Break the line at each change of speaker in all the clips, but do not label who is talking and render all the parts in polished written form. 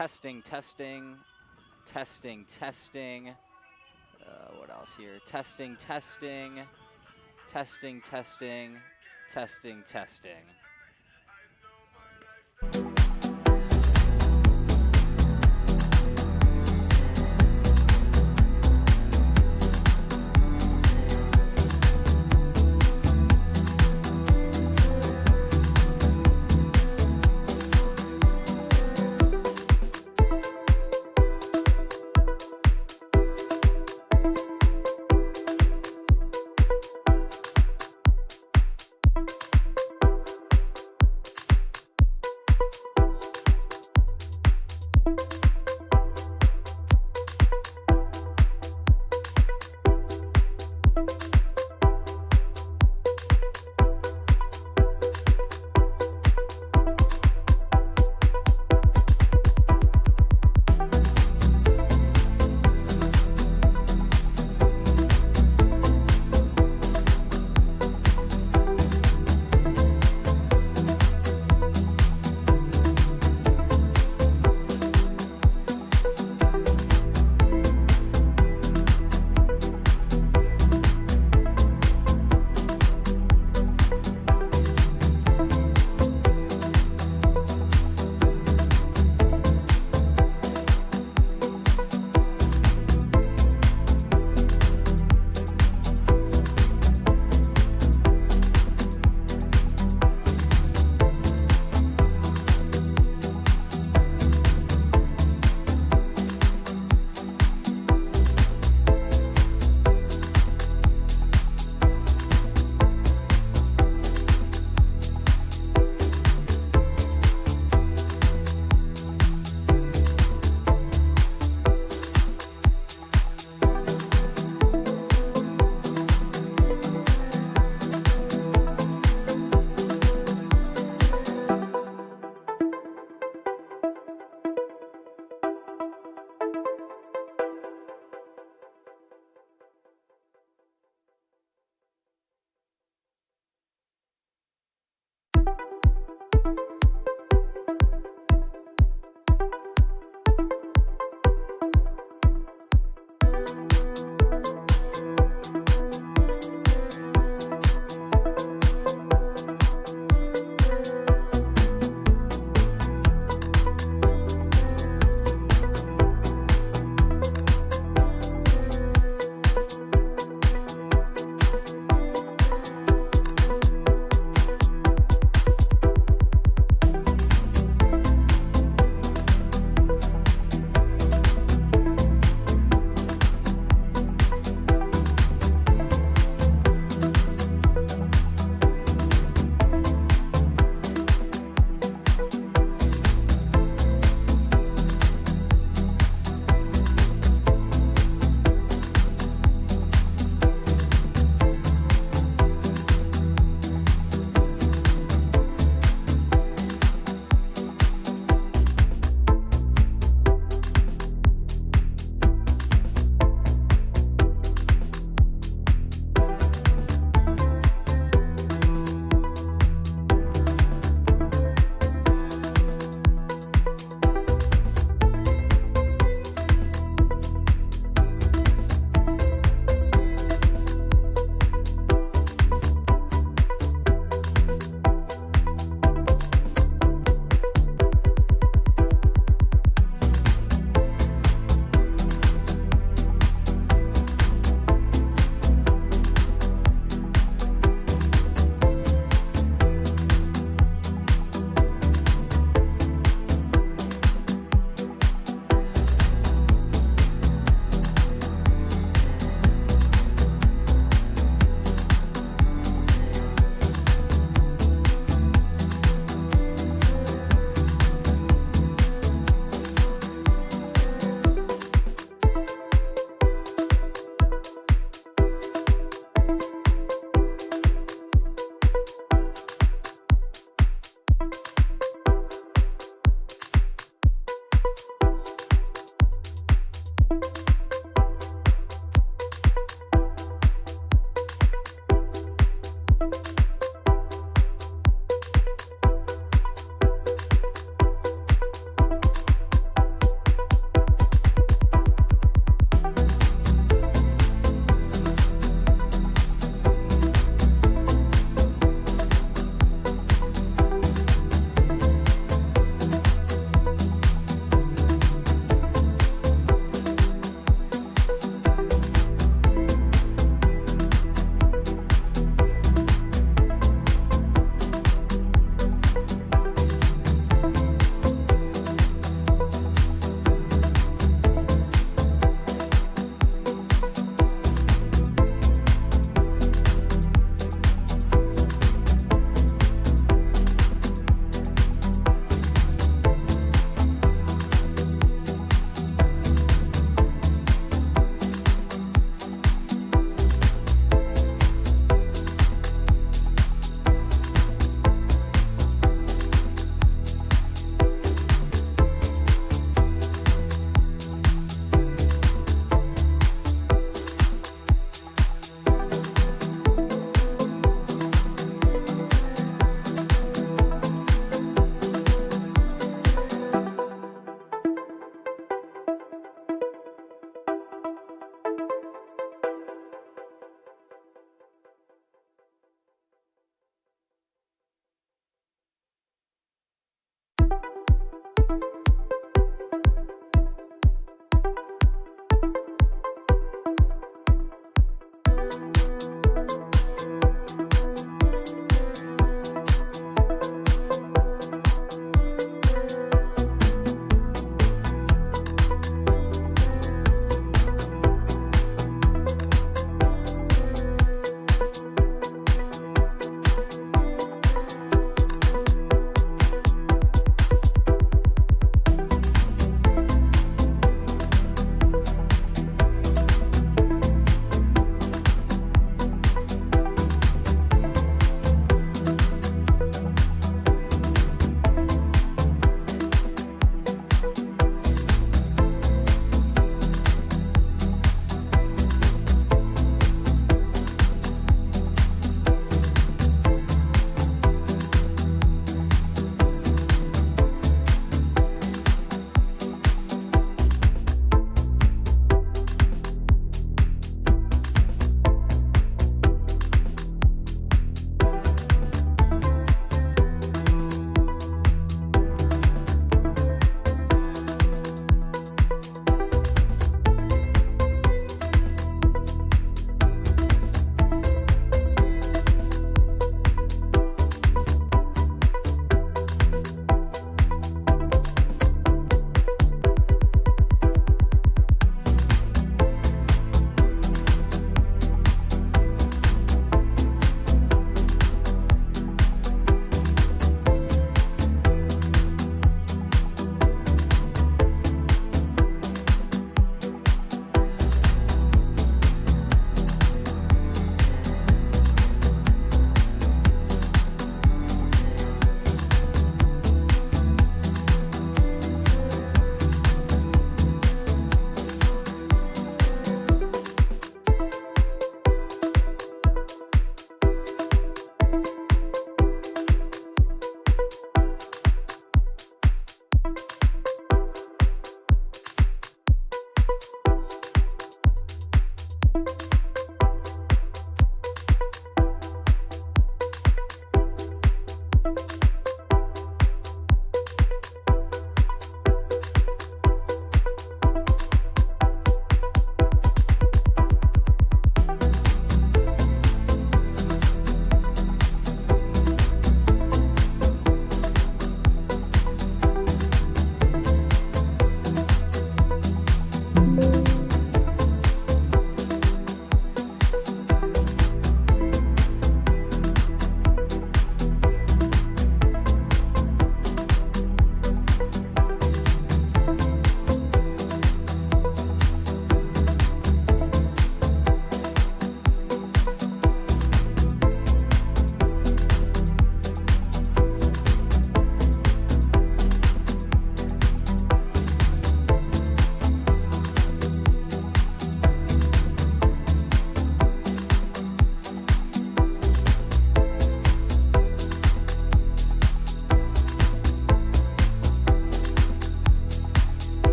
Testing, testing, testing, testing. What else here? Testing, testing, testing, testing, testing, testing.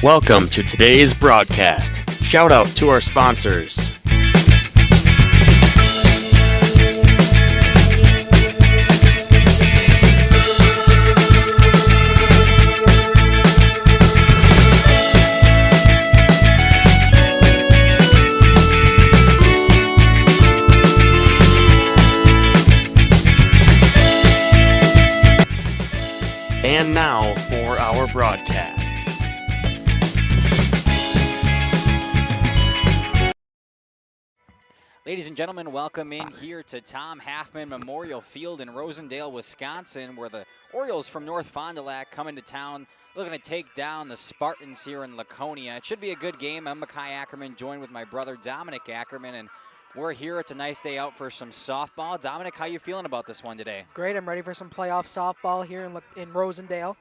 Welcome to today's broadcast. Shout out to our sponsors. And now for our broadcast.
Ladies and gentlemen, welcome in here to Tom Halfman Memorial Field in Rosendale, Wisconsin, where the Orioles from North Fond du Lac come into town looking to take down the Spartans here in Laconia. It should be a good game. I'm Makai Ackerman, joined with my brother Dominic Ackerman, and we're here. It's a nice day out for some softball. Dominic, how you feeling about this one today?
Great. I'm ready for some playoff softball here in Rosendale.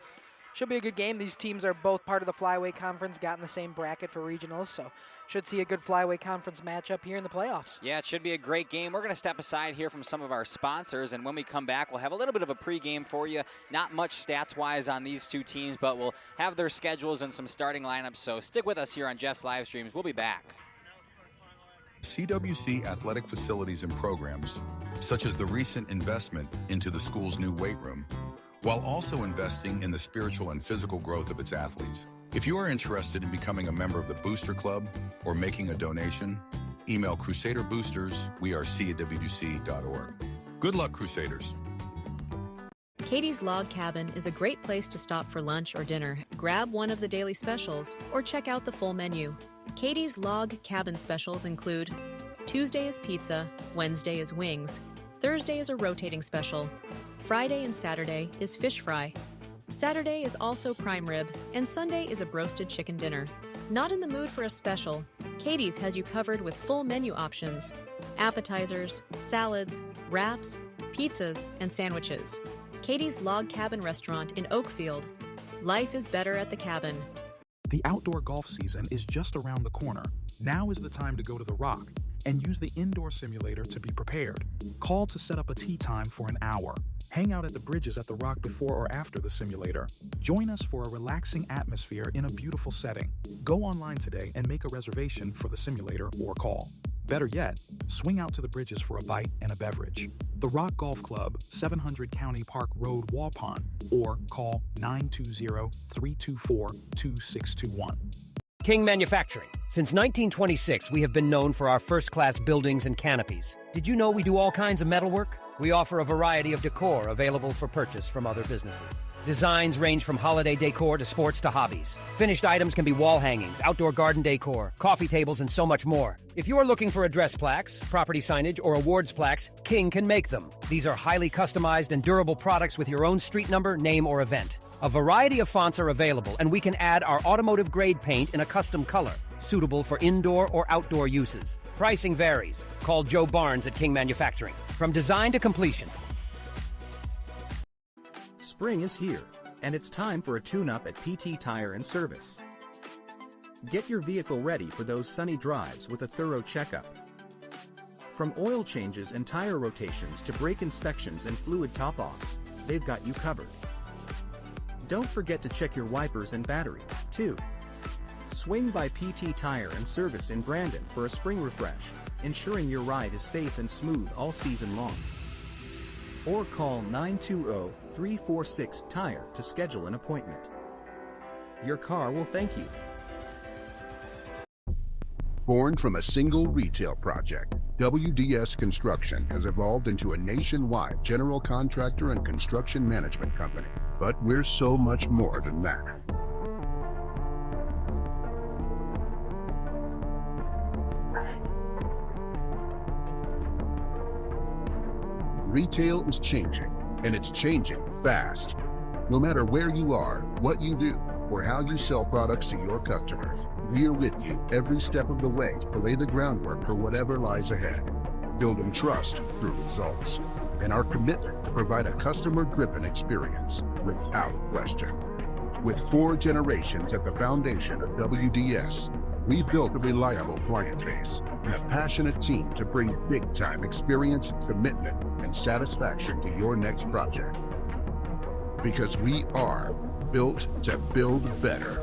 Should be a good game. These teams are both part of the Flyweight Conference, got in the same bracket for regionals, so should see a good Flyweight Conference matchup here in the playoffs. Yeah, it should be a great game. We're going to step aside here from some of our sponsors, and when we come back, we'll have a little bit of a pregame for you. Not much stats-wise on these two teams, but we'll have their schedules and some starting lineups, so stick with us here on Jeff's live streams. We'll be back.
CWC athletic facilities and programs, such as the recent investment into the school's new weight room, while also investing in the spiritual and physical growth of its athletes. If you are interested in becoming a member of the Booster Club or making a donation, email Crusader Boosters, WC@WC.org. Good luck, Crusaders.
Katie's Log Cabin is a great place to stop for lunch or dinner. Grab one of the daily specials or check out the full menu. Katie's Log Cabin specials include Tuesday is pizza, Wednesday is wings, Thursday is a rotating special, Friday and Saturday is fish fry, Saturday is also prime rib, and Sunday is a broasted chicken dinner. Not in the mood for a special? Katie's has you covered with full menu options, appetizers, salads, wraps, pizzas, and sandwiches. Katie's Log Cabin Restaurant in Oakfield. Life is better at the cabin.
The outdoor golf season is just around the corner. Now is the time to go to the Rock and use the indoor simulator to be prepared. Call to set up a tee time for an hour. Hang out at the bridges at the Rock before or after the simulator. Join us for a relaxing atmosphere in a beautiful setting. Go online today and make a reservation for the simulator or call. Better yet, swing out to the bridges for a bite and a beverage. The Rock Golf Club, 700 County Park Road, Waupun, or call 920-324-2621.
King Manufacturing. Since 1926, we have been known for our first-class buildings and canopies. Did you know we do all kinds of metalwork? We offer a variety of decor available for purchase from other businesses. Designs range from holiday decor to sports to hobbies. Finished items can be wall hangings, outdoor garden decor, coffee tables, and so much more. If you are looking for address plaques, property signage, or awards plaques, King can make them. These are highly customized and durable products with your own street number, name, or event. A variety of fonts are available, and we can add our automotive-grade paint in a custom color, suitable for indoor or outdoor uses. Pricing varies. Call Joe Barnes at King Manufacturing. From design to completion.
Spring is here, and it's time for a tune-up at PT Tire and Service. Get your vehicle ready for those sunny drives with a thorough checkup. From oil changes and tire rotations to brake inspections and fluid top-offs, they've got you covered. Don't forget to check your wipers and battery, too. Swing by PT Tire and Service in Brandon for a spring refresh, ensuring your ride is safe and smooth all season long. Or call 920-346-TIRE to schedule an appointment. Your car will thank you.
Born from a single retail project, WDS Construction has evolved into a nationwide general contractor and construction management company. But we're so much more than that. Retail is changing, and it's changing fast. No matter where you are, what you do, or how you sell products to your customers, we're with you every step of the way to lay the groundwork for whatever lies ahead. Building trust through results, and our commitment to provide a customer-driven experience without question. With 4 generations at the foundation of WDS, we've built a reliable client base and a passionate team to bring big-time experience, commitment, and satisfaction to your next project. Because we are built to build better.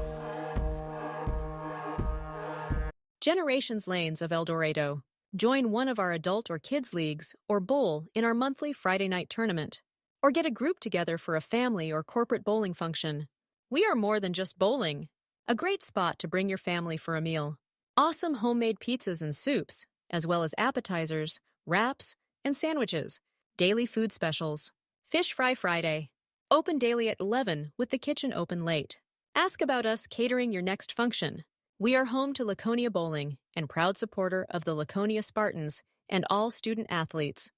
Generations Lanes of El Dorado. Join one of our adult or kids leagues or bowl in our monthly Friday night tournament. Or get a group together for a family or corporate bowling function. We are more than just bowling. A great spot to bring your family for a meal. Awesome homemade pizzas and soups, as well as appetizers, wraps, and sandwiches. Daily food specials. Fish Fry Friday. Open daily at 11 with the kitchen open late. Ask about us catering your next function. We are home to Laconia Bowling and proud supporter of the Laconia Spartans and all student athletes.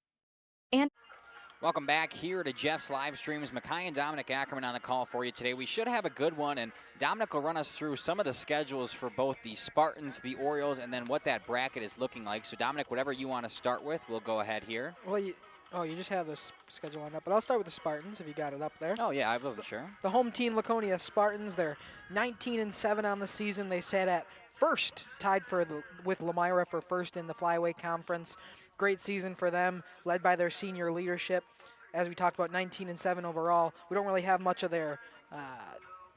And
Welcome back here to Jeff's live streams. Mackay and Dominic Ackerman on the call for you today. We should have a good one, and Dominic will run us through some of the schedules for both the Spartans, the Orioles, and then what that bracket is looking like. So, Dominic, whatever you want to start with, we'll go ahead here.
Well, you just have the schedule lined up, but I'll start with the Spartans if you got it up there.
Oh, yeah, I wasn't sure.
The home team, Laconia Spartans, they're 19-7 on the season. They sat at first, tied with Lamira for first in the Flyweight Conference. Great season for them, led by their senior leadership. As we talked about, 19-7 overall. We don't really have much of their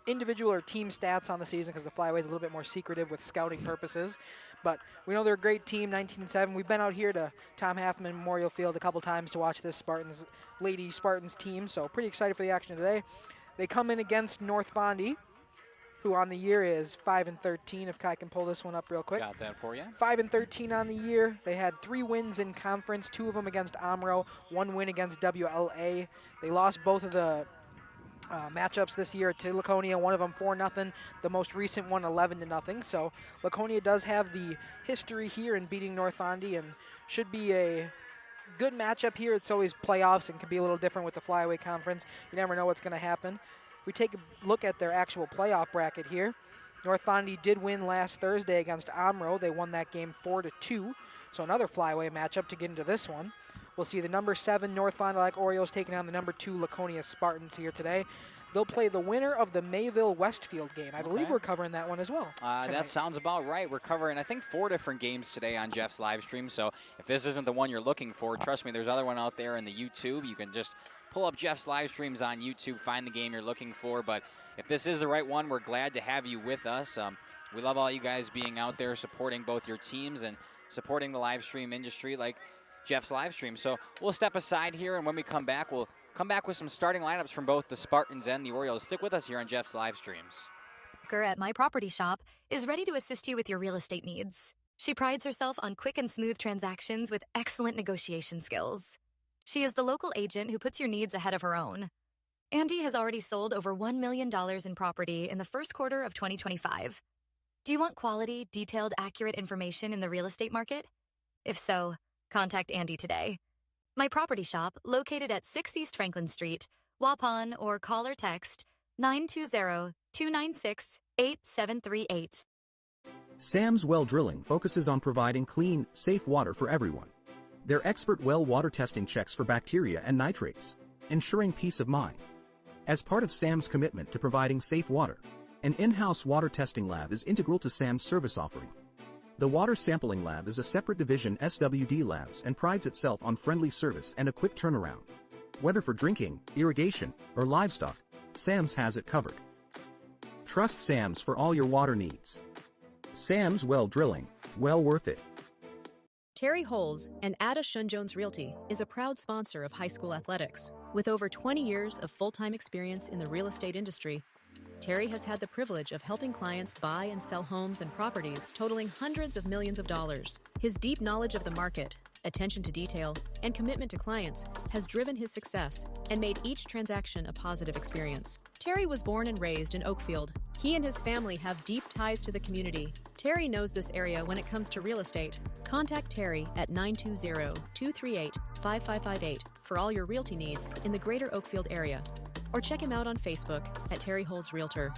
individual or team stats on the season because the Flyway is a little bit more secretive with scouting purposes. But we know they're a great team, 19-7. We've been out here to Tom Halfman Memorial Field a couple times to watch this Lady Spartans team, so pretty excited for the action today. They come in against North Fondy, who on the year is 5-13, if Kai can pull this one up real quick.
Got that for you.
5-13 on the year. They had 3 wins in conference, 2 of them against Omro, 1 win against WLA. They lost both of the matchups this year to Laconia, one of them 4-0, the most recent one 11-0. So Laconia does have the history here in beating North Fondy and should be a good matchup here. It's always playoffs and can be a little different with the Flyweight Conference. You never know what's going to happen. If we take a look at their actual playoff bracket here, North Fondy did win last Thursday against Omro. They won that game 4-2. So another Flyway matchup to get into this one. We'll see the number 7 North Fond du Lac Orioles taking on the number 2 Laconia Spartans here today. They'll play the winner of the Mayville-Westfield game. I believe we're covering that one as well.
That sounds about right. We're covering, I think, 4 different games today on Jeff's live stream. So if this isn't the one you're looking for, trust me, there's other one out there in the YouTube. You can just pull up Jeff's live streams on YouTube, find the game you're looking for. But if this is the right one, we're glad to have you with us. We love all you guys being out there supporting both your teams and supporting the live stream industry like Jeff's live stream. So we'll step aside here, and when we come back, we'll come back with some starting lineups from both the Spartans and the Orioles. Stick with us here on Jeff's live streams.
At My Property Shop is ready to assist you with your real estate needs. She prides herself on quick and smooth transactions with excellent negotiation skills. She is the local agent who puts your needs ahead of her own. Andy has already sold over $1 million in property in the first quarter of 2025. Do you want quality, detailed, accurate information in the real estate market? If so, contact Andy today. My Property Shop, located at 6 East Franklin Street, Waupun, or call or text 920-296-8738.
Sam's Well Drilling focuses on providing clean, safe water for everyone. Their expert well water testing checks for bacteria and nitrates, ensuring peace of mind. As part of Sam's commitment to providing safe water, an in-house water testing lab is integral to Sam's service offering. The Water Sampling Lab is a separate division SWD Labs and prides itself on friendly service and a quick turnaround. Whether for drinking, irrigation, or livestock, Sam's has it covered. Trust Sam's for all your water needs. Sam's Well Drilling, well worth it.
Terry Holes and Ada Shun-Jones Realty is a proud sponsor of high school athletics. With over 20 years of full-time experience in the real estate industry, Terry has had the privilege of helping clients buy and sell homes and properties totaling hundreds of millions of dollars. His deep knowledge of the market, attention to detail, and commitment to clients has driven his success and made each transaction a positive experience. Terry was born and raised in Oakfield. He and his family have deep ties to the community. Terry knows this area when it comes to real estate. Contact Terry at 920-238-5558 for all your realty needs in the greater Oakfield area. Or check him out on Facebook at Terry Holes Realtor.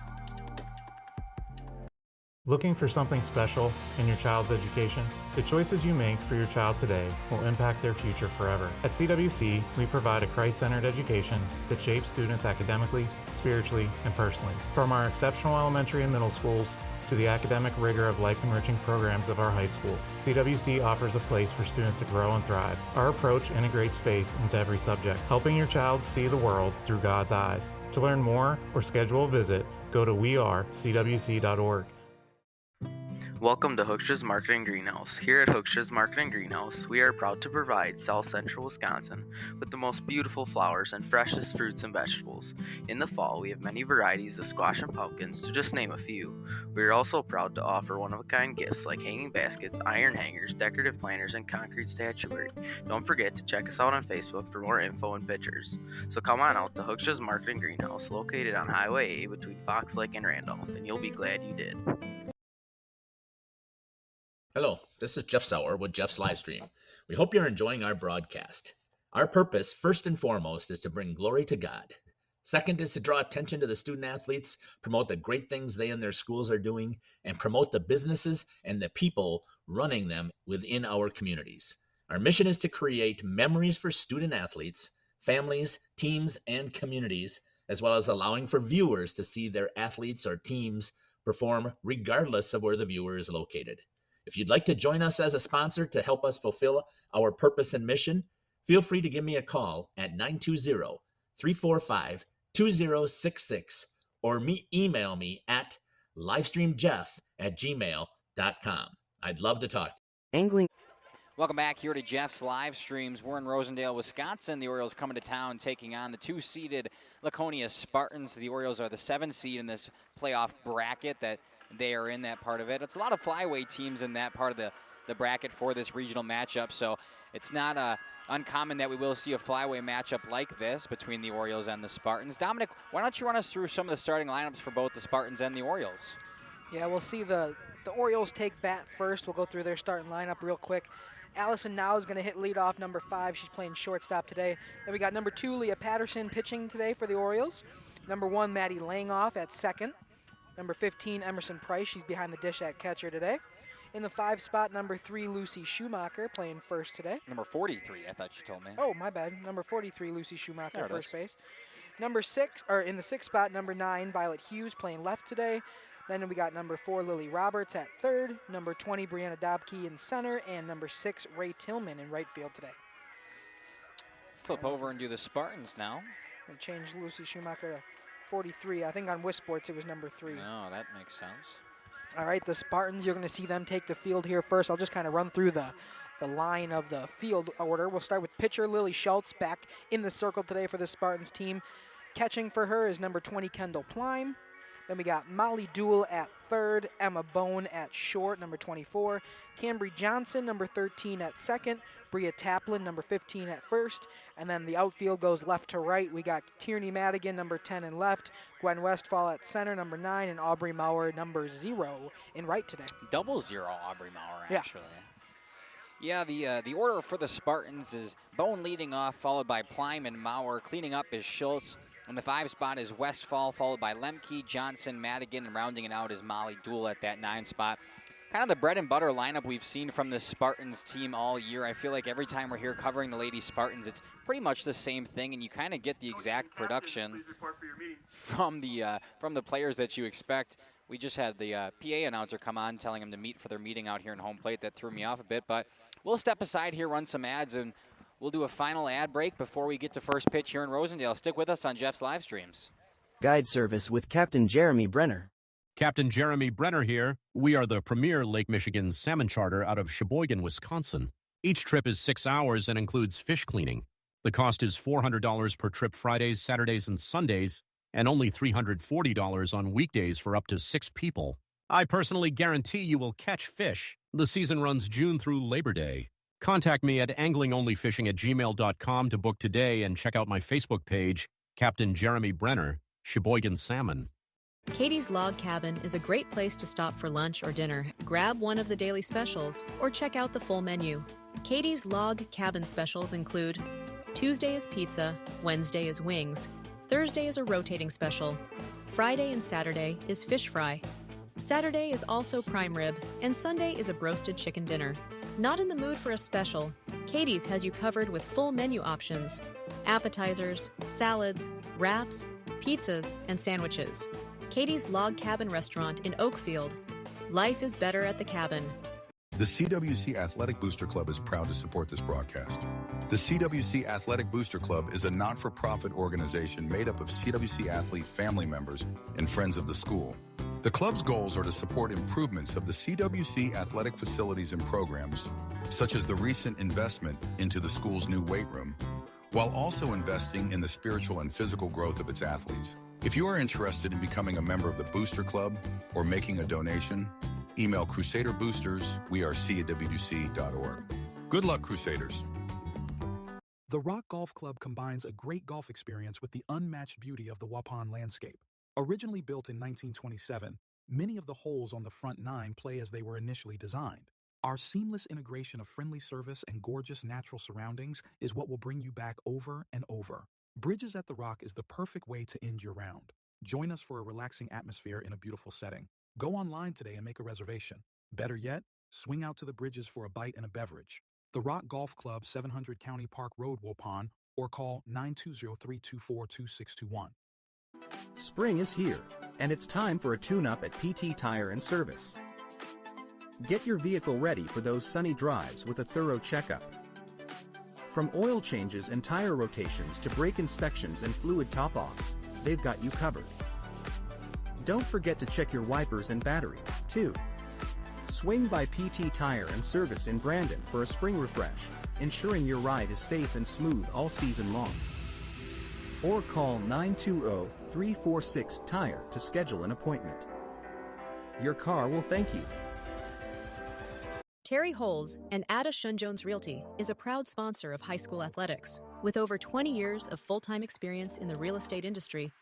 Looking for something special in your child's education? The choices you make for your child today will impact their future forever. At CWC, we provide a Christ-centered education that shapes students academically, spiritually, and personally. From our exceptional elementary and middle schools to the academic rigor of life-enriching programs of our high school, CWC offers a place for students to grow and thrive. Our approach integrates faith into every subject, helping your child see the world through God's eyes. To learn more or schedule a visit, go to wearecwc.org.
Welcome to Hookstra's Marketing Greenhouse. Here at Hookstra's Marketing Greenhouse, we are proud to provide South Central Wisconsin with the most beautiful flowers and freshest fruits and vegetables. In the fall, we have many varieties of squash and pumpkins, to just name a few. We are also proud to offer one-of-a-kind gifts like hanging baskets, iron hangers, decorative planters, and concrete statuary. Don't forget to check us out on Facebook for more info and pictures. So come on out to Hookstra's Marketing Greenhouse, located on Highway A between Fox Lake and Randolph, and you'll be glad you did.
Hello, this is Jeff Sauer with Jeff's Livestream. We hope you're enjoying our broadcast. Our purpose, first and foremost, is to bring glory to God. Second is to draw attention to the student athletes, promote the great things they and their schools are doing, and promote the businesses and the people running them within our communities. Our mission is to create memories for student athletes, families, teams, and communities, as well as allowing for viewers to see their athletes or teams perform regardless of where the viewer is located. If you'd like to join us as a sponsor to help us fulfill our purpose and mission, feel free to give me a call at 920-345-2066 or email me at livestreamjeff@gmail.com. I'd love to talk.
Angling. Welcome back here to Jeff's Live Streams. We're in Rosendale, Wisconsin. The Orioles coming to town taking on the 2-seeded Laconia Spartans. The Orioles are the 7th seed in this playoff bracket that they are in, that part of it. It's a lot of flyweight teams in that part of the bracket for this regional matchup, so it's not uncommon that we will see a flyweight matchup like this between the Orioles and the Spartans. Dominic, why don't you run us through some of the starting lineups for both the Spartans and the Orioles?
Yeah, we'll see the Orioles take bat first. We'll go through their starting lineup real quick. Allison Now is going to hit leadoff, number 5. She's playing shortstop today. Then we got number 2, Leah Patterson, pitching today for the Orioles. Number 1, Maddie Langoff at second. Number 15, Emerson Price. She's behind the dish at catcher today. In the 5 spot, number 3, Lucy Schumacher, playing first today.
Number 43, I thought you told me.
Oh, my bad. Number 43, Lucy Schumacher, first base. Number 6, or in the 6th spot, number 9, Violet Hughes, playing left today. Then we got number 4, Lily Roberts at third. Number 20, Brianna Dobke in center. And number 6, Ray Tillman in right field today.
Flip over and do the Spartans now.
And change Lucy Schumacher to 43. I think on Wii Sports it was number 3.
No, that makes sense.
All right, the Spartans, you're going to see them take the field here first. I'll just kind of run through the line of the field order. We'll start with pitcher Lily Schultz back in the circle today for the Spartans team. Catching for her is number 20, Kendall Plime. Then we got Molly Duell at third, Emma Bone at short, number 24, Cambry Johnson, number 13 at second, Bria Taplin, number 15 at first, and then the outfield goes left to right. We got Tierney Madigan, number 10 in left, Gwen Westfall at center, number 9, and Aubrey Maurer, number 0 in right today.
0 Aubrey Maurer, actually. Yeah, the order for the Spartans is Bone leading off, followed by Plime and Maurer. Cleaning up is Schultz. In the 5 spot is Westfall, followed by Lemke, Johnson, Madigan, and rounding it out is Molly Duell at that 9 spot. Kind of the bread and butter lineup we've seen from the Spartans team all year. I feel like every time we're here covering the Lady Spartans, it's pretty much the same thing, and you kind of get the exact production from the players that you expect. We just had the PA announcer come on telling them to meet for their meeting out here in home plate. That threw me off a bit, but we'll step aside here, run some ads, and we'll do a final ad break before we get to first pitch here in Rosendale. Stick with us on Jeff's Live Streams.
Guide service with Captain Jeremy Brenner.
Captain Jeremy Brenner here. We are the premier Lake Michigan salmon charter out of Sheboygan, Wisconsin. Each trip is 6 hours and includes fish cleaning. The cost is $400 per trip Fridays, Saturdays, and Sundays, and only $340 on weekdays for up to 6 people. I personally guarantee you will catch fish. The season runs June through Labor Day. Contact me at anglingonlyfishing@gmail.com to book today and check out my Facebook page, Captain Jeremy Brenner, Sheboygan Salmon.
Katie's Log Cabin is a great place to stop for lunch or dinner, grab one of the daily specials, or check out the full menu. Katie's Log Cabin specials include Tuesday is pizza, Wednesday is wings, Thursday is a rotating special, Friday and Saturday is fish fry, Saturday is also prime rib, and Sunday is a broasted chicken dinner. Not in the mood for a special? Katie's has you covered with full menu options, appetizers, salads, wraps, pizzas, and sandwiches. Katie's Log Cabin Restaurant in Oakfield. Life is better at the cabin.
The CWC Athletic Booster Club is proud to support this broadcast. The CWC Athletic Booster Club is a not-for-profit organization made up of CWC athlete family members and friends of the school. The club's goals are to support improvements of the CWC athletic facilities and programs, such as the recent investment into the school's new weight room, while also investing in the spiritual and physical growth of its athletes. If you are interested in becoming a member of the Booster Club or making a donation, email crusaderboosters@wrc@wc.org. Good luck, Crusaders.
The Rock Golf Club combines a great golf experience with the unmatched beauty of the Waupun landscape. Originally built in 1927, many of the holes on the front nine play as they were initially designed. Our seamless integration of friendly service and gorgeous natural surroundings is what will bring you back over and over. Bridges at the Rock is the perfect way to end your round. Join us for a relaxing atmosphere in a beautiful setting. Go online today and make a reservation. Better yet, swing out to the Bridges for a bite and a beverage. The Rock Golf Club, 700 County Park Road, Waupun, or call 920-324-2621.
Spring is here, and it's time for a tune-up at PT Tire and Service. Get your vehicle ready for those sunny drives with a thorough checkup. From oil changes and tire rotations to brake inspections and fluid top-offs, they've got you covered. Don't forget to check your wipers and battery, too. Swing by PT Tire and Service in Brandon for a spring refresh, ensuring your ride is safe and smooth all season long. Or call 920-346-TIRE to schedule an appointment. Your car will thank you.
Terry Holes and Ada Shun-Jones Realty is a proud sponsor of high school athletics. With over 20 years of full-time experience in the real estate industry,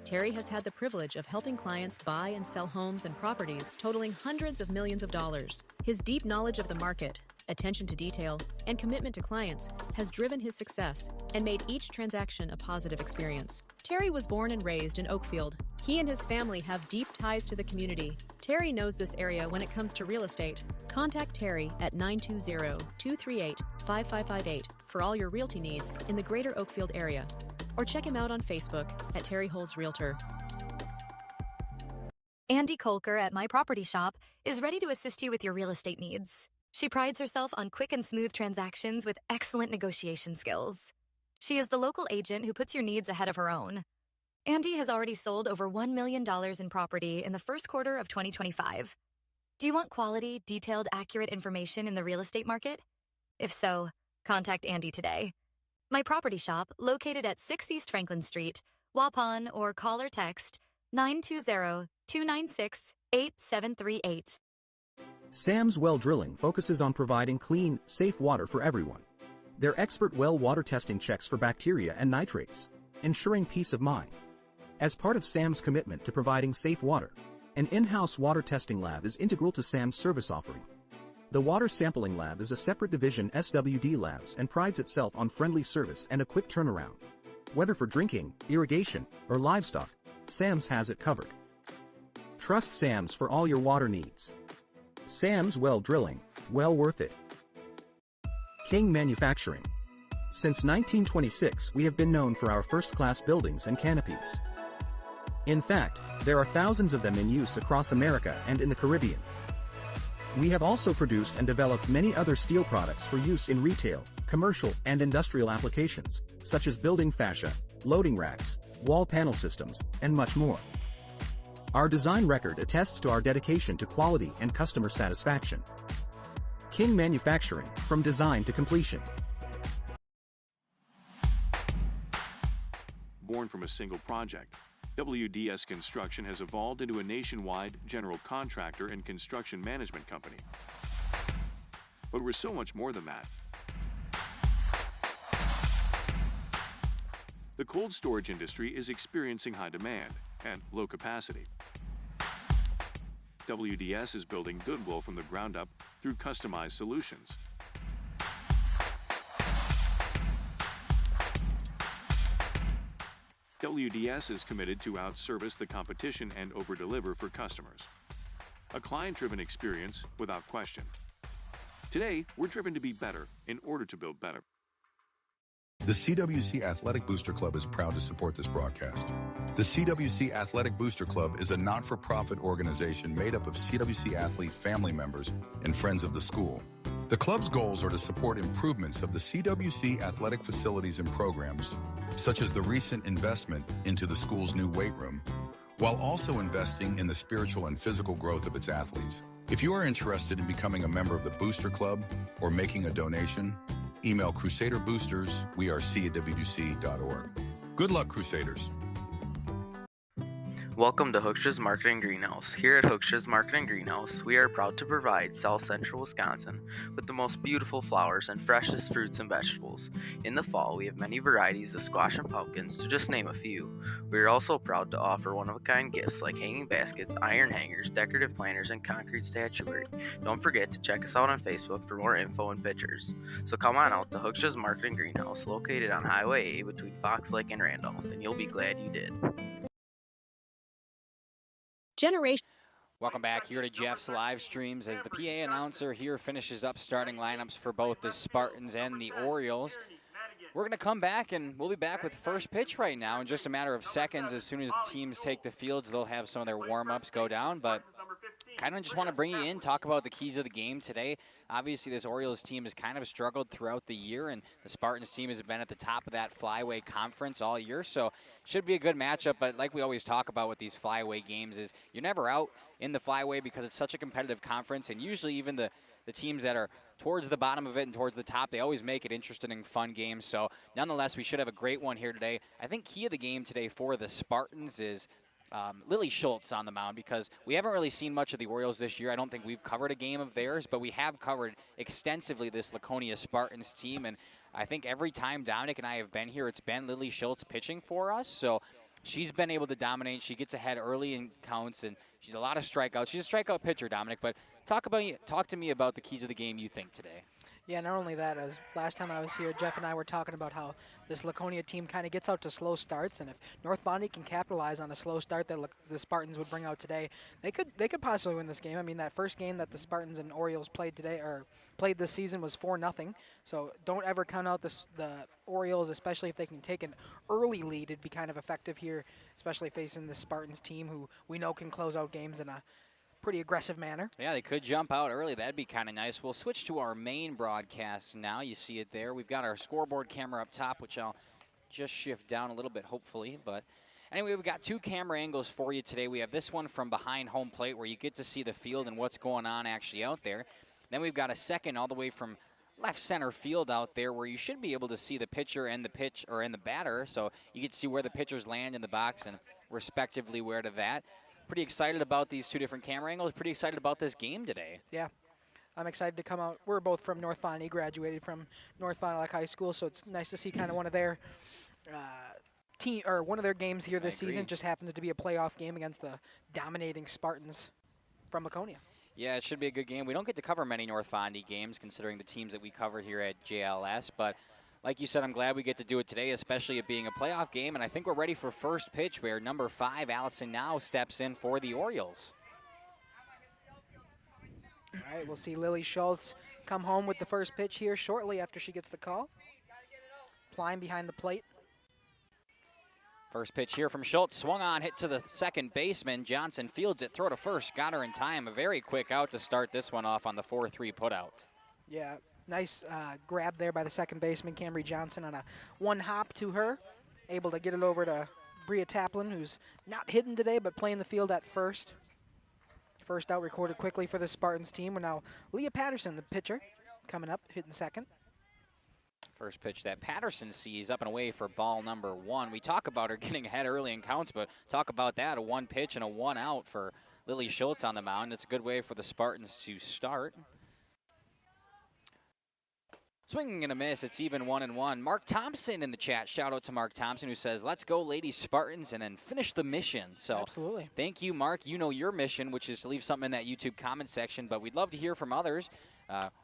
Terry has had the privilege of helping clients buy and sell homes and properties totaling hundreds of millions of dollars. His deep knowledge of the market, attention to detail, and commitment to clients has driven his success and made each transaction a positive experience. Terry was born and raised in Oakfield. He and his family have deep ties to the community. Terry knows this area when it comes to real estate. Contact Terry at 920-238-5558 for all your realty needs in the greater Oakfield area, or check him out on Facebook at Terry Holes Realtor.
Andy Kolker at My Property Shop is ready to assist you with your real estate needs. She prides herself on quick and smooth transactions with excellent negotiation skills. She is the local agent who puts your needs ahead of her own. Andy has already sold over $1 million in property in the first quarter of 2025. Do you want quality, detailed, accurate information in the real estate market? If so, contact Andy today. My Property Shop, located at 6 East Franklin Street, Waupun, or call or text 920-296-8738.
Sam's Well Drilling focuses on providing clean, safe water for everyone. Their expert well water testing checks for bacteria and nitrates, ensuring peace of mind. As part of Sam's commitment to providing safe water, an in-house water testing lab is integral to Sam's service offering. The Water Sampling Lab is a separate division SWD Labs and prides itself on friendly service and a quick turnaround. Whether for drinking, irrigation, or livestock, Sam's has it covered. Trust Sam's for all your water needs. Sam's Well Drilling, well worth it. King Manufacturing. Since 1926, we have been known for our first-class buildings and canopies. In fact, there are thousands of them in use across America and in the Caribbean. We have also produced and developed many other steel products for use in retail, commercial, and industrial applications, such as building fascia, loading racks, wall panel systems, and much more. Our design record attests to our dedication to quality and customer satisfaction. King Manufacturing, from design to completion.
Born from a single project, WDS Construction has evolved into a nationwide general contractor and construction management company. But we're so much more than that. The cold storage industry is experiencing high demand and low capacity. WDS is building goodwill from the ground up through customized solutions. WDS is committed to outservice the competition and overdeliver for customers. A client-driven experience without question. Today, we're driven to be better in order to build better.
The CWC Athletic Booster Club is proud to support this broadcast. The CWC Athletic Booster Club is a not-for-profit organization made up of CWC athlete family members and friends of the school. The club's goals are to support improvements of the CWC athletic facilities and programs, such as the recent investment into the school's new weight room, while also investing in the spiritual and physical growth of its athletes. If you are interested in becoming a member of the Booster Club or making a donation, email crusaderboosters@wrc@wc.org. Good luck, Crusaders.
Welcome to Hooksha's Marketing Greenhouse. Here at Hooksha's Marketing Greenhouse, we are proud to provide South Central Wisconsin with the most beautiful flowers and freshest fruits and vegetables. In the fall, we have many varieties of squash and pumpkins, to just name a few. We are also proud to offer one-of-a-kind gifts like hanging baskets, iron hangers, decorative planters, and concrete statuary. Don't forget to check us out on Facebook for more info and pictures. So come on out to Hooksha's Marketing Greenhouse, located on Highway A between Fox Lake and Randolph, and you'll be glad you did.
Welcome back here to Jeff's live streams as the PA announcer here finishes up starting lineups for both the Spartans and the Orioles. We're going to come back, and we'll be back with first pitch right now in just a matter of seconds. As soon as the teams take the fields, they'll have some of their warm-ups go down, but kind of just want to bring you in, talk about the keys of the game today. Obviously, this Orioles team has kind of struggled throughout the year, and the Spartans team has been at the top of that flyway conference all year, so should be a good matchup. But like we always talk about with these flyway games is you're never out in the flyway because it's such a competitive conference, and usually even the teams that are towards the bottom of it and towards the top, they always make it interesting and fun games. So nonetheless, we should have a great one here today. I think key of the game today for the Spartans is Lily Schultz on the mound, because we haven't really seen much of the Orioles this year. I don't think we've covered a game of theirs, but we have covered extensively this Laconia Spartans team, and I think every time Dominic and I have been here, it's been Lily Schultz pitching for us. So she's been able to dominate. She gets ahead early in counts, and she's a lot of strikeouts. She's a strikeout pitcher, Dominic, but talk to me about the keys of the game you think today.
Yeah, not only that, as last time I was here, Jeff and I were talking about how this Laconia team kind of gets out to slow starts, and if North Bondy can capitalize on a slow start that the Spartans would bring out today, they could possibly win this game. I mean, that first game that the Spartans and Orioles played this season was 4-0. So don't ever count out the Orioles, especially if they can take an early lead. It'd be kind of effective here, especially facing the Spartans team, who we know can close out games in a pretty aggressive manner.
Yeah, they could jump out early. That'd be kind of nice. We'll switch to our main broadcast now. You see it there. We've got our scoreboard camera up top, which I'll just shift down a little bit, hopefully. But anyway, we've got two camera angles for you today. We have this one from behind home plate, where you get to see the field and what's going on actually out there. Then we've got a second all the way from left center field out there, where you should be able to see the pitcher and the batter, so you get to see where the pitchers land in the box and respectively where to that. Pretty excited about these two different camera angles. Pretty excited about this game today.
Yeah, I'm excited to come out. We're both from North Fond du Lac, graduated from North Fond du Lac High School, so it's nice to see kind of one of their one of their games here this season. Just happens to be a playoff game against the dominating Spartans from Laconia.
Yeah, it should be a good game. We don't get to cover many North Fondy games, considering the teams that we cover here at JLS, but like you said, I'm glad we get to do it today, especially it being a playoff game, and I think we're ready for first pitch, where number 5, Allison Now, steps in for the Orioles.
All right, we'll see Lily Schultz come home with the first pitch here shortly after she gets the call. Applying behind the plate.
First pitch here from Schultz, swung on, hit to the second baseman. Johnson fields it, throw to first, got her in time. A very quick out to start this one off on the 4-3 putout.
Yeah, nice grab there by the second baseman, Camry Johnson, on a one hop to her. Able to get it over to Bria Taplin, who's not hitting today, but playing the field at first. First out recorded quickly for the Spartans team. We're now Leah Patterson, the pitcher, coming up, hitting second.
First pitch that Patterson sees up and away for ball number 1. We talk about her getting ahead early in counts, but talk about that, a 1 pitch and a 1 out for Lily Schultz on the mound. It's a good way for the Spartans to start. Swinging and a miss, it's even 1-1. Mark Thompson in the chat. Shout out to Mark Thompson, who says, "Let's go, ladies Spartans," and then finish the mission. So
absolutely.
Thank you, Mark. You know your mission, which is to leave something in that YouTube comment section, but we'd love to hear from others.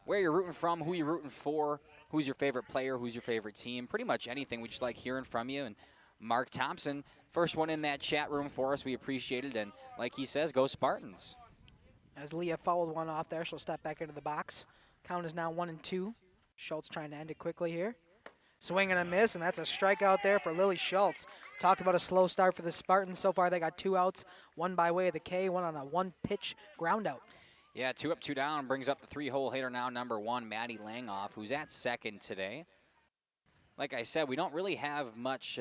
Where you're rooting from, who you're rooting for, who's your favorite player, who's your favorite team, pretty much anything. We just like hearing from you. And Mark Thompson, first one in that chat room for us. We appreciate it. And like he says, go Spartans.
As Leah fouled one off there, she'll step back into the box. Count is now 1-2. Schultz trying to end it quickly here. Swing and a miss, and that's a strikeout there for Lily Schultz. Talked about a slow start for the Spartans. So far they got 2 outs, one by way of the K, one on a 1-pitch ground out.
Yeah, 2 up, 2 down, brings up the 3-hole hitter now, number 1, Maddie Langoff, who's at second today. Like I said, we don't really have much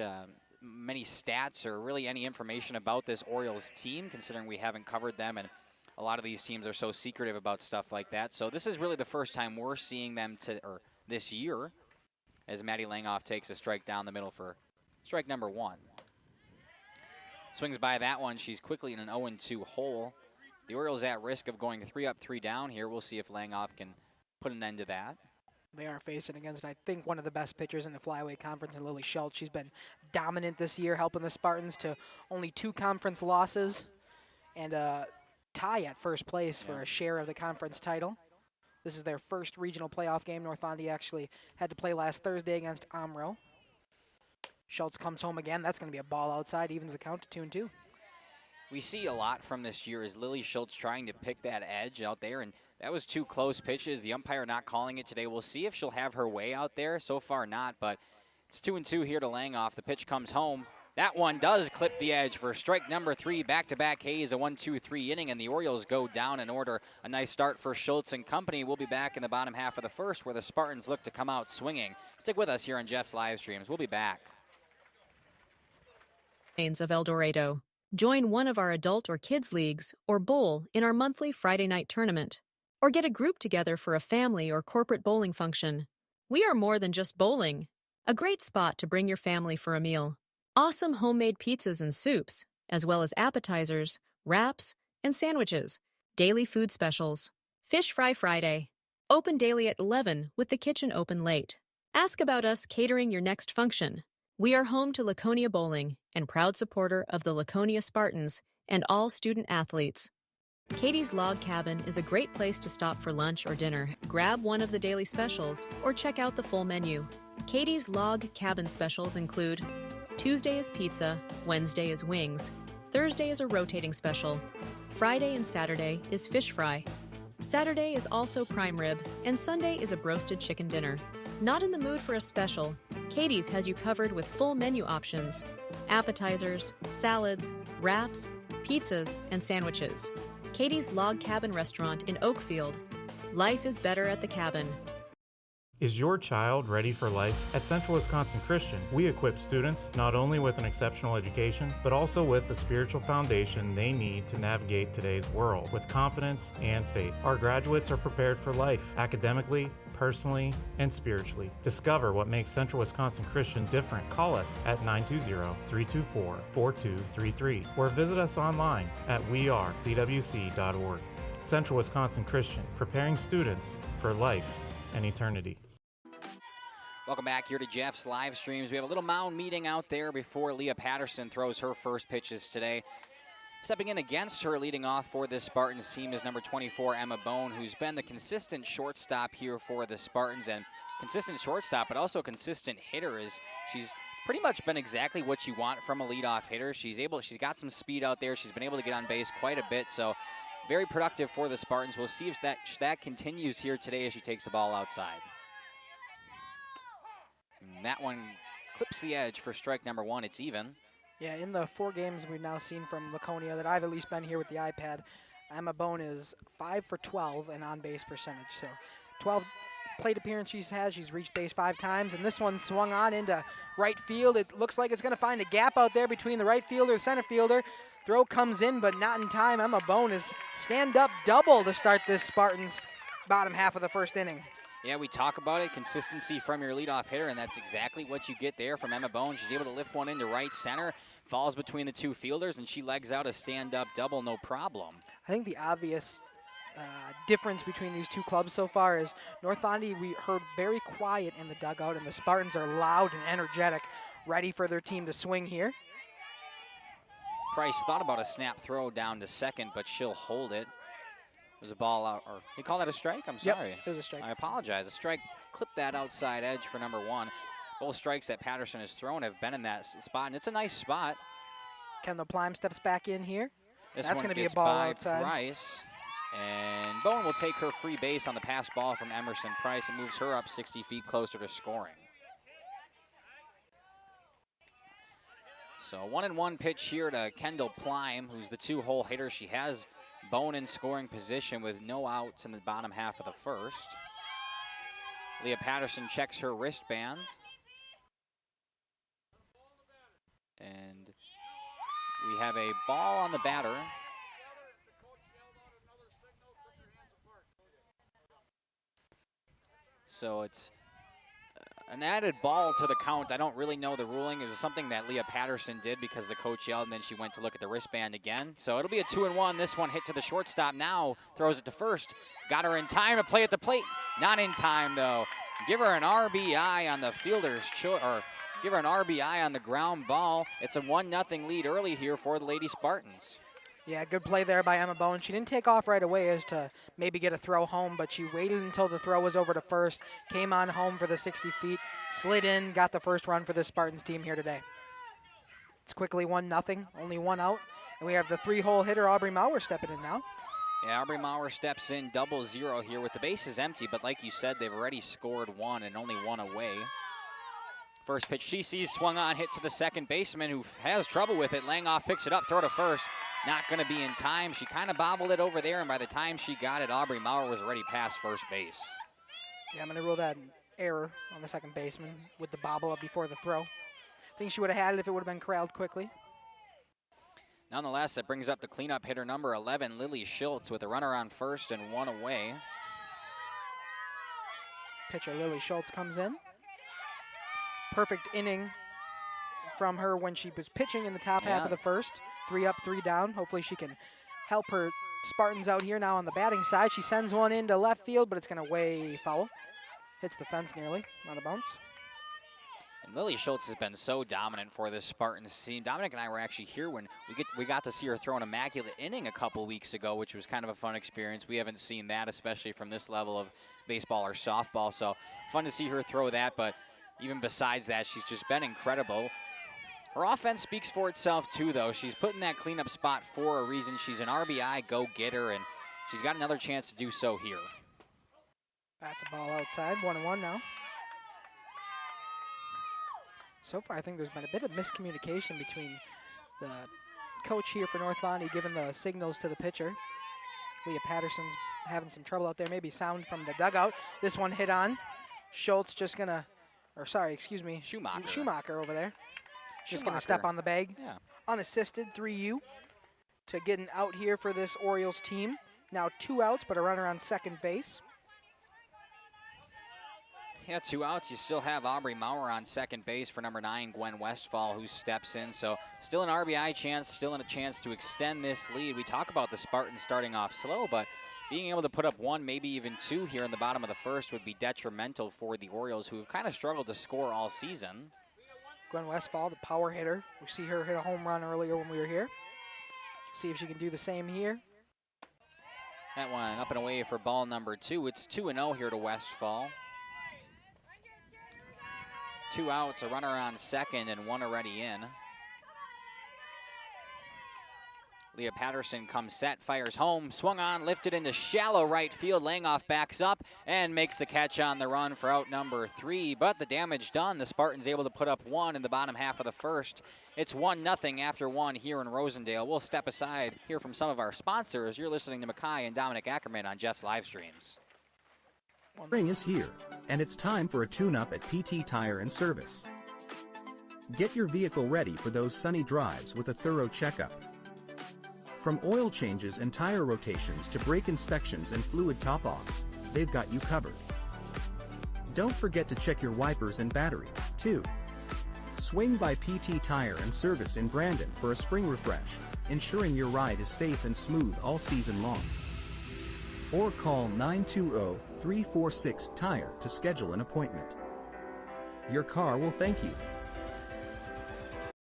many stats or really any information about this Orioles team, considering we haven't covered them, and a lot of these teams are so secretive about stuff like that. So this is really the first time we're seeing them this year, as Maddie Langoff takes a strike down the middle for strike number 1. Swings by that one. She's quickly in an 0-2 hole. The Orioles at risk of going 3 up, 3 down here. We'll see if Langoff can put an end to that.
They are facing against, I think, one of the best pitchers in the Flyweight Conference, in Lily Schultz. She's been dominant this year, helping the Spartans to only 2 conference losses and a tie at first place for a share of the conference title. This is their first regional playoff game. North Fondy actually had to play last Thursday against Amro. Schultz comes home again. That's going to be a ball outside, evens the count to 2-2.
We see a lot from this year is Lily Schultz trying to pick that edge out there, and that was 2 close pitches. The umpire not calling it today. We'll see if she'll have her way out there. So far not, but it's 2-2 here to Langoff. The pitch comes home. That one does clip the edge for strike number 3. Back-to-back Hayes, a 1-2-3 inning, and the Orioles go down in order. A nice start for Schultz and company. We'll be back in the bottom half of the first where the Spartans look to come out swinging. Stick with us here on Jeff's live streams. We'll be back.
Of El Dorado. Join one of our adult or kids leagues or bowl in our monthly Friday night tournament. Or get a group together for a family or corporate bowling function. We are more than just bowling. A great spot to bring your family for a meal. Awesome homemade pizzas and soups, as well as appetizers, wraps, and sandwiches. Daily food specials. Fish Fry Friday. Open daily at 11 with the kitchen open late. Ask about us catering your next function. We are home to Laconia Bowling and proud supporter of the Laconia Spartans and all student athletes. Katie's Log Cabin is a great place to stop for lunch or dinner. Grab one of the daily specials or check out the full menu. Katie's Log Cabin specials include Tuesday is pizza, Wednesday is wings, Thursday is a rotating special, Friday and Saturday is fish fry. Saturday is also prime rib, and Sunday is a broasted chicken dinner. Not in the mood for a special? Katie's has you covered with full menu options, appetizers, salads, wraps, pizzas, and sandwiches. Katie's Log Cabin Restaurant in Oakfield. Life is better at the cabin.
Is your child ready for life? At Central Wisconsin Christian, we equip students not only with an exceptional education, but also with the spiritual foundation they need to navigate today's world with confidence and faith. Our graduates are prepared for life, academically, personally, and spiritually. Discover what makes Central Wisconsin Christian different. Call us at 920-324-4233 or visit us online at wearecwc.org. Central Wisconsin Christian, preparing students for life and eternity.
Welcome back here to Jeff's live streams. We have a little mound meeting out there before Leah Patterson throws her first pitches today. Stepping in against her, leading off for this Spartans team, is number 24, Emma Bone, who's been the consistent shortstop here for the Spartans, and consistent shortstop, but also consistent hitter. She's pretty much been exactly what you want from a leadoff hitter. She's got some speed out there. She's been able to get on base quite a bit, so very productive for the Spartans. We'll see if that continues here today as she takes the ball outside. And that one clips the edge for strike number 1. It's even.
Yeah, in the 4 games we've now seen from Laconia that I've at least been here with the iPad, Emma Bone is 5 for 12 in on-base percentage. So 12 plate appearances she's reached base 5 times, and this one swung on into right field. It looks like it's going to find a gap out there between the right fielder and center fielder. Throw comes in, but not in time. Emma Bone is stand-up double to start this Spartans bottom half of the first inning.
Yeah, we talk about it, consistency from your leadoff hitter, and that's exactly what you get there from Emma Bone. She's able to lift one into right center, falls between the 2 fielders, and she legs out a stand-up double, no problem.
I think the obvious difference between these 2 clubs so far is North Fondy, we heard very quiet in the dugout, and the Spartans are loud and energetic, ready for their team to swing here.
Price thought about a snap throw down to second, but she'll hold it. It was a ball out, or you call that a strike? I'm sorry.
Yep, it was a strike.
I apologize. A strike clipped that outside edge for number 1. Both strikes that Patterson has thrown have been in that spot, and it's a nice spot.
Kendall Plime steps back in here.
That's
going to be a ball outside.
Price, and Bone will take her free base on the pass ball from Emerson Price and moves her up 60 feet closer to scoring. So 1-1 pitch here to Kendall Plime, who's the 2-hole hitter. She has Bone in scoring position with no outs in the bottom half of the first. Leah Patterson checks her wristband. And we have a ball on the batter. So it's an added ball to the count. I don't really know the ruling. It was something that Leah Patterson did because the coach yelled, and then she went to look at the wristband again. So it'll be a 2-1. This one hit to the shortstop now, throws it to first. Got her in time to play at the plate. Not in time, though. Give her an RBI on the fielder's choice, or give her an RBI on the ground ball. It's a 1-0 lead early here for the Lady Spartans.
Yeah, good play there by Emma Bone. She didn't take off right away as to maybe get a throw home, but she waited until the throw was over to first, came on home for the 60 feet, slid in, got the first run for the Spartans team here today. It's quickly 1-0, only one out, and we have the 3-hole hitter, Aubrey Maurer, stepping in now.
Yeah, Aubrey Maurer steps in 0-0 here with the bases empty, but like you said, they've already scored one and only one away. First pitch she sees, swung on, hit to the second baseman who has trouble with it. Langoff picks it up, throw to first. Not going to be in time. She kind of bobbled it over there, and by the time she got it, Aubrey Maurer was already past first base.
Yeah, I'm going to rule that an error on the second baseman with the bobble up before the throw. I think she would have had it if it would have been corralled quickly.
Nonetheless, it brings up the cleanup hitter number 11, Lily Schultz, with a runner on first and one away.
Pitcher Lily Schultz comes in. Perfect inning from her when she was pitching in the top half of the first. 3 up, 3 down. Hopefully she can help her Spartans out here now on the batting side. She sends one into left field, but it's going to way foul. Hits the fence nearly, not a bounce.
And Lily Schultz has been so dominant for this Spartans team. Dominic and I were actually here when we got to see her throw an immaculate inning a couple weeks ago, which was kind of a fun experience. We haven't seen that, especially from this level of baseball or softball. So fun to see her throw that, but even besides that, she's just been incredible. Her offense speaks for itself too, though. She's put in that cleanup spot for a reason. She's an RBI go-getter, and she's got another chance to do so here.
That's a ball outside, 1-1 now. So far, I think there's been a bit of miscommunication between the coach here for North Bondy giving the signals to the pitcher. Leah Patterson's having some trouble out there, maybe sound from the dugout. This one hit on. Schultz just gonna, or sorry, excuse me, Schumacher over there. Just going to step on the bag.
Yeah.
Unassisted, 3U to get an out here for this Orioles team. Now 2 outs, but a runner on second base.
Yeah, 2 outs. You still have Aubrey Maurer on second base for number 9, Gwen Westfall, who steps in. So still an RBI chance, still in a chance to extend this lead. We talk about the Spartans starting off slow, but being able to put up 1, maybe even 2 here in the bottom of the first would be detrimental for the Orioles, who have kind of struggled to score all season.
Gwen Westfall, the power hitter. We see her hit a home run earlier when we were here. See if she can do the same here.
That one up and away for ball number 2. It's 2-0 here to Westfall. 2 outs, a runner on second, and 1 already in. Leah Patterson comes set, fires home, swung on, lifted into shallow right field. Langoff backs up and makes the catch on the run for out number 3. But the damage done, the Spartans able to put up 1 in the bottom half of the first. It's 1-0 after 1 here in Rosendale. We'll step aside, hear from some of our sponsors. You're listening to Mackay and Dominic Ackerman on Jeff's live streams.
Spring is here, and it's time for a tune-up at PT Tire and Service. Get your vehicle ready for those sunny drives with a thorough checkup. From oil changes and tire rotations to brake inspections and fluid top-offs, they've got you covered. Don't forget to check your wipers and battery, too. Swing by PT Tire and Service in Brandon for a spring refresh, ensuring your ride is safe and smooth all season long. Or call 920-346-TIRE to schedule an appointment. Your car will thank you.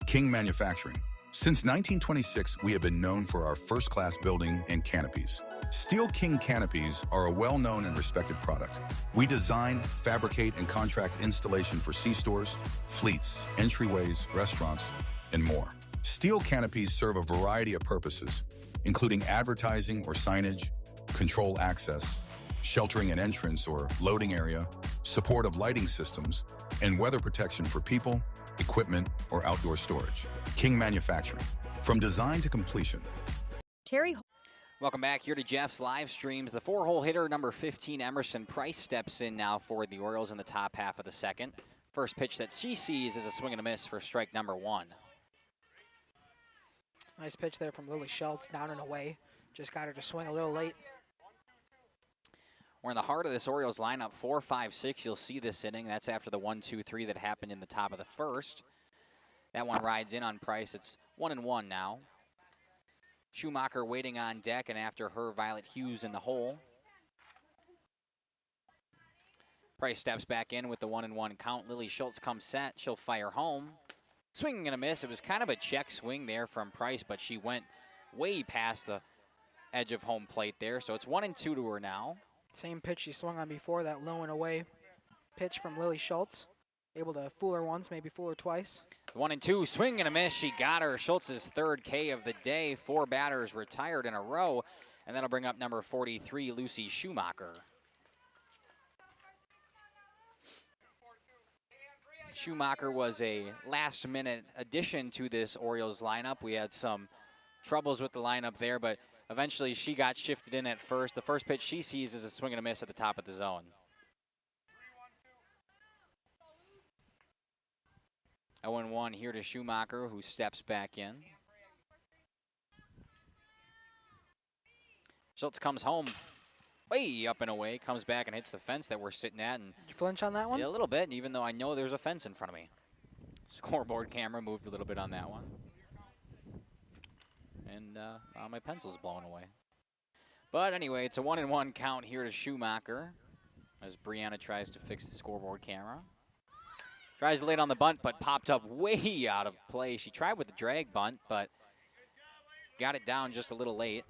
King Manufacturing. Since 1926, we have been known for our first-class building and canopies. Steel King canopies are a well-known and respected product. We design, fabricate, and contract installation for C-stores, fleets, entryways, restaurants, and more. Steel canopies serve a variety of purposes, including advertising or signage, control access, sheltering an entrance or loading area, support of lighting systems, and weather protection for people, equipment, or outdoor storage. King Manufacturing. From design to completion.
Terry.
Welcome back here to Jeff's live streams. The 4-hole hitter, number 15, Emerson Price, steps in now for the Orioles in the top half of the second. First pitch that she sees is a swing and a miss for strike number 1.
Nice pitch there from Lily Schultz, down and away. Just got her to swing a little late.
We're in the heart of this Orioles lineup, 4, 5, 6. You'll see this inning. That's after the 1, 2, 3 that happened in the top of the first. That one rides in on Price. It's 1-1 now. Schumacher waiting on deck, and after her, Violet Hughes in the hole. Price steps back in with the 1-1 count. Lily Schultz comes set. She'll fire home. Swinging and a miss. It was kind of a check swing there from Price, but she went way past the edge of home plate there. So it's 1-2 to her now.
Same pitch she swung on before, that low and away pitch from Lily Schultz. Able to fool her once, maybe fool her twice.
1-2, swing and a miss. She got her. Schultz's third K of the day. 4 batters retired in a row. And that'll bring up number 43, Lucy Schumacher. Schumacher was a last-minute addition to this Orioles lineup. We had some troubles with the lineup there, but eventually she got shifted in at first. The first pitch she sees is a swing and a miss at the top of the zone. 0-1 here to Schumacher, who steps back in. Schultz comes home way up and away, comes back and hits the fence that we're sitting at. And
did you flinch on that one?
Yeah, a little bit, even though I know there's a fence in front of me. Scoreboard camera moved a little bit on that one. And my pencil's blowing away. But anyway, it's a 1-1 count here to Schumacher as Brianna tries to fix the scoreboard camera. Tries to lay it on the bunt, but popped up way out of play. She tried with the drag bunt, but got it down just a little late.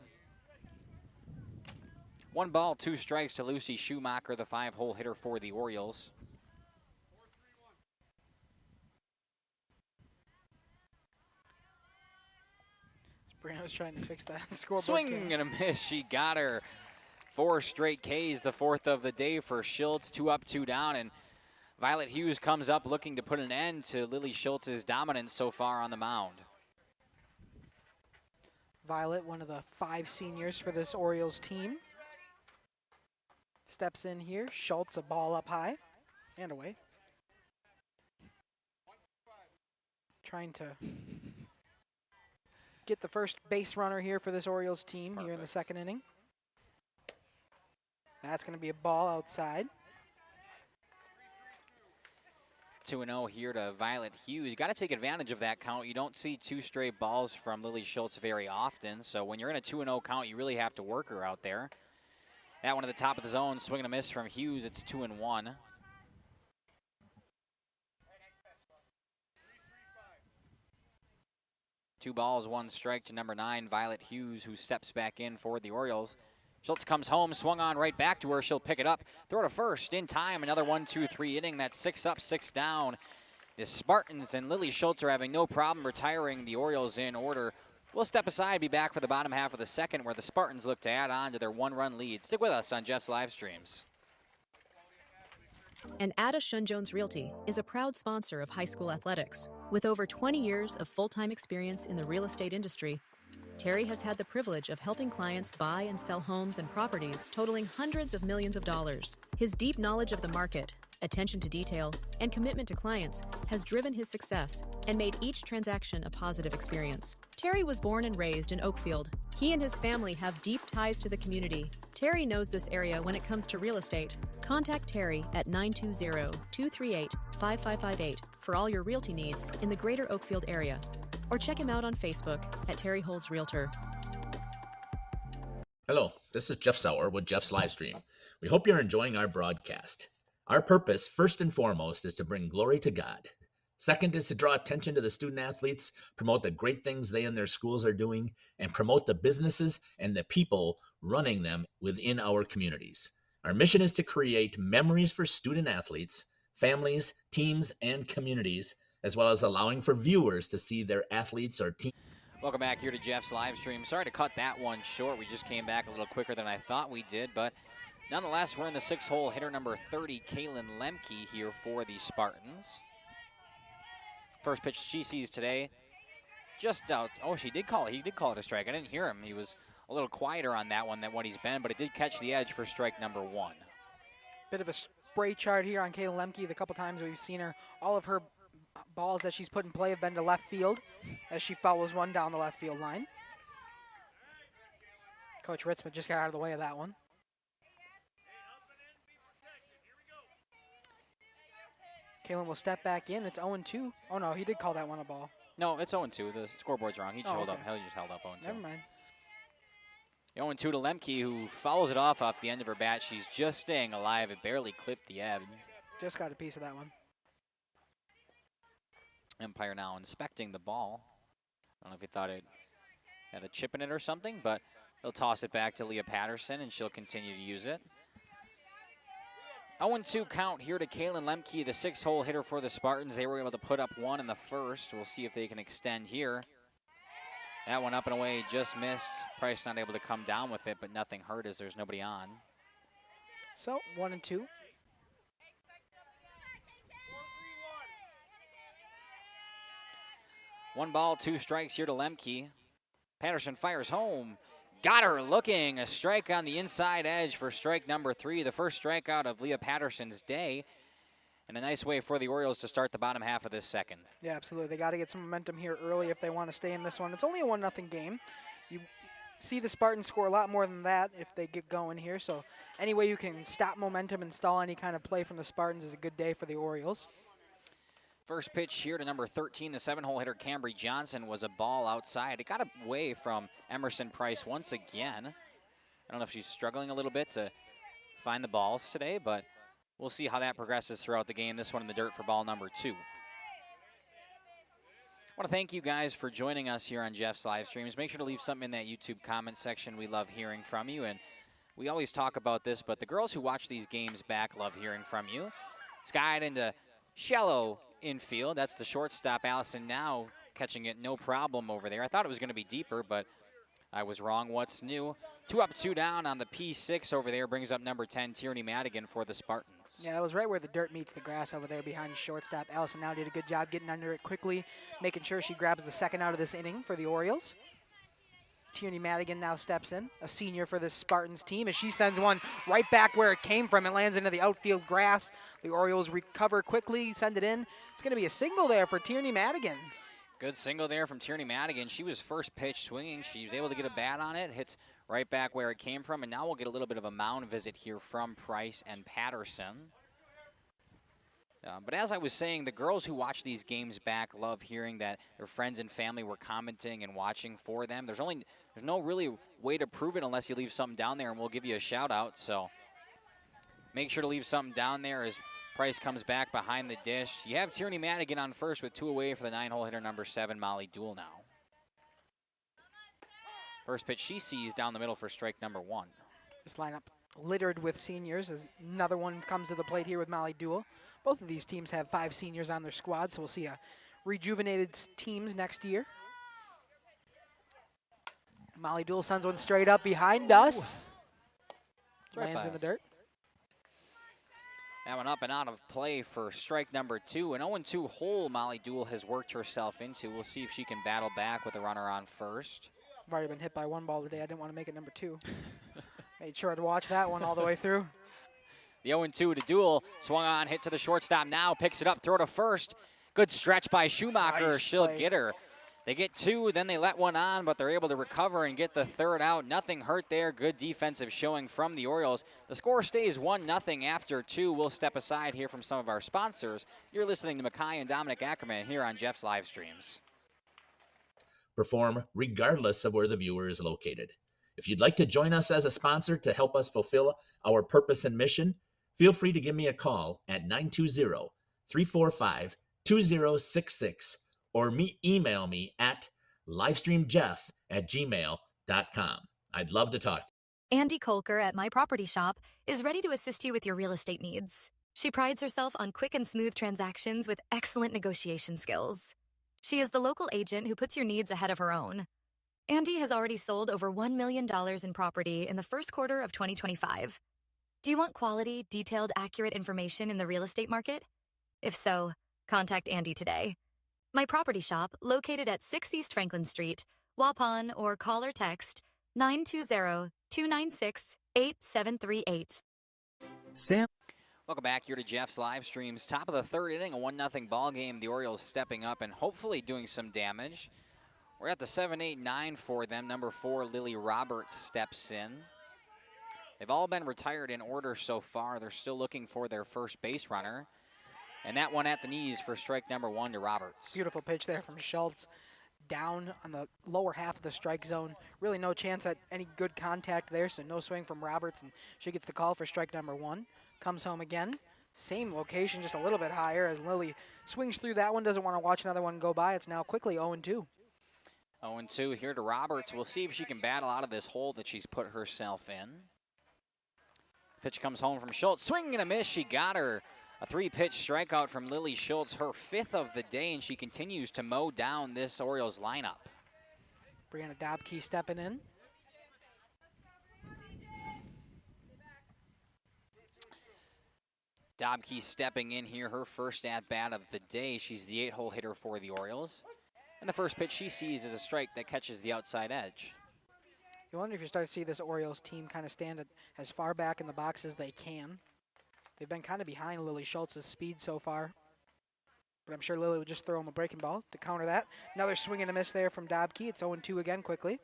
1 ball, 2 strikes to Lucy Schumacher, the 5-hole hitter for the Orioles.
Brianna's trying to fix that scoreboard.
Swing and a miss. She got her. 4 straight Ks, the 4th of the day for Schultz. 2 up, 2 down, and Violet Hughes comes up looking to put an end to Lily Schultz's dominance so far on the mound.
Violet, one of the 5 seniors for this Orioles team, steps in here. Schultz, a ball up high and away. Trying to get the first base runner here for this Orioles team. Perfect. Here in the second inning. That's going to be a ball outside.
2-0 here to Violet Hughes. You got to take advantage of that count. You don't see 2 straight balls from Lily Schultz very often. So when you're in a 2-0 count, you really have to work her out there. That one at the top of the zone, swing and a miss from Hughes. It's 2-1. Two balls, 1 strike to number 9, Violet Hughes, who steps back in for the Orioles. Schultz comes home, swung on right back to her. She'll pick it up, throw to first in time. Another 1-2-3 inning. That's 6 up, 6 down. The Spartans and Lily Schultz are having no problem retiring the Orioles in order. We'll step aside, be back for the bottom half of the second, where the Spartans look to add on to their 1-run lead. Stick with us on Jeff's live streams.
And Ada Shun-Jones Realty is a proud sponsor of high school athletics. With over 20 years of full-time experience in the real estate industry, Terry has had the privilege of helping clients buy and sell homes and properties totaling hundreds of millions of dollars. His deep knowledge of the market, attention to detail, and commitment to clients has driven his success and made each transaction a positive experience. Terry was born and raised in Oakfield. He and his family have deep ties to the community. Terry knows this area when it comes to real estate. Contact Terry at 920-238-5558 for all your realty needs in the greater Oakfield area. Or check him out on Facebook at Terry Holz Realtor.
Hello, this is Jeff Sauer with Jeff's Livestream. We hope you're enjoying our broadcast. Our purpose, first and foremost, is to bring glory to God. Second is to draw attention to the student athletes, promote the great things they and their schools are doing, and promote the businesses and the people running them within our communities. Our mission is to create memories for student athletes, families, teams, and communities, as well as allowing for viewers to see their athletes or teams.
Welcome back here to Jeff's live stream. Sorry to cut that one short. We just came back a little quicker than I thought we did, but nonetheless, we're in the 6-hole, hitter number 30, Kaylin Lemke here for the Spartans. First pitch she sees today, just out. Oh, she did call it. He did call it a strike. I didn't hear him. He was a little quieter on that one than what he's been, but it did catch the edge for strike number 1.
Bit of a spray chart here on Kaylin Lemke. The couple times we've seen her, all of her balls that she's put in play have been to left field as she follows one down the left field line. Coach Ritzman just got out of the way of that one. Kalen will step back in. It's 0-2. Oh, no, he did call that one a ball.
No, it's 0-2. The scoreboard's wrong. He just held up. He just held up 0-2.
Never mind.
0-2 to Lemke, who follows it off the end of her bat. She's just staying alive. It barely clipped the ebb.
Just got a piece of that one.
Umpire now inspecting the ball. I don't know if he thought it had a chip in it or something, but they'll toss it back to Leah Patterson, and she'll continue to use it. 0-2 count here to Kaylin Lemke, the 6-hole hitter for the Spartans. They were able to put up one in the first. We'll see if they can extend here. That one up and away, just missed. Price not able to come down with it, but nothing hurt as there's nobody on.
So 1-2.
One ball, 2 strikes here to Lemke. Patterson fires home. Got her looking. A strike on the inside edge for strike number 3. The first strikeout of Leah Patterson's day. And a nice way for the Orioles to start the bottom half of this second.
Yeah, absolutely. They got to get some momentum here early if they want to stay in this one. It's only a 1-0 game. You see the Spartans score a lot more than that if they get going here. So any way you can stop momentum and stall any kind of play from the Spartans is a good day for the Orioles.
First pitch here to number 13, the 7-hole hitter Cambry Johnson, was a ball outside. It got away from Emerson Price once again. I don't know if she's struggling a little bit to find the balls today, but we'll see how that progresses throughout the game. This one in the dirt for ball number 2. I want to thank you guys for joining us here on Jeff's live streams. Make sure to leave something in that YouTube comment section. We love hearing from you, and we always talk about this, but the girls who watch these games back love hearing from you. Skied into shallow infield. That's the shortstop, Allison, now catching it no problem over there. I thought it was going to be deeper, but I was wrong. What's new? 2 up, 2 down on the P6 over there brings up number 10, Tierney Madigan for the Spartans.
Yeah, that was right where the dirt meets the grass over there behind shortstop. Allison now did a good job getting under it quickly, making sure she grabs the second out of this inning for the Orioles. Tierney Madigan now steps in, a senior for this Spartans team, as she sends one right back where it came from. It lands into the outfield grass. The Orioles recover quickly, send it in. It's going to be a single there for Tierney Madigan.
Good single there from Tierney Madigan. She was first pitch swinging. She was able to get a bat on it, hits right back where it came from, and now we'll get a little bit of a mound visit here from Price and Patterson. But as I was saying, the girls who watch these games back love hearing that their friends and family were commenting and watching for them. There's no really way to prove it unless you leave something down there, and we'll give you a shout out. So make sure to leave something down there as Price comes back behind the dish. You have Tierney Madigan on first with 2 away for the 9-hole hitter number 7, Molly Dool now. First pitch she sees down the middle for strike number 1.
This lineup littered with seniors as another one comes to the plate here with Molly Dool. Both of these teams have 5 seniors on their squad, so we'll see a rejuvenated teams next year. Molly Dool sends one straight up behind us. Lands in the dirt.
That one up and out of play for strike number 2. An 0-2 hole Molly Dool has worked herself into. We'll see if she can battle back with a runner on first.
I've already been hit by 1 ball today. I didn't want to make it number 2. Made sure to watch that one all the way through.
The 0-2 to Dool. Swung on, hit to the shortstop now. Picks it up, throw to first. Good stretch by Schumacher.
Nice
She'll
play.
get her. They get 2, then they let one on, but they're able to recover and get the third out. Nothing hurt there. Good defensive showing from the Orioles. The score stays 1-0 after 2. We'll step aside here from some of our sponsors. You're listening to Mackay and Dominic Ackerman here on Jeff's live streams.
Perform regardless of where the viewer is located. If you'd like to join us as a sponsor to help us fulfill our purpose and mission, feel free to give me a call at 920-345-2066 or email me at livestreamjeff@gmail.com. I'd love to talk to you.
Andy Kolker at My Property Shop is ready to assist you with your real estate needs. She prides herself on quick and smooth transactions with excellent negotiation skills. She is the local agent who puts your needs ahead of her own. Andy has already sold over $1 million in property in the first quarter of 2025. Do you want quality, detailed, accurate information in the real estate market? If so, contact Andy today. My Property Shop, located at 6 East Franklin Street, Waupun, or call or text 920-296-8738.
Sam.
Welcome back here to Jeff's live streams. Top of the third inning, a 1-0 ball game. The Orioles stepping up and hopefully doing some damage. We're at the 7-8-9 for them. Number 4, Lily Roberts steps in. They've all been retired in order so far. They're still looking for their first base runner. And that one at the knees for strike number 1 to Roberts.
Beautiful pitch there from Schultz. Down on the lower half of the strike zone. Really no chance at any good contact there, so no swing from Roberts, and she gets the call for strike number 1. Comes home again. Same location, just a little bit higher as Lily swings through that one. Doesn't want to watch another one go by. It's now quickly 0-2.
0-2 here to Roberts. We'll see if she can battle out of this hole that she's put herself in. Pitch comes home from Schultz. Swing and a miss. She got her. A 3-pitch strikeout from Lily Schultz, her 5th of the day, and she continues to mow down this Orioles lineup.
Brianna Dobke stepping in.
Dobke stepping in here, her first at-bat of the day. She's the 8-hole hitter for the Orioles. And the first pitch she sees is a strike that catches the outside edge.
You wonder if you start to see this Orioles team kind of stand as far back in the box as they can. They've been kind of behind Lily Schultz's speed so far. But I'm sure Lily would just throw him a breaking ball to counter that. Another swing and a miss there from Dobke. It's 0-2 again quickly.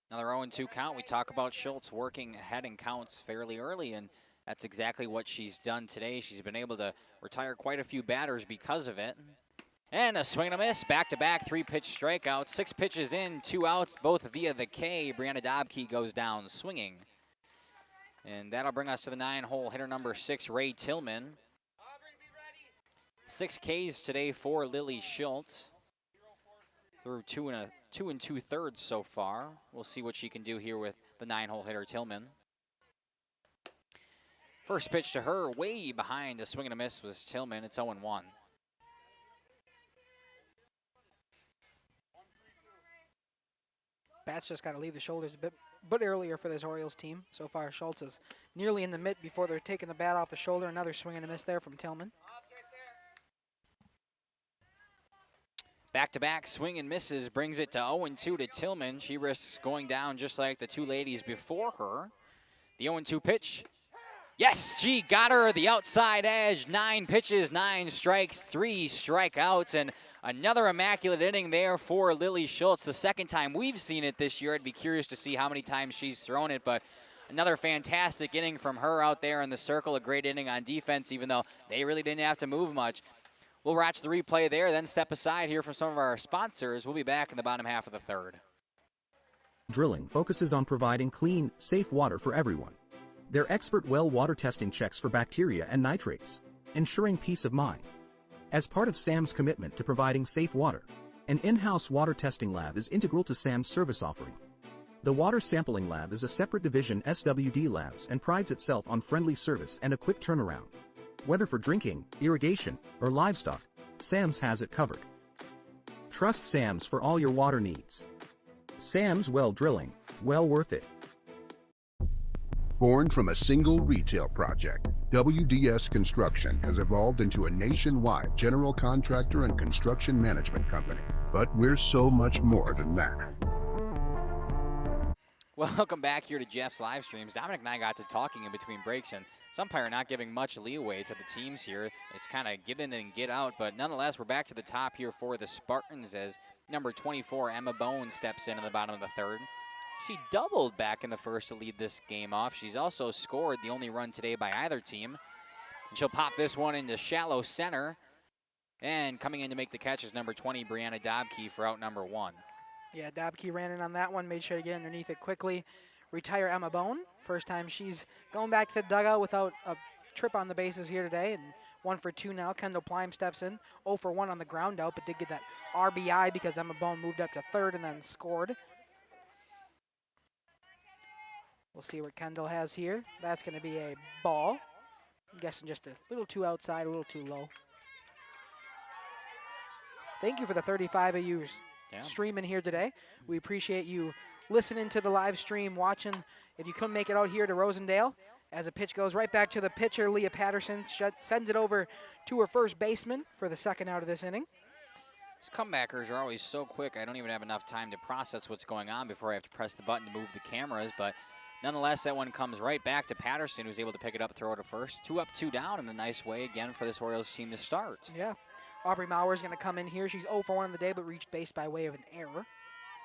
Another 0-2 count. We talk about Schultz working ahead in counts fairly early, and that's exactly what she's done today. She's been able to retire quite a few batters because of it. And a swing and a miss, back-to-back 3-pitch strikeouts. 6 pitches in, 2 outs, both via the K. Brianna Dobke goes down swinging. And that'll bring us to the 9-hole hitter number 6, Ray Tillman. 6 Ks today for Lily Schultz. Through 2 2/3 so far. We'll see what she can do here with the 9-hole hitter Tillman. First pitch to her, way behind. The swing and a miss was Tillman. It's 0-1.
Bats just got to leave the shoulders a bit earlier for this Orioles team. So far, Schultz is nearly in the mitt before they're taking the bat off the shoulder. Another swing and a miss there from Tillman.
Back-to-back swing and misses brings it to 0-2 to Tillman. She risks going down just like the 2 ladies before her. The 0-2 pitch. Yes, she got her the outside edge. 9 pitches, 9 strikes, 3 strikeouts, and another immaculate inning there for Lily Schultz. The second time we've seen it this year. I'd be curious to see how many times she's thrown it, but another fantastic inning from her out there in the circle. A great inning on defense, even though they really didn't have to move much. We'll watch the replay there, then step aside here from some of our sponsors. We'll be back in the bottom half of the third.
Drilling focuses on providing clean, safe water for everyone. Their expert well water testing checks for bacteria and nitrates, ensuring peace of mind. As part of SAM's commitment to providing safe water, an in-house water testing lab is integral to SAM's service offering. The Water Sampling Lab is a separate division SWD Labs and prides itself on friendly service and a quick turnaround. Whether for drinking, irrigation, or livestock, SAM's has it covered. Trust SAM's for all your water needs. SAM's Well Drilling, well worth it.
Born from a single retail project, WDS Construction has evolved into a nationwide general contractor and construction management company. But we're so much more than that.
Welcome back here to Jeff's live streams. Dominic and I got to talking in between breaks, and some umpire not giving much leeway to the teams here. It's kind of get in and get out, but nonetheless, we're back to the top here for the Spartans as number 24, Emma Bone, steps in the bottom of the third. She doubled back in the first to lead this game off. She's also scored the only run today by either team. And she'll pop this one into shallow center. And coming in to make the catch is number 20, Brianna Dobke, for out number 1.
Yeah, Dobke ran in on that one, made sure to get underneath it quickly. Retire Emma Bone. First time she's going back to the dugout without a trip on the bases here today. And 1 for 2 now. Kendall Plime steps in. 0 for 1 on the ground out, but did get that RBI because Emma Bone moved up to third and then scored. We'll see what Kendall has here. That's going to be a ball. I'm guessing just a little too outside, a little too low. Thank you for the 35 of you streaming here today. We appreciate you listening to the live stream, watching. If you couldn't make it out here to Rosendale, as a pitch goes right back to the pitcher, Leah Patterson sends it over to her first baseman for the second out of this inning.
These comebackers are always so quick, I don't even have enough time to process what's going on before I have to press the button to move the cameras, but Nonetheless, that one comes right back to Patterson, who's able to pick it up, throw it to first. 2 up, 2 down in a nice way again for this Orioles team to start.
Yeah. Aubrey Maurer is going to come in here. She's 0 for 1 on the day, but reached base by way of an error.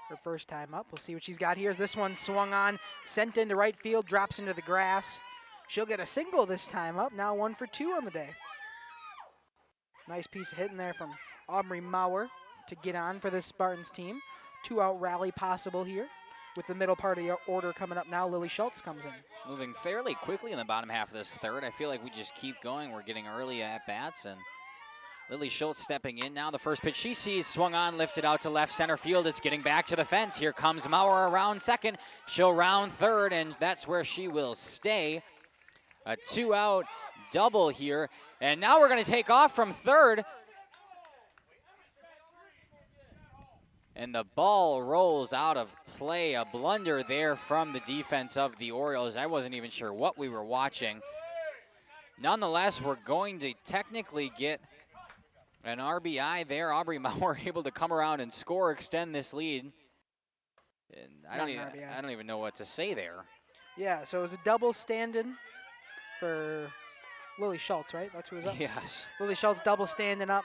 Her first time up. We'll see what she's got here. As this one swung on, sent into right field, drops into the grass. She'll get a single this time up. Now 1 for 2 on the day. Nice piece of hitting there from Aubrey Maurer to get on for this Spartans team. 2-out rally possible here. With the middle part of the order coming up now, Lily Schultz comes in.
Moving fairly quickly in the bottom half of this third. I feel like we just keep going. We're getting early at-bats, and Lily Schultz stepping in now. The first pitch she sees swung on, lifted out to left center field. It's getting back to the fence. Here comes Maurer around second. She'll round third, and that's where she will stay. A 2-out double here. And now we're going to take off from third. And the ball rolls out of play. A blunder there from the defense of the Orioles. I wasn't even sure what we were watching. Nonetheless, we're going to technically get an RBI there. Aubrey Maurer able to come around and score, extend this lead. And I don't even know what to say there.
Yeah, so it was a double stand-in for Lily Schultz, right? That's who was up?
Yes.
Lily Schultz double standing up.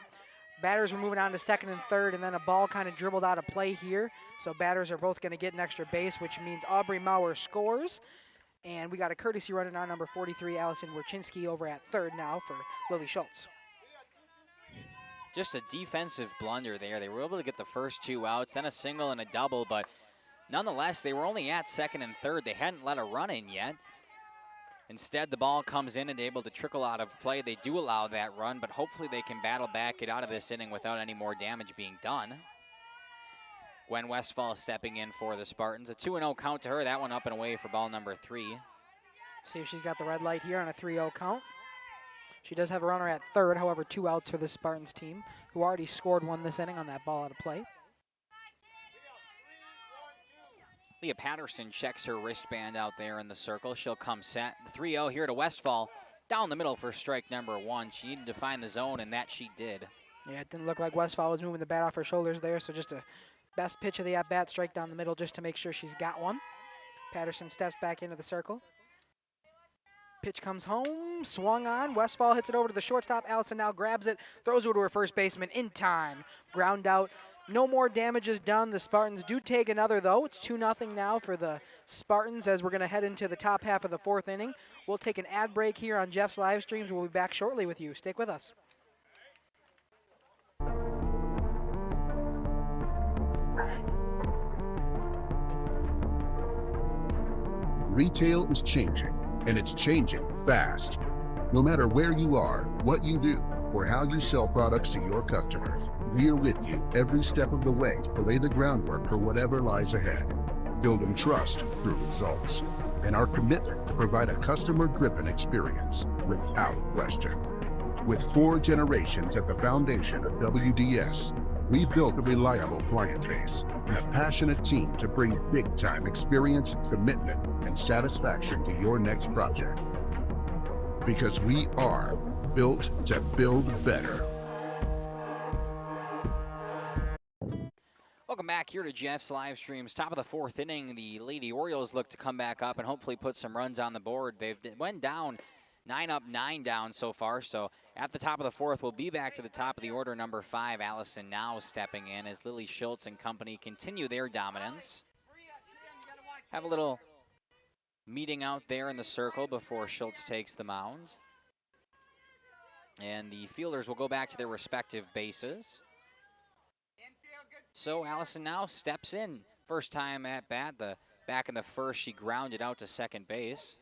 Batters were moving on to second and third, and then a ball kind of dribbled out of play here. So batters are both going to get an extra base, which means Aubrey Maurer scores. And we got a courtesy runner now, number 43, Allison Werchinski, over at third now for Lily Schultz.
Just a defensive blunder there. They were able to get the first 2 outs, then a single and a double, but nonetheless, they were only at second and third. They hadn't let a run in yet. Instead, the ball comes in and able to trickle out of play. They do allow that run, but hopefully they can battle back, get out of this inning without any more damage being done. Gwen Westphal stepping in for the Spartans. A 2-0 count to her. That one up and away for ball number 3.
See if she's got the red light here on a 3-0 count. She does have a runner at third, however, 2 outs for the Spartans team, who already scored 1 this inning on that ball out of play.
Leah Patterson checks her wristband out there in the circle. She'll come set. The 3-0 here to Westphal. Down the middle for strike number 1. She needed to find the zone, and that she did.
Yeah, it didn't look like Westphal was moving the bat off her shoulders there, so just a best pitch of the at-bat, strike down the middle just to make sure she's got one. Patterson steps back into the circle. Pitch comes home, swung on. Westphal hits it over to the shortstop. Allison now grabs it, throws it to her first baseman in time. Ground out. No more damage is done. The Spartans do take another, though. It's 2-0 now for the Spartans as we're going to head into the top half of the 4th inning. We'll take an ad break here on Jeff's live streams. We'll be back shortly with you. Stick with us.
Retail is changing, and it's changing fast. No matter where you are, what you do, or how you sell products to your customers, we are with you every step of the way to lay the groundwork for whatever lies ahead. Building trust through results, and our commitment to provide a customer-driven experience without question. With 4 generations at the foundation of WDS, we've built a reliable client base and a passionate team to bring big-time experience, commitment, and satisfaction to your next project. Because we are built to build better.
Welcome back here to Jeff's live streams. Top of the 4th inning, the Lady Orioles look to come back up and hopefully put some runs on the board. They've went down 9 up, 9 down so far. So at the top of the 4th, we'll be back to the top of the order. Number 5, Allison now stepping in as Lily Schultz and company continue their dominance. Have a little meeting out there in the circle before Schultz takes the mound. And the fielders will go back to their respective bases. So Allison now steps in. First time at bat. Back in the first, she grounded out to second base.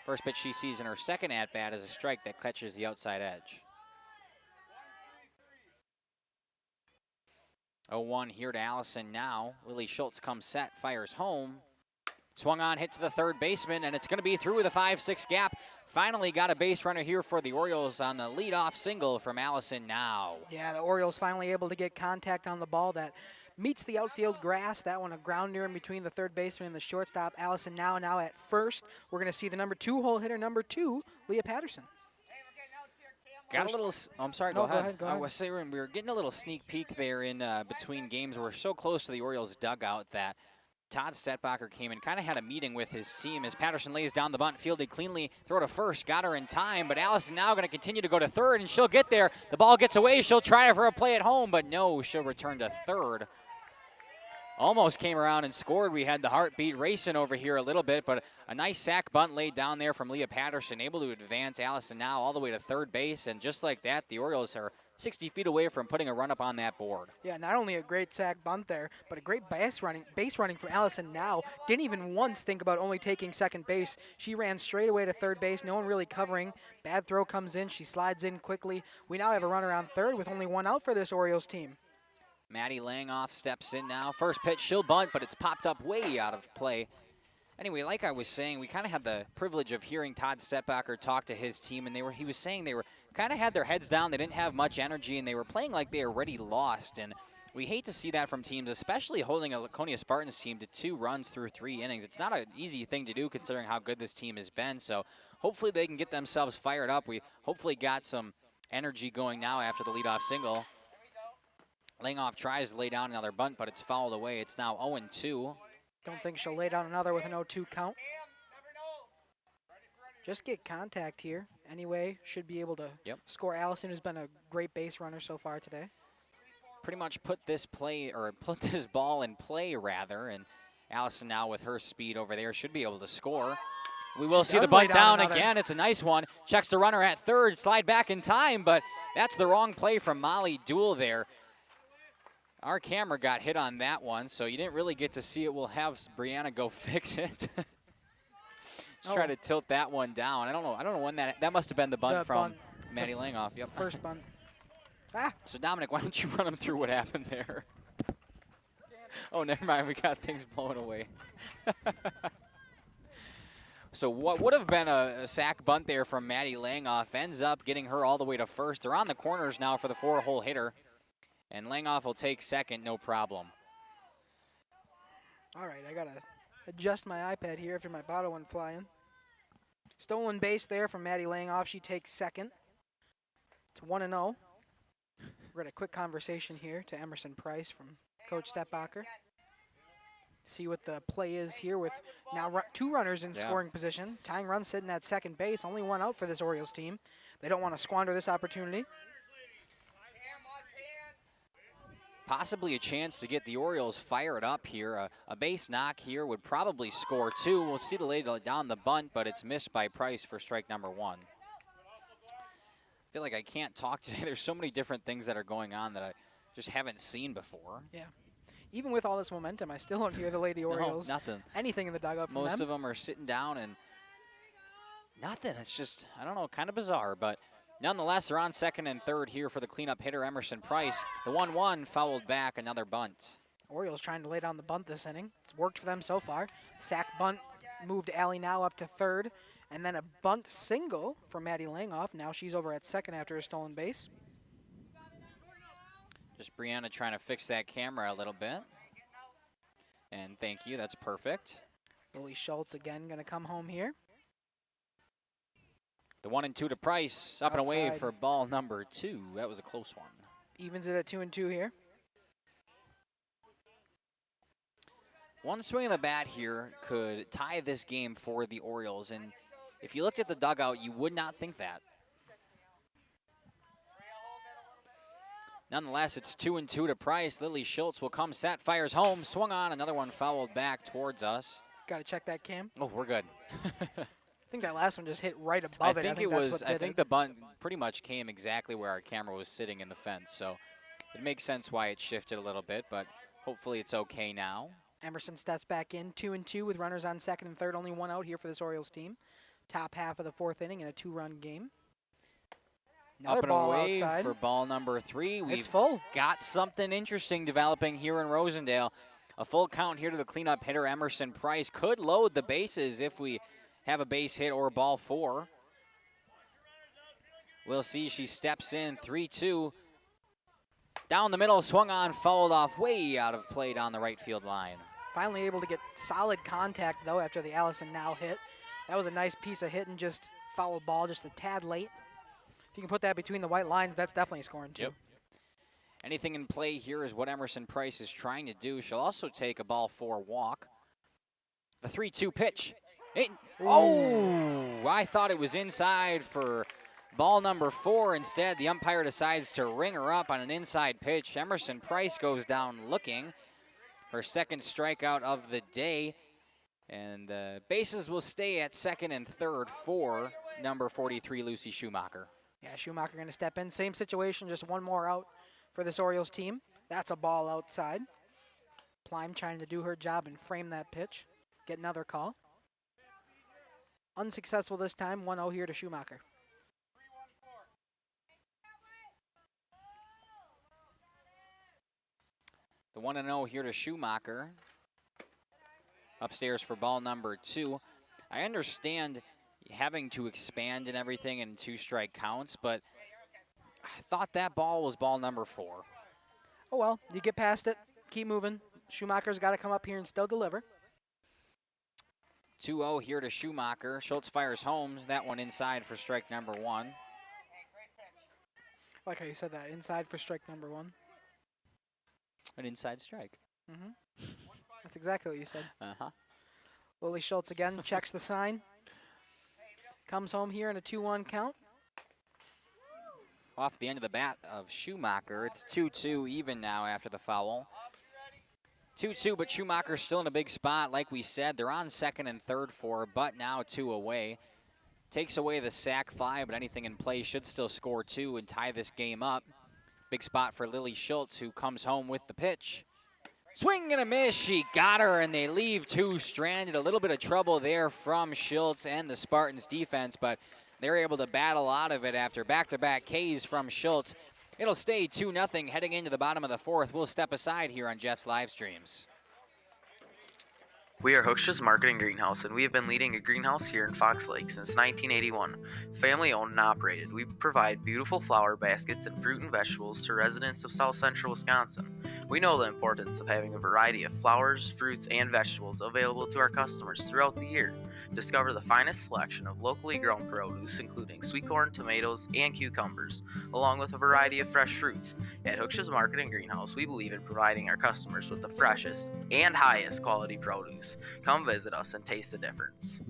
First pitch she sees in her second at bat is a strike that catches the outside edge. 0-1 here to Allison now. Lily Schultz comes set, fires home. Swung on, hit to the third baseman, and it's going to be through the 5-6 gap. Finally got a base runner here for the Orioles on the leadoff single from Allison now.
Yeah, the Orioles finally able to get contact on the ball that meets the outfield grass. That one a grounder in between the third baseman and the shortstop. Allison now at first. We're going to see the number 2 hole hitter, number 2, Leah Patterson.
Got a little, I'm sorry,
No,
go ahead.
go ahead.
I was saying we were getting a little sneak peek there in between games. We're so close to the Orioles dugout that Todd Stetbacher came in, kind of had a meeting with his team as Patterson lays down the bunt, fielded cleanly, throw to first, got her in time, but Allison now going to continue to go to third, and she'll get there. The ball gets away, she'll try for a play at home, but no, she'll return to third. Almost came around and scored. We had the heartbeat racing over here a little bit, but a nice sack bunt laid down there from Leah Patterson, able to advance Allison now all the way to third base, and just like that, the Orioles are 60 feet away from putting a run up on that board.
Yeah, not only a great sack bunt there, but a great base running from Allison now. Didn't even once think about only taking second base. She ran straight away to third base, no one really covering. Bad throw comes in, she slides in quickly. We now have a runner on third with only one out for this Orioles team.
Maddie Langoff steps in now. First pitch, she'll bunt, but it's popped up way out of play. Anyway, like I was saying, we kind of had the privilege of hearing Todd Stetbacher talk to his team, and he was saying they were kind of had their heads down. They didn't have much energy, and they were playing like they were already lost. And we hate to see that from teams, especially holding a Laconia Spartans team to 2 runs through 3 innings. It's not an easy thing to do considering how good this team has been. So hopefully they can get themselves fired up. We hopefully got some energy going now after the leadoff single. Langoff tries to lay down another bunt, but it's fouled away. It's now 0-2.
Don't think she'll lay down another with an 0-2 count. Just get contact here. Anyway, should be able to score Allison, who's been a great base runner so far today.
Pretty much put this ball in play, rather, and Allison now with her speed over there should be able to score. We will see the bunt down again. It's a nice one. Checks the runner at third, slide back in time, but that's the wrong play from Molly Duell there. Our camera got hit on that one, so you didn't really get to see it. We'll have Brianna go fix it. Try to tilt that one down. I don't know when that must have been the bunt from Maddie Langoff. Yep.
First bunt.
So Dominic, why don't you run them through what happened there? Oh, never mind. We got things blown away. So what would have been a sack bunt there from Maddie Langoff ends up getting her all the way to first. They're on the corners now for the 4-hole hitter. And Langoff will take second, no problem.
All right, I got to adjust my iPad here after my bottle went flying. Stolen base there from Maddie Langoff. She takes second. It's 1-0. We're at a quick conversation here to Emerson Price from Coach Stetbacher. See what the play is here with now 2 runners in scoring position. Tying run sitting at second base. Only 1 out for this Orioles team. They don't want to squander this opportunity.
Possibly a chance to get the Orioles fired up here. A base knock here would probably score 2. We'll see the lay down the bunt, but it's missed by Price for strike number 1. I feel like I can't talk today. There's so many different things that are going on that I just haven't seen before.
Yeah. Even with all this momentum, I still don't hear the Lady Orioles.
No, nothing.
Anything in the dugout from
Most of them are sitting down and nothing. It's just, I don't know, kind of bizarre, but nonetheless, they're on second and third here for the cleanup hitter, Emerson Price. The 1-1 fouled back, another bunt.
Orioles trying to lay down the bunt this inning. It's worked for them so far. Sack bunt moved Allie now up to third. And then a bunt single for Maddie Langoff. Now she's over at second after a stolen base.
Just Brianna trying to fix that camera a little bit. And thank you, that's perfect.
Lily Schultz again going to come home here.
The 1-2 to Price, up and away for ball number 2. That was a close one.
Evens it at 2-2 here.
One swing of the bat here could tie this game for the Orioles, and if you looked at the dugout, you would not think that. Nonetheless, it's 2-2 to Price. Lily Schultz will come set, fires home, swung on, another one fouled back towards us.
Got to check that cam.
Oh, we're good.
I think that last one just hit right above it.
I think the bunt pretty much came exactly where our camera was sitting in the fence, so it makes sense why it shifted a little bit, but hopefully it's okay now.
Emerson steps back in, 2-2 with runners on second and third. Only 1 out here for this Orioles team. Top half of the 4th inning in a 2-run game. Another
up and
ball
away
outside
for ball number 3.
It's full.
Got something interesting developing here in Rosendale. A full count here to the cleanup hitter, Emerson Price. Could load the bases if we have a base hit or ball 4. We'll see. She steps in, 3-2. Down the middle, swung on, fouled off, way out of play down the right field line.
Finally able to get solid contact, though, after the Allison Now hit. That was a nice piece of hit and just foul ball, just a tad late. If you can put that between the white lines, that's definitely scoring, too.
Yep. Anything in play here is what Emerson Price is trying to do. She'll also take a ball 4 walk. The 3-2 pitch. Oh, I thought it was inside for ball number 4. Instead, the umpire decides to ring her up on an inside pitch. Emerson Price goes down looking. Her second strikeout of the day. And the bases will stay at second and third for number 43, Lucy Schumacher.
Yeah, Schumacher going to step in. Same situation, just one more out for this Orioles team. That's a ball outside. Plime trying to do her job and frame that pitch. Get another call. Unsuccessful this time, 1-0 here to Schumacher.
The 1-0 here to Schumacher. Upstairs for ball number 2. I understand having to expand and everything in 2-strike counts, but I thought that ball was ball number 4.
Oh well, you get past it, keep moving. Schumacher's got to come up here and still deliver.
2-0 here to Schumacher. Schultz fires home. That one inside for strike number 1.
I like how you said that, inside for strike number 1.
An inside strike.
Mm-hmm. That's exactly what you said.
Uh-huh.
Lily Schultz again checks the sign. Comes home here in a 2-1 count.
Off the end of the bat of Schumacher. It's 2-2 even now after the foul. 2-2, but Schumacher's still in a big spot. Like we said, they're on second and third for her, but now 2 away. Takes away the sac fly, but anything in play should still score 2 and tie this game up. Big spot for Lily Schultz, who comes home with the pitch. Swing and a miss. She got her, and they leave 2 stranded. A little bit of trouble there from Schultz and the Spartans defense, but they're able to battle out of it after back-to-back Ks from Schultz. It'll stay 2-0 heading into the bottom of the 4th. We'll step aside here on Jeff's live streams.
We are Hooksha's Marketing Greenhouse, and we have been leading a greenhouse here in Fox Lake since 1981. Family owned and operated, we provide beautiful flower baskets and fruit and vegetables to residents of South Central Wisconsin. We know the importance of having a variety of flowers, fruits, and vegetables available to our customers throughout the year. Discover the finest selection of locally grown produce, including sweet corn, tomatoes, and cucumbers, along with a variety of fresh fruits. At Hooksha's Marketing Greenhouse, we believe in providing our customers with the freshest and highest quality produce. Come visit us and taste the difference.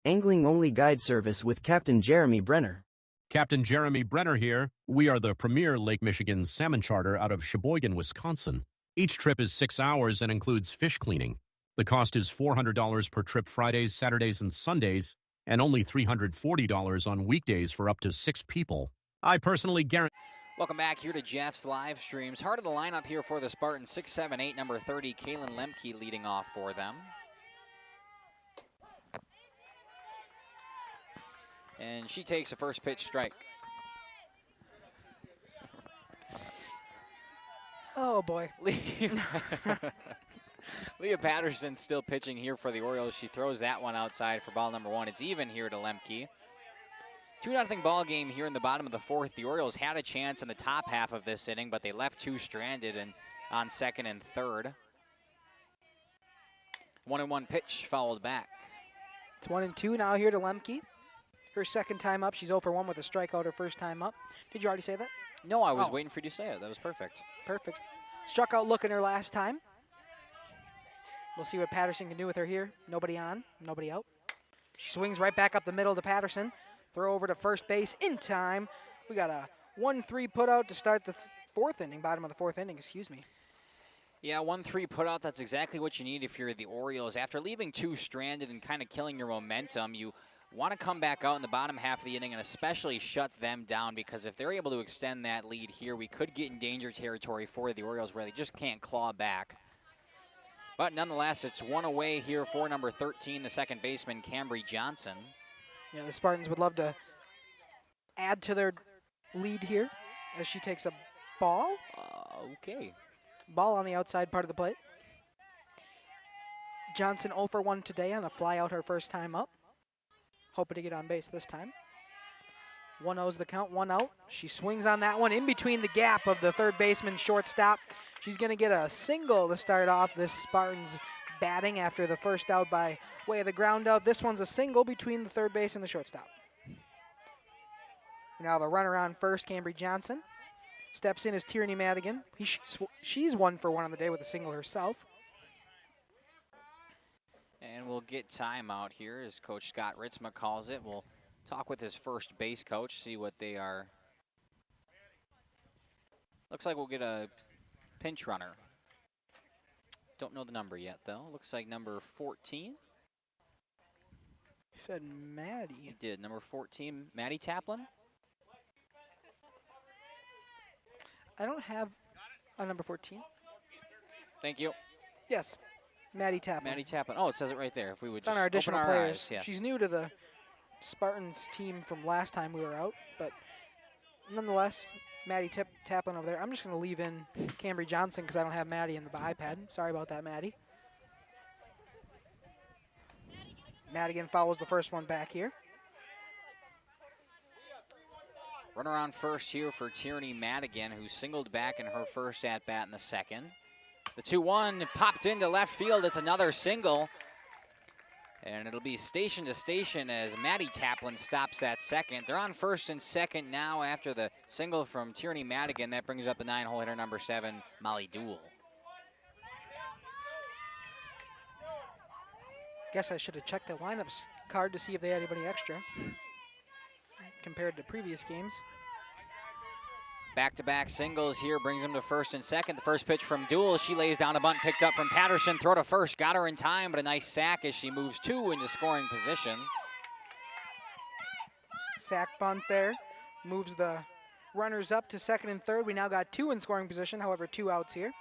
Angling only guide service with Captain Jeremy Brenner.
Captain Jeremy Brenner here. We are the premier Lake Michigan salmon charter out of Sheboygan, Wisconsin. Each trip is 6 hours and includes fish cleaning. The cost is $400 per trip Fridays, Saturdays, and Sundays, and only $340 on weekdays for up to 6 people. I personally guarantee...
Welcome back here to Jeff's live streams. Heart of the lineup here for the Spartans, 6'7", number 30, Kaylin Lemke leading off for them. And she takes a first pitch strike.
Oh boy.
Leah Patterson still pitching here for the Orioles. She throws that one outside for ball number 1. It's even here to Lemke. 2-0 ball game here in the bottom of the 4th. The Orioles had a chance in the top half of this inning, but they left 2 stranded and on second and third. 1-1 pitch fouled back.
It's 1-2 now here to Lemke. Her second time up. She's 0 for 1 with a strikeout her first time up. Did you already say that?
No, I was waiting for you to say it. That was perfect.
Perfect. Struck out looking her last time. We'll see what Patterson can do with her here. Nobody on, nobody out. She swings right back up the middle to Patterson. Throw over to first base in time. We got a 1-3 put out to start the 4th inning, bottom of the 4th inning, excuse me.
Yeah, 1-3 put out, that's exactly what you need if you're the Orioles. After leaving 2 stranded and kind of killing your momentum, you want to come back out in the bottom half of the inning and especially shut them down, because if they're able to extend that lead here, we could get in danger territory for the Orioles where they just can't claw back. But nonetheless, it's 1 away here for number 13, the second baseman, Cambry Johnson.
Yeah, the Spartans would love to add to their lead here as she takes a ball.
Okay.
Ball on the outside part of the plate. Johnson 0 for 1 today on a fly out her first time up. Hoping to get on base this time. 1-0's the count, 1 out. She swings on that one in between the gap of the third baseman shortstop. She's going to get a single to start off this Spartans batting after the first out by way of the ground out. This one's a single between the third base and the shortstop. Now the runner on first, Cambry Johnson. Steps in as Tierney Madigan. She's 1 for 1 on the day with a single herself.
And we'll get timeout here as Coach Scott Ritzma calls it. We'll talk with his first base coach, see what they are. Looks like we'll get a pinch runner. Don't know the number yet, though. Looks like number 14.
He said Maddie.
He did. Number 14, Maddie Taplin.
I don't have a number 14.
Thank you.
Yes, Maddie Taplin.
Maddie Taplin. Oh, it says it right there. If we would
It's
just
on our additional
open our
players.
eyes. Yes.
She's new to the Spartans team from last time we were out, but nonetheless, Maddie Taplin over there. I'm just going to leave in Cambry Johnson because I don't have Maddie in the iPad. Sorry about that, Maddie. Madigan follows the first one back here.
Runner on first here for Tierney Madigan, who singled back in her first at-bat in the second. The 2-1 popped into left field. It's another single. And it'll be station to station as Maddie Taplin stops at second. They're on first and second now after the single from Tierney Madigan. That brings up the 9-hole hitter, number 7, Molly Dool.
Guess I should have checked the lineups card to see if they had anybody extra compared to previous games.
Back-to-back singles here brings them to first and second. The first pitch from Dool. She lays down a bunt picked up from Patterson. Throw to first. Got her in time, but a nice sack as she moves 2 into scoring position.
Sack bunt there. Moves the runners up to second and third. We now got 2 in scoring position, however, 2 outs here.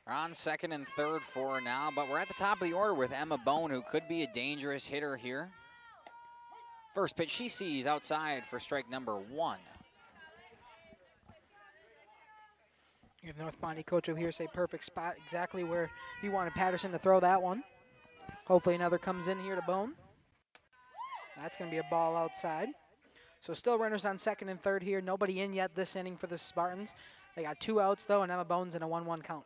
We're on second and third for now, but we're at the top of the order with Emma Bone, who could be a dangerous hitter here. First pitch she sees outside for strike number 1.
You have North Fondy coach over here say perfect spot, exactly where he wanted Patterson to throw that one. Hopefully another comes in here to Bone. That's going to be a ball outside. So still runners on second and third here. Nobody in yet this inning for the Spartans. They got 2 outs, though, and Emma Bone's in a 1-1 count.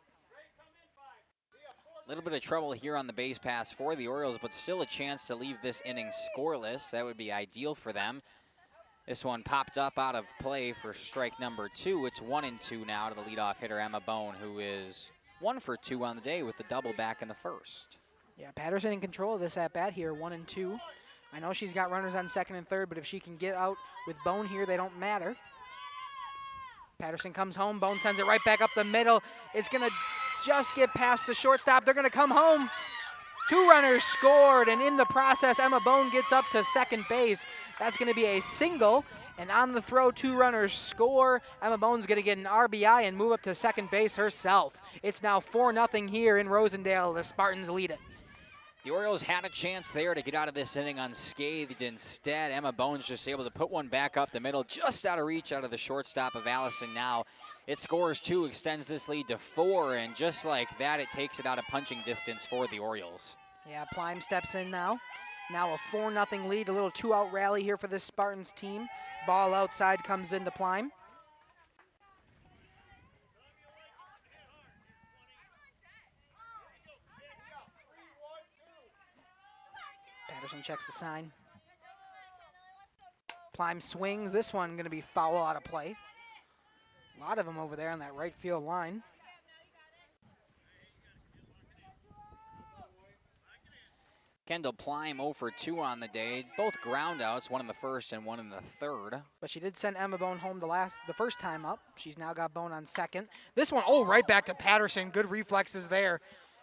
A little bit of trouble here on the base pass for the Orioles, but still a chance to leave this inning scoreless. That would be ideal for them. This one popped up out of play for strike number 2. It's 1-2 now to the leadoff hitter, Emma Bone, who is 1 for 2 on the day with the double back in the first.
Yeah, Patterson in control of this at-bat here, 1-2. I know she's got runners on second and third, but if she can get out with Bone here, they don't matter. Patterson comes home. Bone sends it right back up the middle. It's going to just get past the shortstop. They're going to come home. 2 runners scored, and in the process, Emma Bone gets up to second base. That's going to be a single, and on the throw, 2 runners score. Emma Bone's going to get an RBI and move up to second base herself. It's now 4-0 here in Rosendale. The Spartans lead it.
The Orioles had a chance there to get out of this inning unscathed. Instead, Emma Bone's just able to put one back up the middle, just out of reach out of the shortstop of Allison now. It scores 2, extends this lead to 4, and just like that, it takes it out of punching distance for the Orioles.
Yeah, Plime steps in now. Now a 4-0 lead, a little 2-out rally here for this Spartans team. Ball outside comes into Plime. Patterson checks the sign. Plime swings. This one going to be foul out of play. A lot of them over there on that right field line.
Kendall Plime 0 for 2 on the day. Both ground outs, one in the first and one in the third.
But she did send Emma Bone home the first time up. She's now got Bone on second. This one, right back to Patterson. Good reflexes there.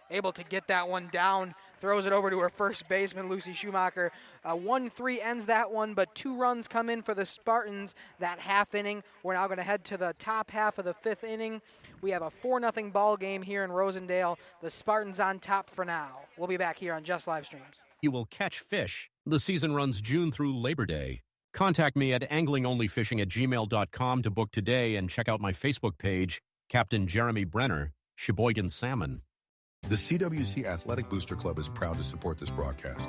Able to get that one down. Throws it over to her first baseman, Lucy Schumacher. 1-3 ends that one, but 2 runs come in for the Spartans that half inning. We're now going to head to the top half of the 5th inning. We have a 4-0 ball game here in Rosendale. The Spartans on top for now. We'll be back here on Just Live Streams.
You will catch fish. The season runs June through Labor Day. Contact me at anglingonlyfishing@gmail.com to book today and check out my Facebook page, Captain Jeremy Brenner, Sheboygan Salmon.
The CWC Athletic Booster Club is proud to support this broadcast.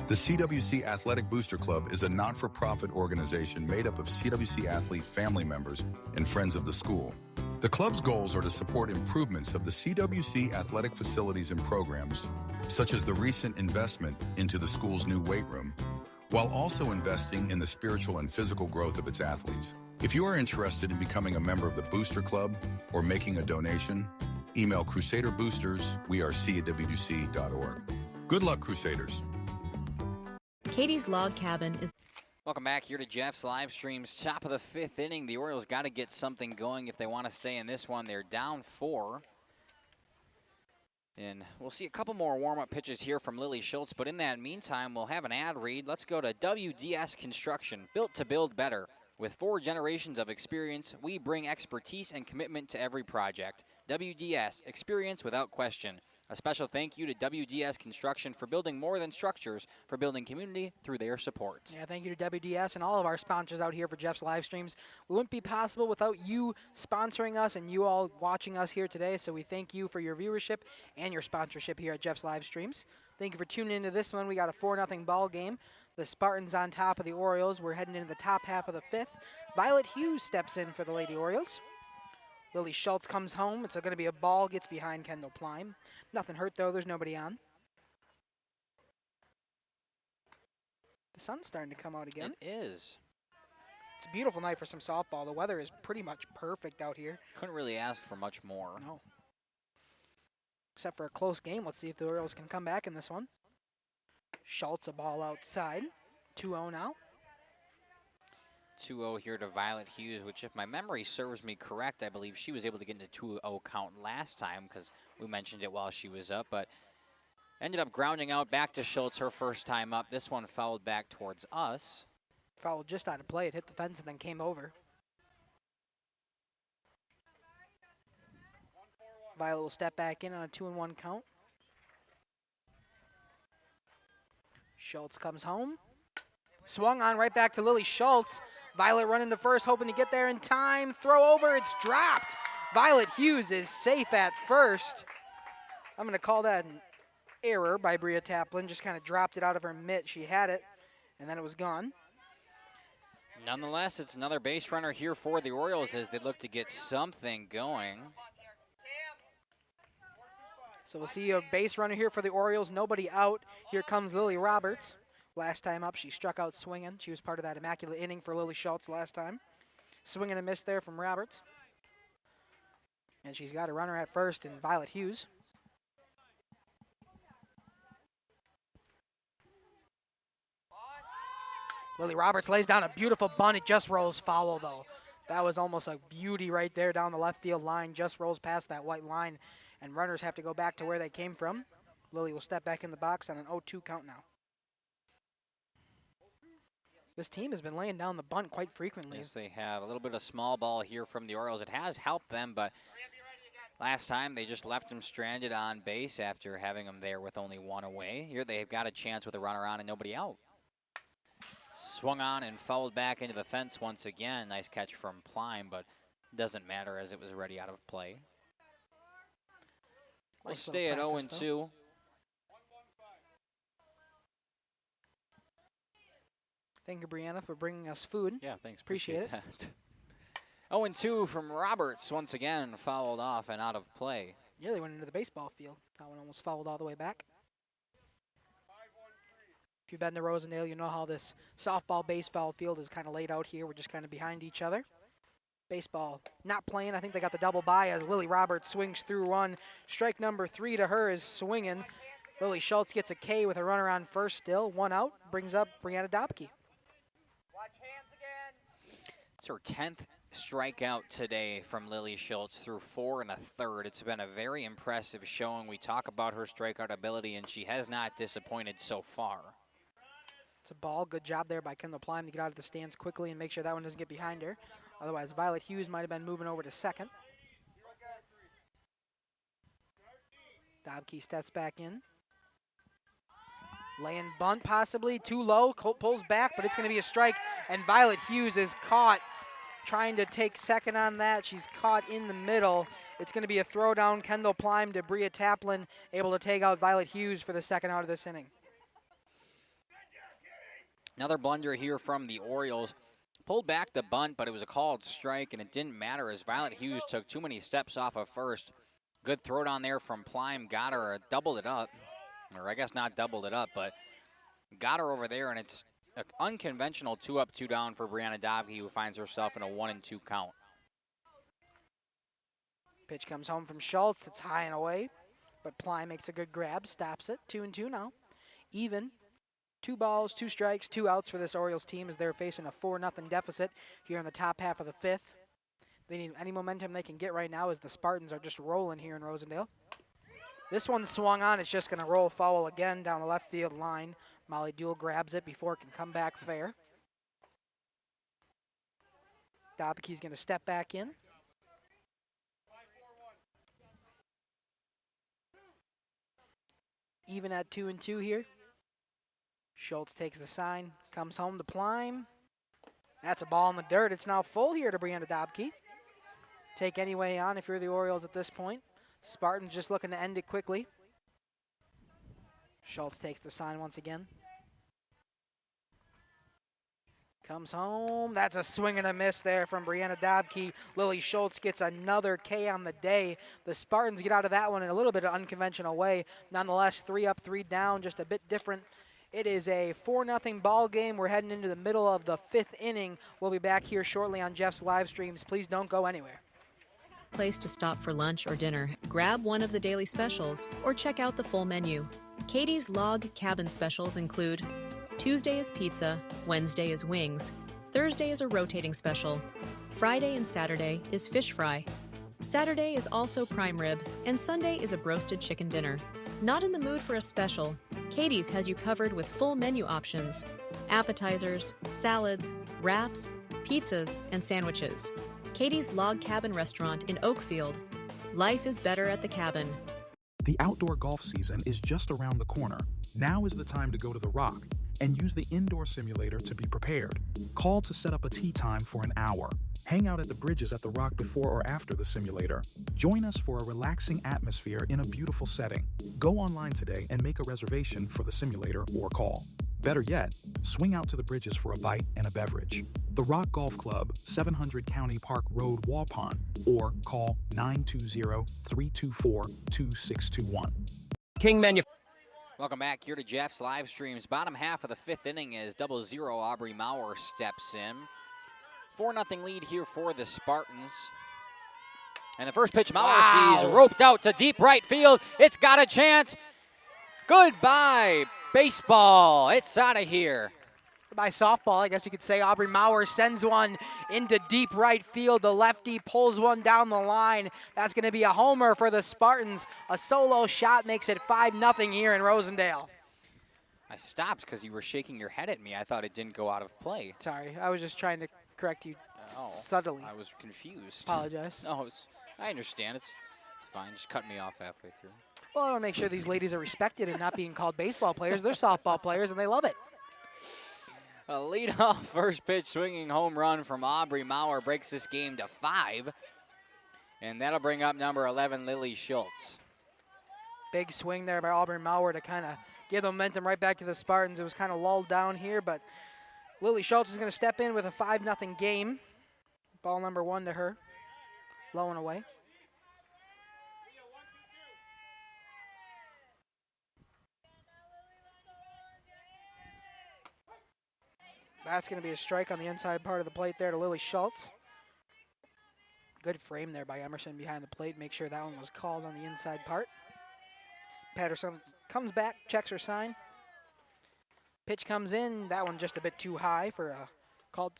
The CWC Athletic Booster Club is a not-for-profit organization made up of CWC athlete family members and friends of the school. The club's goals are to support improvements of the CWC athletic facilities and programs, such as the recent investment into the school's new weight room, while also investing in the spiritual and physical growth of its athletes. If you are interested in becoming a member of the Booster Club or making a donation, email Crusader Boosters, WC@WC.org. Good luck, Crusaders.
Katie's Log Cabin is...
Welcome back here to Jeff's live streams. Top of the 5th inning. The Orioles got to get something going if they want to stay in this one. They're down 4. And we'll see a couple more warm-up pitches here from Lily Schultz, but in that meantime, we'll have an ad read. Let's go to WDS Construction, built to build better. With 4 generations of experience, we bring expertise and commitment to every project. WDS, experience without question. A special thank you to WDS Construction for building more than structures, for building community through their support.
Yeah, thank you to WDS and all of our sponsors out here for Jeff's live streams. We wouldn't be possible without you sponsoring us and you all watching us here today, so we thank you for your viewership and your sponsorship here at Jeff's live streams. Thank you for tuning into this one. We got a 4-0 ball game. The Spartans on top of the Orioles. We're heading into the top half of the 5th. Violet Hughes steps in for the Lady Orioles. Lily Schultz comes home. It's going to be a ball, gets behind Kendall Plime. Nothing hurt, though. There's nobody on. The sun's starting to come out again.
It is.
It's a beautiful night for some softball. The weather is pretty much perfect out here.
Couldn't really ask for much more.
No. Except for a close game. Let's see if the Orioles can come back in this one. Schultz, a ball outside. 2-0 now.
2-0 here to Violet Hughes, which if my memory serves me correct, I believe she was able to get into 2-0 count last time because we mentioned it while she was up, but ended up grounding out back to Schultz her first time up. This one fouled back towards us.
Fouled just out of play. It hit the fence and then came over. Violet will step back in on a 2-1 count. Schultz comes home. Swung on right back to Lily Schultz. Violet running to first, hoping to get there in time. Throw over, it's dropped. Violet Hughes is safe at first. I'm going to call that an error by Bria Taplin. Just kind of dropped it out of her mitt. She had it, and then it was gone.
Nonetheless, it's another base runner here for the Orioles as they look to get something going.
So we'll see a base runner here for the Orioles. Nobody out. Here comes Lily Roberts. Last time up, she struck out swinging. She was part of that immaculate inning for Lily Schultz last time. Swing and a miss there from Roberts. And she's got a runner at first in Violet Hughes. Lily Roberts lays down a beautiful bunt. It just rolls foul, though. That was almost a beauty right there down the left field line. Just rolls past that white line, and runners have to go back to where they came from. Lily will step back in the box on an 0-2 count now. This team has been laying down the bunt quite frequently.
Yes, they have. A little bit of small ball here from the Orioles. It has helped them, but last time they just left them stranded on base after having them there with only one away. Here they've got a chance with a runner on and nobody out. Swung on and fouled back into the fence once again. Nice catch from Plime, but doesn't matter as it was already out of play. We'll stay at 0-2.
Thank you, Brianna, for bringing us food.
Yeah, thanks.
Appreciate it.
That. 0-2 from Roberts once again, fouled off and out of play.
Nearly went into the baseball field. That one almost fouled all the way back. If you've been to Rosendale, you know how this softball baseball field is kind of laid out here. We're just kind of behind each other. Baseball not playing. I think they got the double by as Lily Roberts swings through one. Strike number 3 to her is swinging. Lily Schultz gets a K with a runner on first still. One out. Brings up Brianna Dobke.
It's her 10th strikeout today from Lily Schultz through 4 1/3. It's been a very impressive showing. We talk about her strikeout ability, and she has not disappointed so far.
It's a ball. Good job there by Kendall Plime to get out of the stands quickly and make sure that one doesn't get behind her. Otherwise, Violet Hughes might have been moving over to second. Dobke steps back in. Laying bunt possibly, too low, pulls back, but it's going to be a strike, and Violet Hughes is caught trying to take second on that. She's caught in the middle. It's going to be a throw down. Kendall Plime to Bria Taplin, able to take out Violet Hughes for the second out of this inning.
Another blunder here from the Orioles. Pulled back the bunt, but it was a called strike, and it didn't matter as Violet Hughes took too many steps off of first. Good throw down there from Plime, got her, doubled it up. Or I guess not doubled it up, but got her over there, and it's an unconventional 2 up, 2 down for Brianna Dobke, who finds herself in a 1-2 count.
Pitch comes home from Schultz. It's high and away, but Ply makes a good grab, stops it. 2-2 now. Even. 2 balls, 2 strikes, 2 outs for this Orioles team as they're facing a 4-0 deficit here in the top half of the 5th. They need any momentum they can get right now as the Spartans are just rolling here in Rosendale. This one swung on. It's just going to roll foul again down the left field line. Molly Duell grabs it before it can come back fair. Dobke's going to step back in. Even at 2-2 here. Schultz takes the sign, comes home to Plime. That's a ball in the dirt. It's now full here to Brianna Dobke. Take any way on if you're the Orioles at this point. Spartans just looking to end it quickly. Schultz takes the sign once again. Comes home. That's a swing and a miss there from Brianna Dobke. Lily Schultz gets another K on the day. The Spartans get out of that one in a little bit of unconventional way. Nonetheless, 3 up, 3 down, just a bit different. It is a 4-0 ball game. We're heading into the middle of the 5th inning. We'll be back here shortly on Jeff's live streams. Please don't go anywhere.
Place to stop for lunch or dinner. Grab one of the daily specials or check out the full menu. Katie's Log Cabin specials include Tuesday is pizza, Wednesday is wings, Thursday is a rotating special, Friday and Saturday is fish fry, Saturday is also prime rib, and Sunday is a broasted chicken dinner. Not in the mood for a special? Katie's has you covered with full menu options, appetizers, salads, wraps, pizzas, and sandwiches. Katie's Log Cabin Restaurant in Oakfield. Life is better at the cabin.
The outdoor golf season is just around the corner. Now is the time to go to the Rock and use the indoor simulator to be prepared. Call to set up a tee time for an hour. Hang out at the bridges at the Rock before or after the simulator. Join us for a relaxing atmosphere in a beautiful setting. Go online today and make a reservation for the simulator or call. Better yet, swing out to the bridges for a bite and a beverage. The Rock Golf Club, 700 County Park Road, Waupun, or call 920-324-2621.
King Manu.
Welcome back here to Jeff's live streams. Bottom half of the 5th inning is 0-0. Aubrey Maurer steps in. 4-0 lead here for the Spartans. And the first pitch Maurer sees roped out to deep right field. It's got a chance. Goodbye, baseball. It's out of here.
By softball, I guess you could say. Aubrey Maurer sends one into deep right field. The lefty pulls one down the line. That's going to be a homer for the Spartans. A solo shot makes it 5-0 here in Rosendale.
I stopped because you were shaking your head at me. I thought it didn't go out of play.
Sorry, I was just trying to correct you subtly.
I was confused.
Apologize.
No, I understand. It's fine. Just cut me off halfway through.
Well, I want to make sure these ladies are respected and not being called baseball players. They're softball players, and they love it.
A leadoff first pitch swinging home run from Aubrey Maurer breaks this game to 5. And that'll bring up number 11, Lily Schultz.
Big swing there by Aubrey Maurer to kind of give the momentum right back to the Spartans. It was kind of lulled down here, but Lily Schultz is going to step in with a 5-0 game. Ball number 1 to her. Low and away. That's going to be a strike on the inside part of the plate there to Lily Schultz. Good frame there by Emerson behind the plate. Make sure that one was called on the inside part. Patterson comes back, checks her sign. Pitch comes in. That one just a bit too high for a called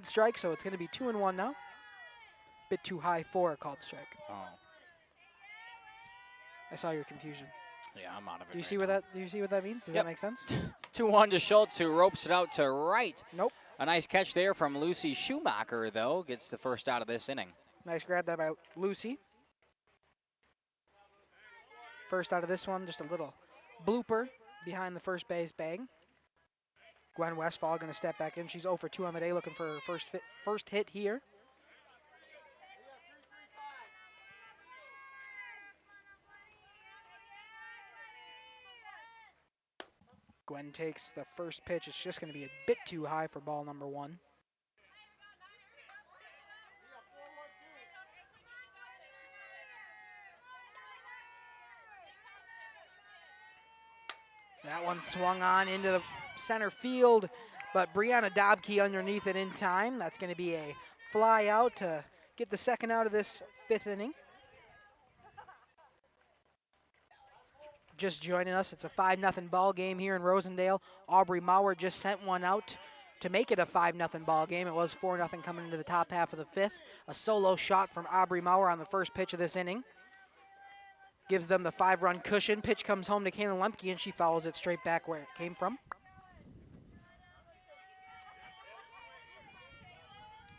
strike, so it's going to be 2-1 now. Bit too high for a called strike.
Oh.
I saw your confusion.
Yeah, I'm out of it.
Do you see what that means? Does that make sense?
2-1 to Schultz, who ropes it out to right.
Nope.
A nice catch there from Lucy Schumacher, though. Gets the first out of this inning.
Nice grab there by Lucy. First out of this one, just a little blooper behind the first base bag. Gwen Westfall going to step back in. She's 0 for 2 on the day, looking for her first hit here. Gwen takes the first pitch. It's just going to be a bit too high for ball number 1. That one swung on into the center field, but Brianna Dobke underneath it in time. That's going to be a fly out to get the second out of this 5th inning. Just joining us, it's a 5-0 ball game here in Rosendale. Aubrey Maurer just sent one out to make it a 5-0 ball game. It was 4-0 coming into the top half of the 5th. A solo shot from Aubrey Maurer on the first pitch of this inning gives them the 5-run cushion. Pitch comes home to Kaylin Lemke, and she follows it straight back where it came from.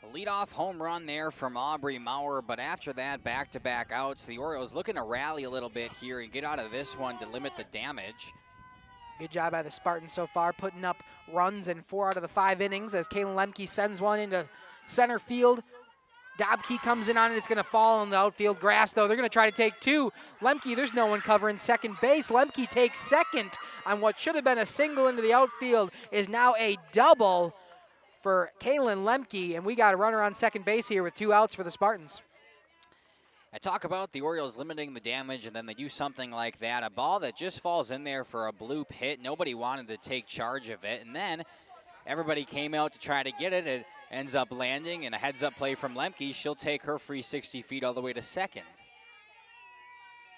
A leadoff home run there from Aubrey Maurer, but after that, back-to-back outs. The Orioles looking to rally a little bit here and get out of this one to limit the damage.
Good job by the Spartans so far, putting up runs in 4 out of the 5 innings as Kaylin Lemke sends one into center field. Dobke comes in on it. It's going to fall on the outfield grass, though. They're going to try to take 2. Lemke, there's no one covering second base. Lemke takes second on what should have been a single into the outfield, is now a double for Kaylin Lemke, and we got a runner on second base here with 2 outs for the Spartans.
I talk about the Orioles limiting the damage, and then they do something like that. A ball that just falls in there for a bloop hit. Nobody wanted to take charge of it, and then everybody came out to try to get it. It ends up landing, and a heads-up play from Lemke. She'll take her free 60 feet all the way to second.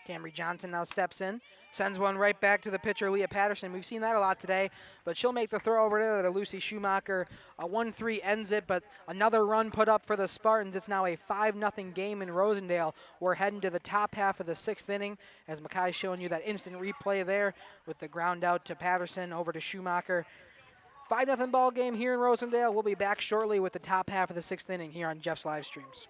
Camry Johnson now steps in, sends one right back to the pitcher, Leah Patterson. We've seen that a lot today, but she'll make the throw over there to Lucy Schumacher. A 1-3 ends it, but another run put up for the Spartans. It's now a 5-0 game in Rosendale. We're heading to the top half of the 6th inning, as Makai's showing you that instant replay there with the ground out to Patterson over to Schumacher. 5-0 ball game here in Rosendale. We'll be back shortly with the top half of the 6th inning here on Jeff's live streams.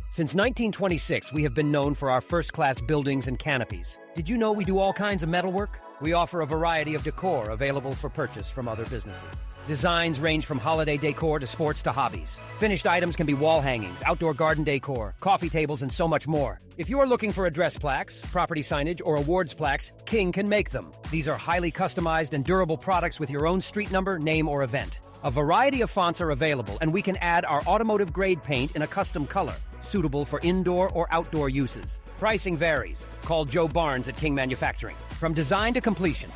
Since 1926, we have been known for our first-class buildings and canopies. Did you know we do all kinds of metalwork? We offer a variety of decor available for purchase from other businesses. Designs range from holiday decor to sports to hobbies. Finished items can be wall hangings, outdoor garden decor, coffee tables, and so much more. If you are looking for address plaques, property signage, or awards plaques, King can make them. These are highly customized and durable products with your own street number, name, or event. A variety of fonts are available, and we can add our automotive-grade paint in a custom color, suitable for indoor or outdoor uses. Pricing varies. Call Joe Barnes at King Manufacturing. From design to completion.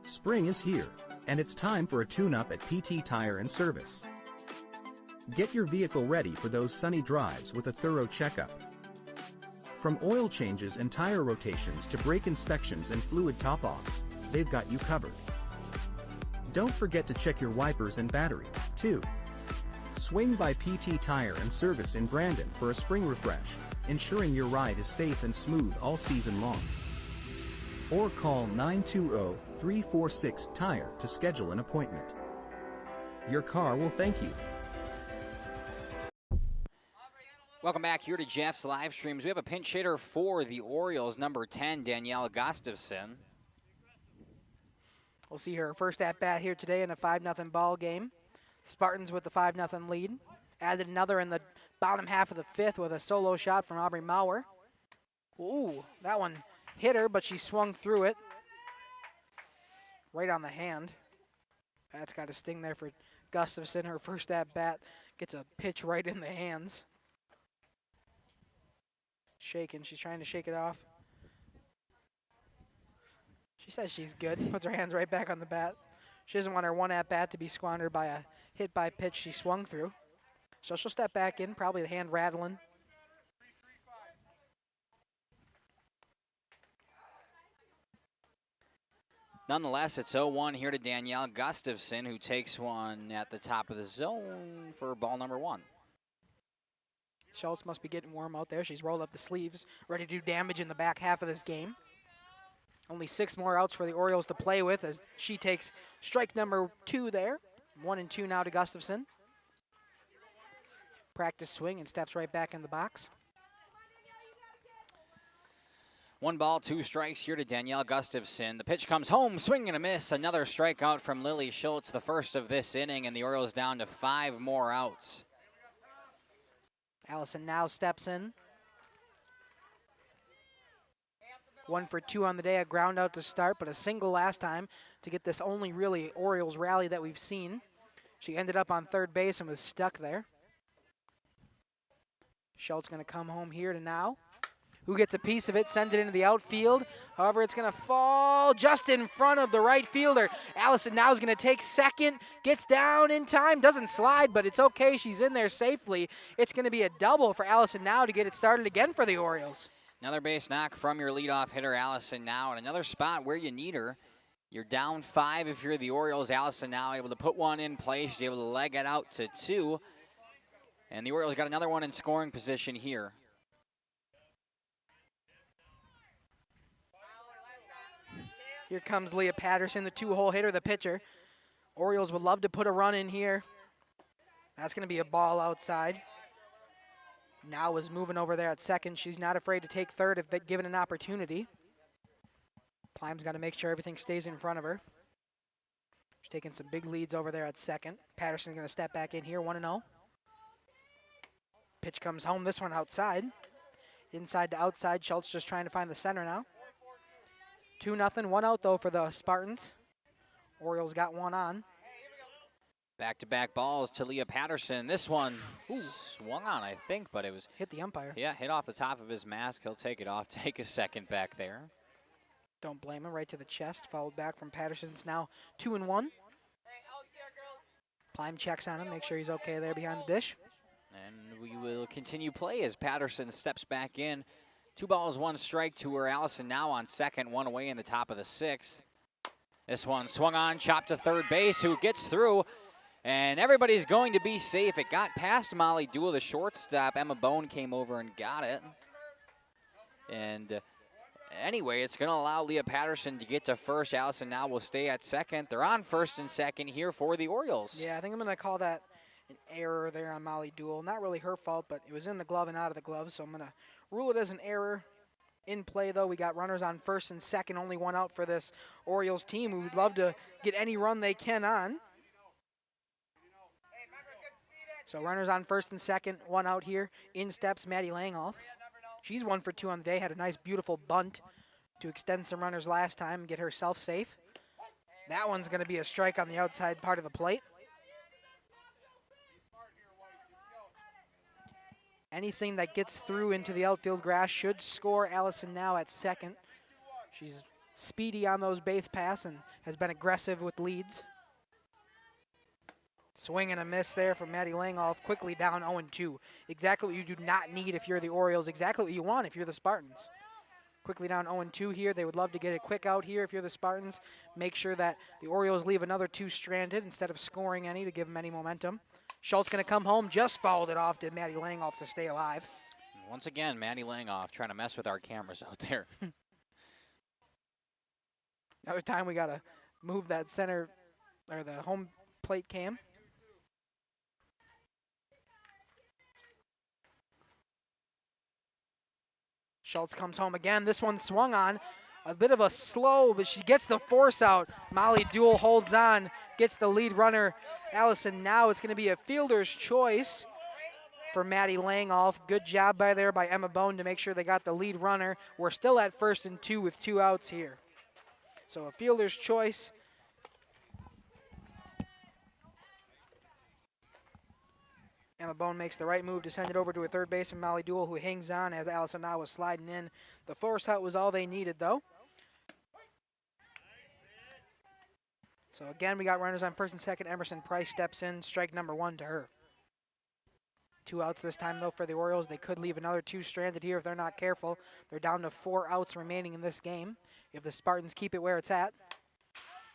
Spring is here, and it's time for a tune-up at PT Tire and Service. Get your vehicle ready for those sunny drives with a thorough checkup. From oil changes and tire rotations to brake inspections and fluid top-offs, they've got you covered. Don't forget to check your wipers and battery, too. Swing by PT Tire and Service in Brandon for a spring refresh, ensuring your ride is safe and smooth all season long. Or call 920-346-TIRE to schedule an appointment. Your car will thank you.
Welcome back here to Jeff's live streams. We have a pinch hitter for the Orioles, number 10, Danielle Gustafson.
We'll see her first at-bat here today in a 5-0 ball game. Spartans with the 5-0 lead. Added another in the bottom half of the 5th with a solo shot from Aubrey Maurer. Ooh, that one hit her, but she swung through it. Right on the hand. That's got a sting there for Gustafson. Her first at-bat gets a pitch right in the hands. Shaking, she's trying to shake it off. She says she's good, puts her hands right back on the bat. She doesn't want her one at-bat to be squandered by a hit by pitch she swung through. So she'll step back in, probably the hand rattling.
Nonetheless, it's 0-1 here to Danielle Gustafson, who takes one at the top of the zone for ball number 1.
Schultz must be getting warm out there. She's rolled up the sleeves, ready to do damage in the back half of this game. Only 6 more outs for the Orioles to play with as she takes strike number 2 there. 1-2 now to Gustafson. Practice swing and steps right back in the box.
1 ball, 2 strikes here to Danielle Gustafson. The pitch comes home, swing and a miss. Another strikeout from Lily Schultz, the first of this inning, and the Orioles down to 5 more outs.
Allison now steps in. 1 for 2 on the day, a ground out to start, but a single last time to get this only really Orioles rally that we've seen. She ended up on third base and was stuck there. Schultz going to come home here to now, who gets a piece of it, sends it into the outfield. However, it's going to fall just in front of the right fielder. Allison now is going to take second, gets down in time, doesn't slide, but it's okay. She's in there safely. It's going to be a double for Allison now to get it started again for the Orioles.
Another base knock from your leadoff hitter, Allison now, and another spot where you need her. You're down 5 if you're the Orioles. Allison now able to put one in play. She's able to leg it out to 2. And the Orioles got another one in scoring position here.
Here comes Leah Patterson, the 2-hole hitter, the pitcher. Orioles would love to put a run in here. That's going to be a ball outside. Now is moving over there at second. She's not afraid to take third if they given an opportunity. Plime's got to make sure everything stays in front of her. She's taking some big leads over there at second. Patterson's going to step back in here, 1-0. Pitch comes home, this one outside. Inside to outside, Schultz just trying to find the center now. 2-0, 1 out though for the Spartans. Orioles got one on.
Back-to-back balls to Leah Patterson. This one swung on, I think, but it was...
Hit the umpire.
Yeah, hit off the top of his mask. He'll take it off, take a second back there.
Don't blame him, right to the chest. Fouled back from Patterson's now 2-1. Plime checks on him, make sure he's okay there behind the dish.
And we will continue play as Patterson steps back in. 2 balls, 1 strike to her. Allison now on second, 1 away in the top of the 6th. This one swung on, chopped to third base, who gets through. And everybody's going to be safe. It got past Molly Duell, the shortstop. Emma Bone came over and got it. And anyway, it's going to allow Leah Patterson to get to first. Allison now will stay at second. They're on first and second here for the Orioles.
Yeah, I think I'm going to call that an error there on Molly Duell. Not really her fault, but it was in the glove and out of the glove, so I'm going to rule it as an error. In play, though, we got runners on first and second, only 1 out for this Orioles team who would love to get any run they can on. So runners on first and second, 1 out here. In steps Maddie Langhoff. She's 1 for 2 on the day, had a nice, beautiful bunt to extend some runners last time and get herself safe. That one's going to be a strike on the outside part of the plate. Anything that gets through into the outfield grass should score Allison now at second. She's speedy on those base paths and has been aggressive with leads. Swing and a miss there from Maddie Langhoff, quickly down 0-2. Exactly what you do not need if you're the Orioles, exactly what you want if you're the Spartans. Quickly down 0-2 here. They would love to get a quick out here if you're the Spartans. Make sure that the Orioles leave another 2 stranded instead of scoring any to give them any momentum. Schultz going to come home, just fouled it off to Maddie Langhoff to stay alive.
Once again, Maddie Langhoff trying to mess with our cameras out there.
Another time we got to move that center, or the home plate cam. Schultz comes home again. This one swung on. A bit of a slow, but she gets the force out. Molly Duell holds on, gets the lead runner, Allison. Now it's going to be a fielder's choice for Maddie Langhoff. Good job by Emma Bone to make sure they got the lead runner. We're still at first and 2 with 2 outs here. So a fielder's choice. Emma Bone makes the right move to send it over to a third baseman, Molly Duell, who hangs on as Allison now was sliding in. The force out was all they needed, though. So again, we got runners on first and second. Emerson Price steps in, strike number 1 to her. 2 outs this time, though, for the Orioles. They could leave another 2 stranded here if they're not careful. They're down to 4 outs remaining in this game if the Spartans keep it where it's at.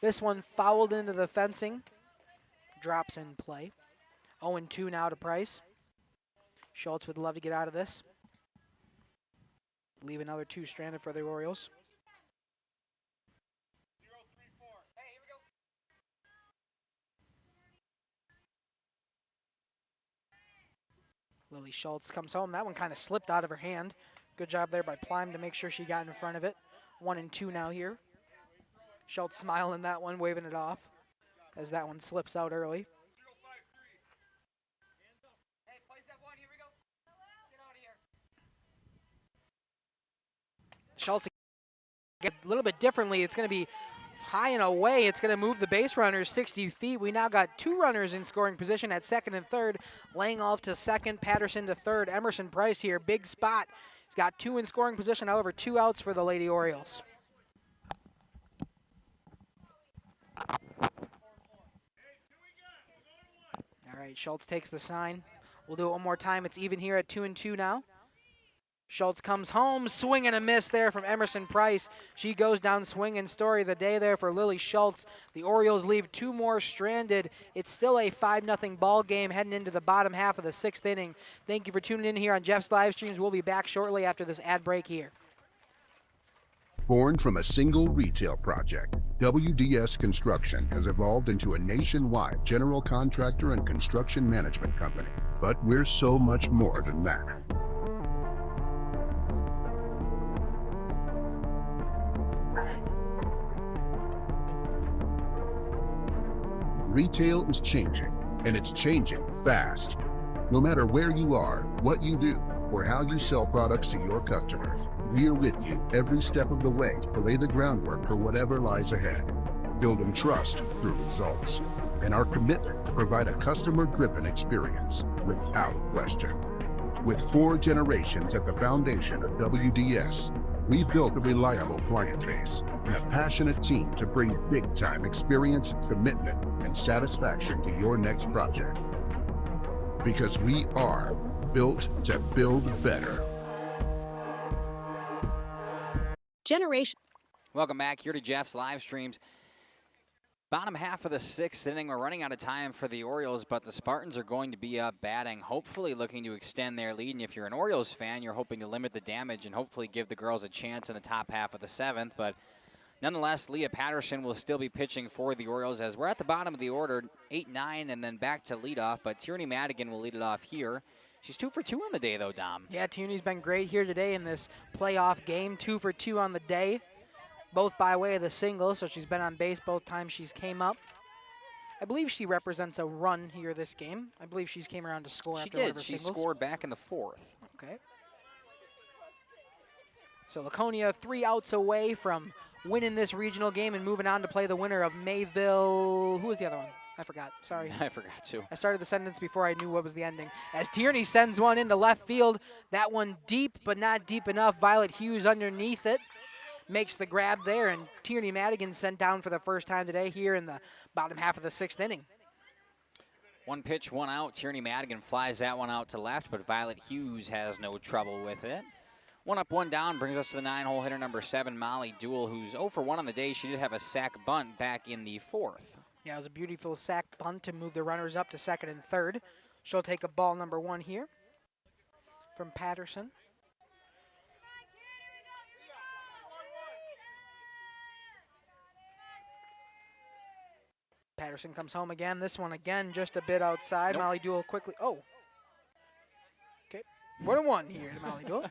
This one fouled into the fencing. Drops in play. 0-2 now to Price. Schultz would love to get out of this. Leave another 2 stranded for the Orioles. Lily Schultz comes home. That one kind of slipped out of her hand. Good job there by Plime to make sure she got in front of it. 1-2 now here. Schultz smiling that one, waving it off as that one slips out early. Schultz a little bit differently. It's going to be high and away. It's going to move the base runners 60 feet. We now got 2 runners in scoring position at second and third. Langhoff to second, Patterson to third. Emerson Price here, big spot. He's got 2 in scoring position, however, 2 outs for the Lady Orioles. All right, Schultz takes the sign. We'll do it one more time. It's even here at 2-2 now. Schultz comes home, swing and a miss there from Emerson Price. She goes down swinging. Story of the day there for Lily Schultz. The Orioles leave 2 more stranded. It's still a 5-0 ball game heading into the bottom half of the 6th inning. Thank you for tuning in here on Jeff's live streams. We'll be back shortly after this ad break here.
Born from a single retail project, WDS Construction has evolved into a nationwide general contractor and construction management company. But we're so much more than that. Retail is changing, and it's changing fast. No matter where you are, what you do, or how you sell products to your customers, we are with you every step of the way to lay the groundwork for whatever lies ahead. Building trust through results, and our commitment to provide a customer-driven experience without question. With 4 generations at the foundation of WDS, we've built a reliable client base and a passionate team to bring big-time experience, commitment, and satisfaction to your next project. Because we are built to build better.
Generation.
Welcome back here to Jeff's live streams. Bottom half of the 6th inning. We're running out of time for the Orioles, but the Spartans are going to be up batting, hopefully looking to extend their lead. And if you're an Orioles fan, you're hoping to limit the damage and hopefully give the girls a chance in the top half of the 7th. But nonetheless, Leah Patterson will still be pitching for the Orioles as we're at the bottom of the order, 8-9, and then back to leadoff. But Tierney Madigan will lead it off here. She's 2 for 2 on the day, though, Dom.
Yeah, Tierney's been great here today in this playoff game. 2 for 2 on the day, both by way of the single, so she's been on base both times she's came up. I believe she represents a run here this game. I believe she's came around to score after one of her
She
singles.
scored back in the 4th.
Okay. So Laconia 3 outs away from winning this regional game and moving on to play the winner of Mayville. Who was the other one? I forgot. Sorry.
I forgot too.
I started the sentence before I knew what was the ending. As Tierney sends one into left field. That one deep, but not deep enough. Violet Hughes underneath it. Makes the grab there, and Tierney Madigan sent down for the first time today here in the bottom half of the 6th inning.
1 pitch, 1 out. Tierney Madigan flies that one out to left, but Violet Hughes has no trouble with it. 1 up, 1 down brings us to the 9-hole hitter number 7, Molly Duell, who's 0 for 1 on the day. She did have a sac bunt back in the 4th.
Yeah, it was a beautiful sac bunt to move the runners up to 2nd and 3rd. She'll take a ball number 1 here from Patterson. Patterson comes home again. This one again just a bit outside.
Nope.
Molly Duell quickly. Oh. Okay. 1-1 here to Molly Duell.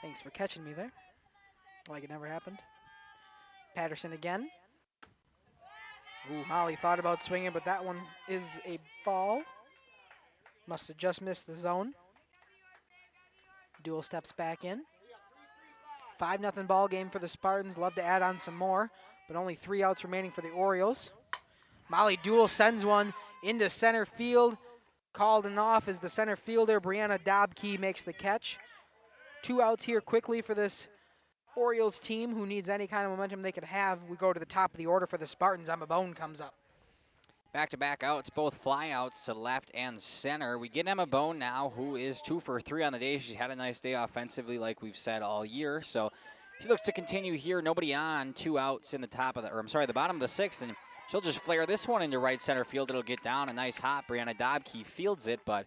Thanks for catching me there. Like it never happened. Patterson again. Ooh, Molly thought about swinging, but that one is a ball. Must have just missed the zone. Duell steps back in. 5-0 ball game for the Spartans. Love to add on some more, but only 3 outs remaining for the Orioles. Molly Duell sends one into center field. Called and off as the center fielder, Brianna Dobke, makes the catch. 2 outs here quickly for this Orioles team who needs any kind of momentum they could have. We go to the top of the order for the Spartans. Emma Bone comes up.
Back-to-back outs, both fly outs to left and center. We get Emma Bone now, who is 2 for 3 on the day. She's had a nice day offensively, like we've said all year. So she looks to continue here. Nobody on, 2 outs in the top of the, the bottom of the 6th, and she'll just flare this one into right center field. It'll get down, a nice hop. Brianna Dobke fields it, but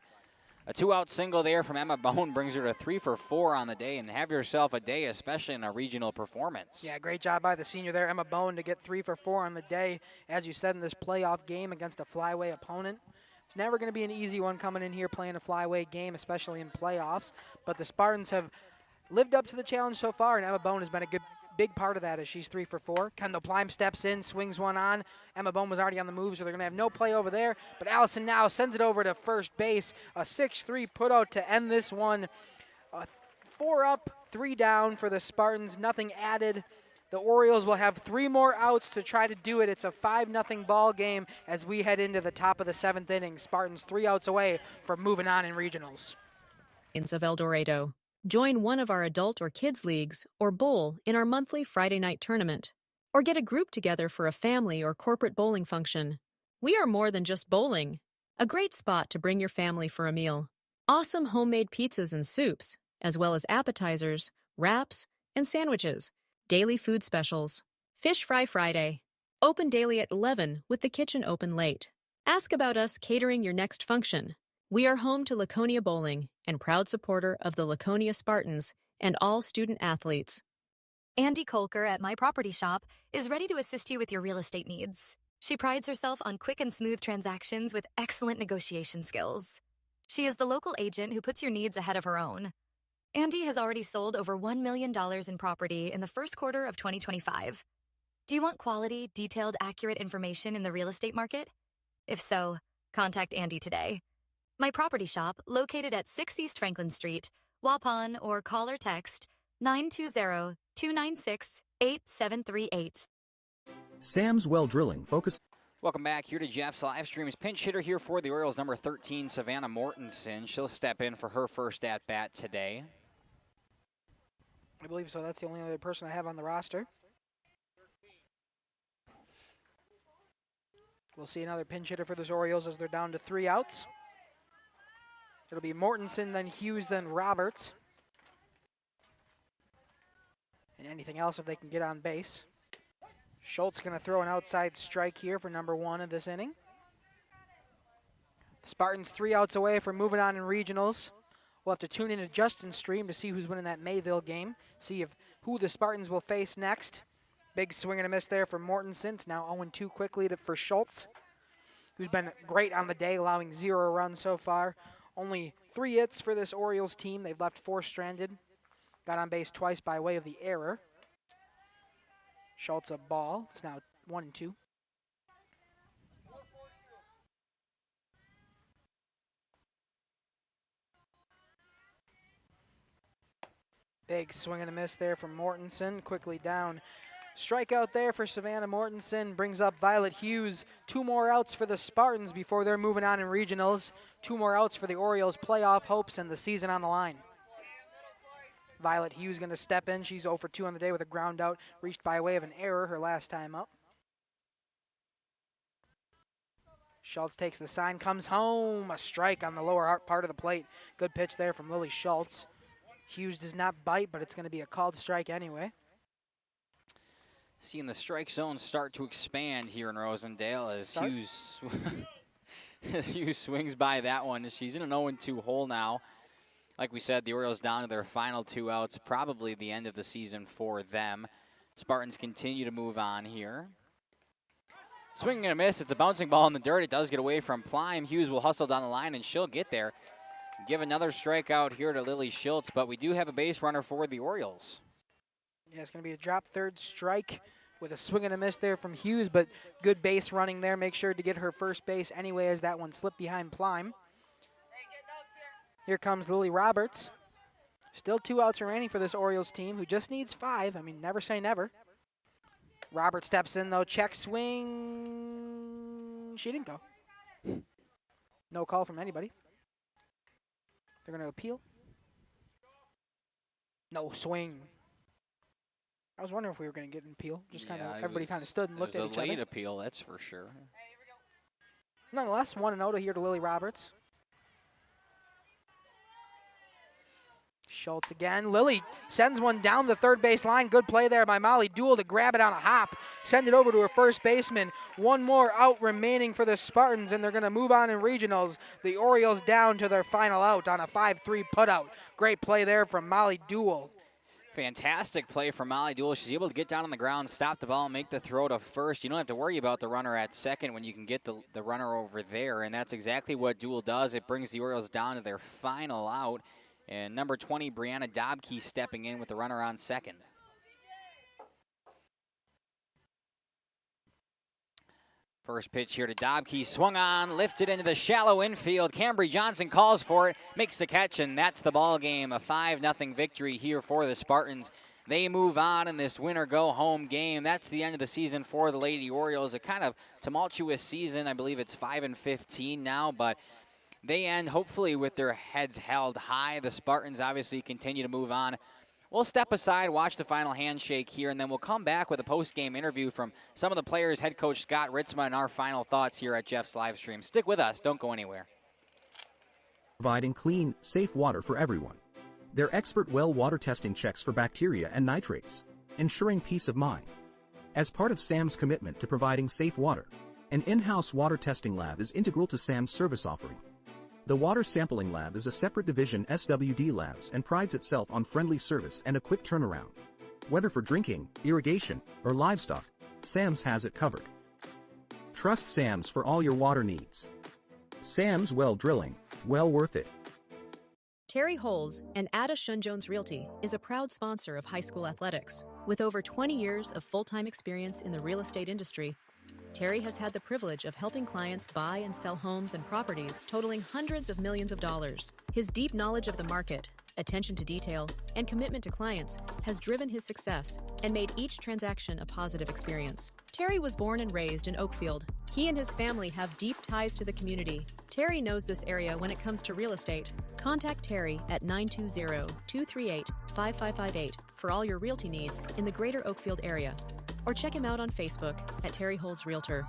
a 2-out single there from Emma Bone brings her to 3 for 4 on the day, and have yourself a day, especially in a regional performance.
Yeah, great job by the senior there, Emma Bone, to get 3 for 4 on the day. As you said, in this playoff game against a flyway opponent. It's never going to be an easy one coming in here playing a flyway game, especially in playoffs. But the Spartans have lived up to the challenge so far, and Emma Bone has been a big part of that as she's 3 for 4. Kendall Plime steps in, swings one on. Emma Bone was already on the move, so they're going to have no play over there. But Allison now sends it over to first base. A 6-3 putout to end this one. 4 up, 3 down for the Spartans. Nothing added. The Orioles will have 3 more outs to try to do it. It's a 5-0 ball game as we head into the top of the 7th inning. Spartans 3 outs away from moving on in regionals.
of El Dorado. Join one of our adult or kids leagues or bowl in our monthly Friday night tournament. Or get a group together for a family or corporate bowling function. We are more than just bowling. A great spot to bring your family for a meal. Awesome homemade pizzas and soups, as well as appetizers, wraps, and sandwiches. Daily food specials. Fish Fry Friday. Open daily at 11 with the kitchen open late. Ask about us catering your next function. We are home to Laconia Bowling and proud supporter of the Laconia Spartans and all student athletes.
Andy Kolker at My Property Shop is ready to assist you with your real estate needs. She prides herself on quick and smooth transactions with excellent negotiation skills. She is the local agent who puts your needs ahead of her own. Andy has already sold over $1 million in property in the first quarter of 2025. Do you want quality, detailed, accurate information in the real estate market? If so, contact Andy today. My Property Shop, located at 6 East Franklin Street, Waupun, or call or text 920-296-8738.
Sam's Well Drilling focus.
Welcome back here to Jeff's live stream. Pinch hitter here for the Orioles, number 13, Savannah Mortensen. She'll step in for her first at-bat today.
I believe so. That's the only other person I have on the roster. We'll see another pinch hitter for the Orioles as they're down to 3 outs. It'll be Mortensen, then Hughes, then Roberts. And anything else if they can get on base. Schultz going to throw an outside strike here for number 1 of this inning. The Spartans 3 outs away from moving on in regionals. We'll have to tune into Justin's stream to see who's winning that Mayville game. See who the Spartans will face next. Big swing and a miss there for Mortensen. It's now 0-2 quickly for Schultz, who's been great on the day, allowing 0 runs so far. Only 3 hits for this Orioles team. They've left 4 stranded. Got on base twice by way of the error. Schultz a ball. It's now 1-2. Big swing and a miss there from Mortensen. Quickly down. Strikeout there for Savannah Mortensen. Brings up Violet Hughes. 2 more outs for the Spartans before they're moving on in regionals. 2 more outs for the Orioles' playoff hopes and the season on the line. Violet Hughes going to step in. She's 0 for 2 on the day with a ground out reached by way of an error her last time up. Schultz takes the sign, comes home. A strike on the lower part of the plate. Good pitch there from Lily Schultz. Hughes does not bite, but it's going to be a called strike anyway.
Seeing the strike zone start to expand here in Rosendale as Hughes, as Hughes swings by that one. She's in an 0-2 hole now. Like we said, the Orioles down to their final 2 outs, probably the end of the season for them. Spartans continue to move on here. Swinging and a miss. It's a bouncing ball in the dirt. It does get away from Plime. Hughes will hustle down the line, and she'll get there. Give another strikeout here to Lily Schultz, but we do have a base runner for the Orioles.
Yeah, it's going to be a drop third strike with a swing and a miss there from Hughes, but good base running there. Make sure to get her first base anyway as that one slipped behind Plime. Here comes Lily Roberts. Still 2 outs remaining for this Orioles team, who just needs 5. I mean, never say never. Roberts steps in, though. Check swing. She didn't go. No call from anybody. They're going to appeal. No swing. I was wondering if we were going to get an appeal. Just kind of everybody kind of stood and looked at each other.
It was a late appeal, that's for sure.
Nonetheless, 1-0 here to Lily Roberts. Schultz again. Lily sends one down the third base line. Good play there by Molly Duell to grab it on a hop. Send it over to her first baseman. 1 more out remaining for the Spartans, and they're going to move on in regionals. The Orioles down to their final out on a 5-3 putout. Great play there from Molly Duell.
Fantastic play from Molly Duell. She's able to get down on the ground, stop the ball, and make the throw to first. You don't have to worry about the runner at second when you can get the runner over there, and that's exactly what Duell does. It brings the Orioles down to their final out. And number 20, Brianna Dobke, stepping in with the runner on second. First pitch here to Dobke, swung on, lifted into the shallow infield. Cambry Johnson calls for it, makes the catch, and that's the ball game. A 5-0 victory here for the Spartans. They move on in this winner-go-home game. That's the end of the season for the Lady Orioles. A kind of tumultuous season. I believe it's 5-15 now, but they end hopefully with their heads held high. The Spartans obviously continue to move on. We'll step aside, watch the final handshake here, and then we'll come back with a post-game interview from some of the players, head coach Scott Ritzma, and our final thoughts here at Jeff's live stream. Stick with us. Don't go anywhere.
Providing clean, safe water for everyone. Their expert well water testing checks for bacteria and nitrates, ensuring peace of mind. As part of SAM's commitment to providing safe water, an in-house water testing lab is integral to SAM's service offering. The Water Sampling Lab is a separate division SWD Labs and prides itself on friendly service and a quick turnaround. Whether for drinking, irrigation, or livestock, SAM's has it covered. Trust SAM's for all your water needs. SAM's Well Drilling, well worth it.
Terry Holes and Ada Shun-Jones Realty is a proud sponsor of high school athletics. With over 20 years of full-time experience in the real estate industry, Terry has had the privilege of helping clients buy and sell homes and properties totaling hundreds of millions of dollars. His deep knowledge of the market, attention to detail, and commitment to clients has driven his success and made each transaction a positive experience. Terry was born and raised in Oakfield. He and his family have deep ties to the community. Terry knows this area when it comes to real estate. Contact Terry at 920-238-5558 for all your realty needs in the greater Oakfield area. Or check him out on Facebook at Terry Holes Realtor.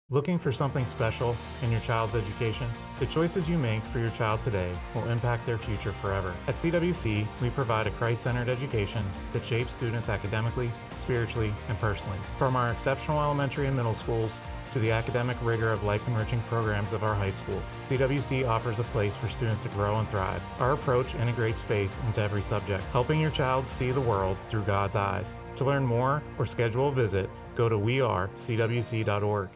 Looking for something special in your child's education? The choices you make for your child today will impact their future forever. At CWC, we provide a Christ-centered education that shapes students academically, spiritually, and personally. From our exceptional elementary and middle schools to the academic rigor of life-enriching programs of our high school, CWC offers a place for students to grow and thrive. Our approach integrates faith into every subject, helping your child see the world through God's eyes. To learn more or schedule a visit, go to wearecwc.org.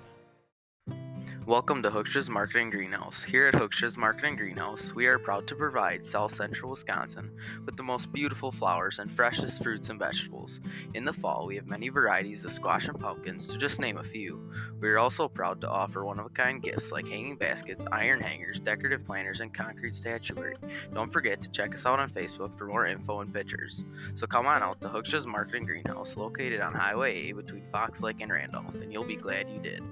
Welcome to Hooksha's Marketing Greenhouse. Here at Hooksha's Marketing Greenhouse, we are proud to provide South Central Wisconsin with the most beautiful flowers and freshest fruits and vegetables. In the fall, we have many varieties of squash and pumpkins, to just name a few. We are also proud to offer one-of-a-kind gifts like hanging baskets, iron hangers, decorative planters, and concrete statuary. Don't forget to check us out on Facebook for more info and pictures. So come on out to Hooksha's Marketing Greenhouse, located on Highway A between Fox Lake and Randolph, and you'll be glad you did.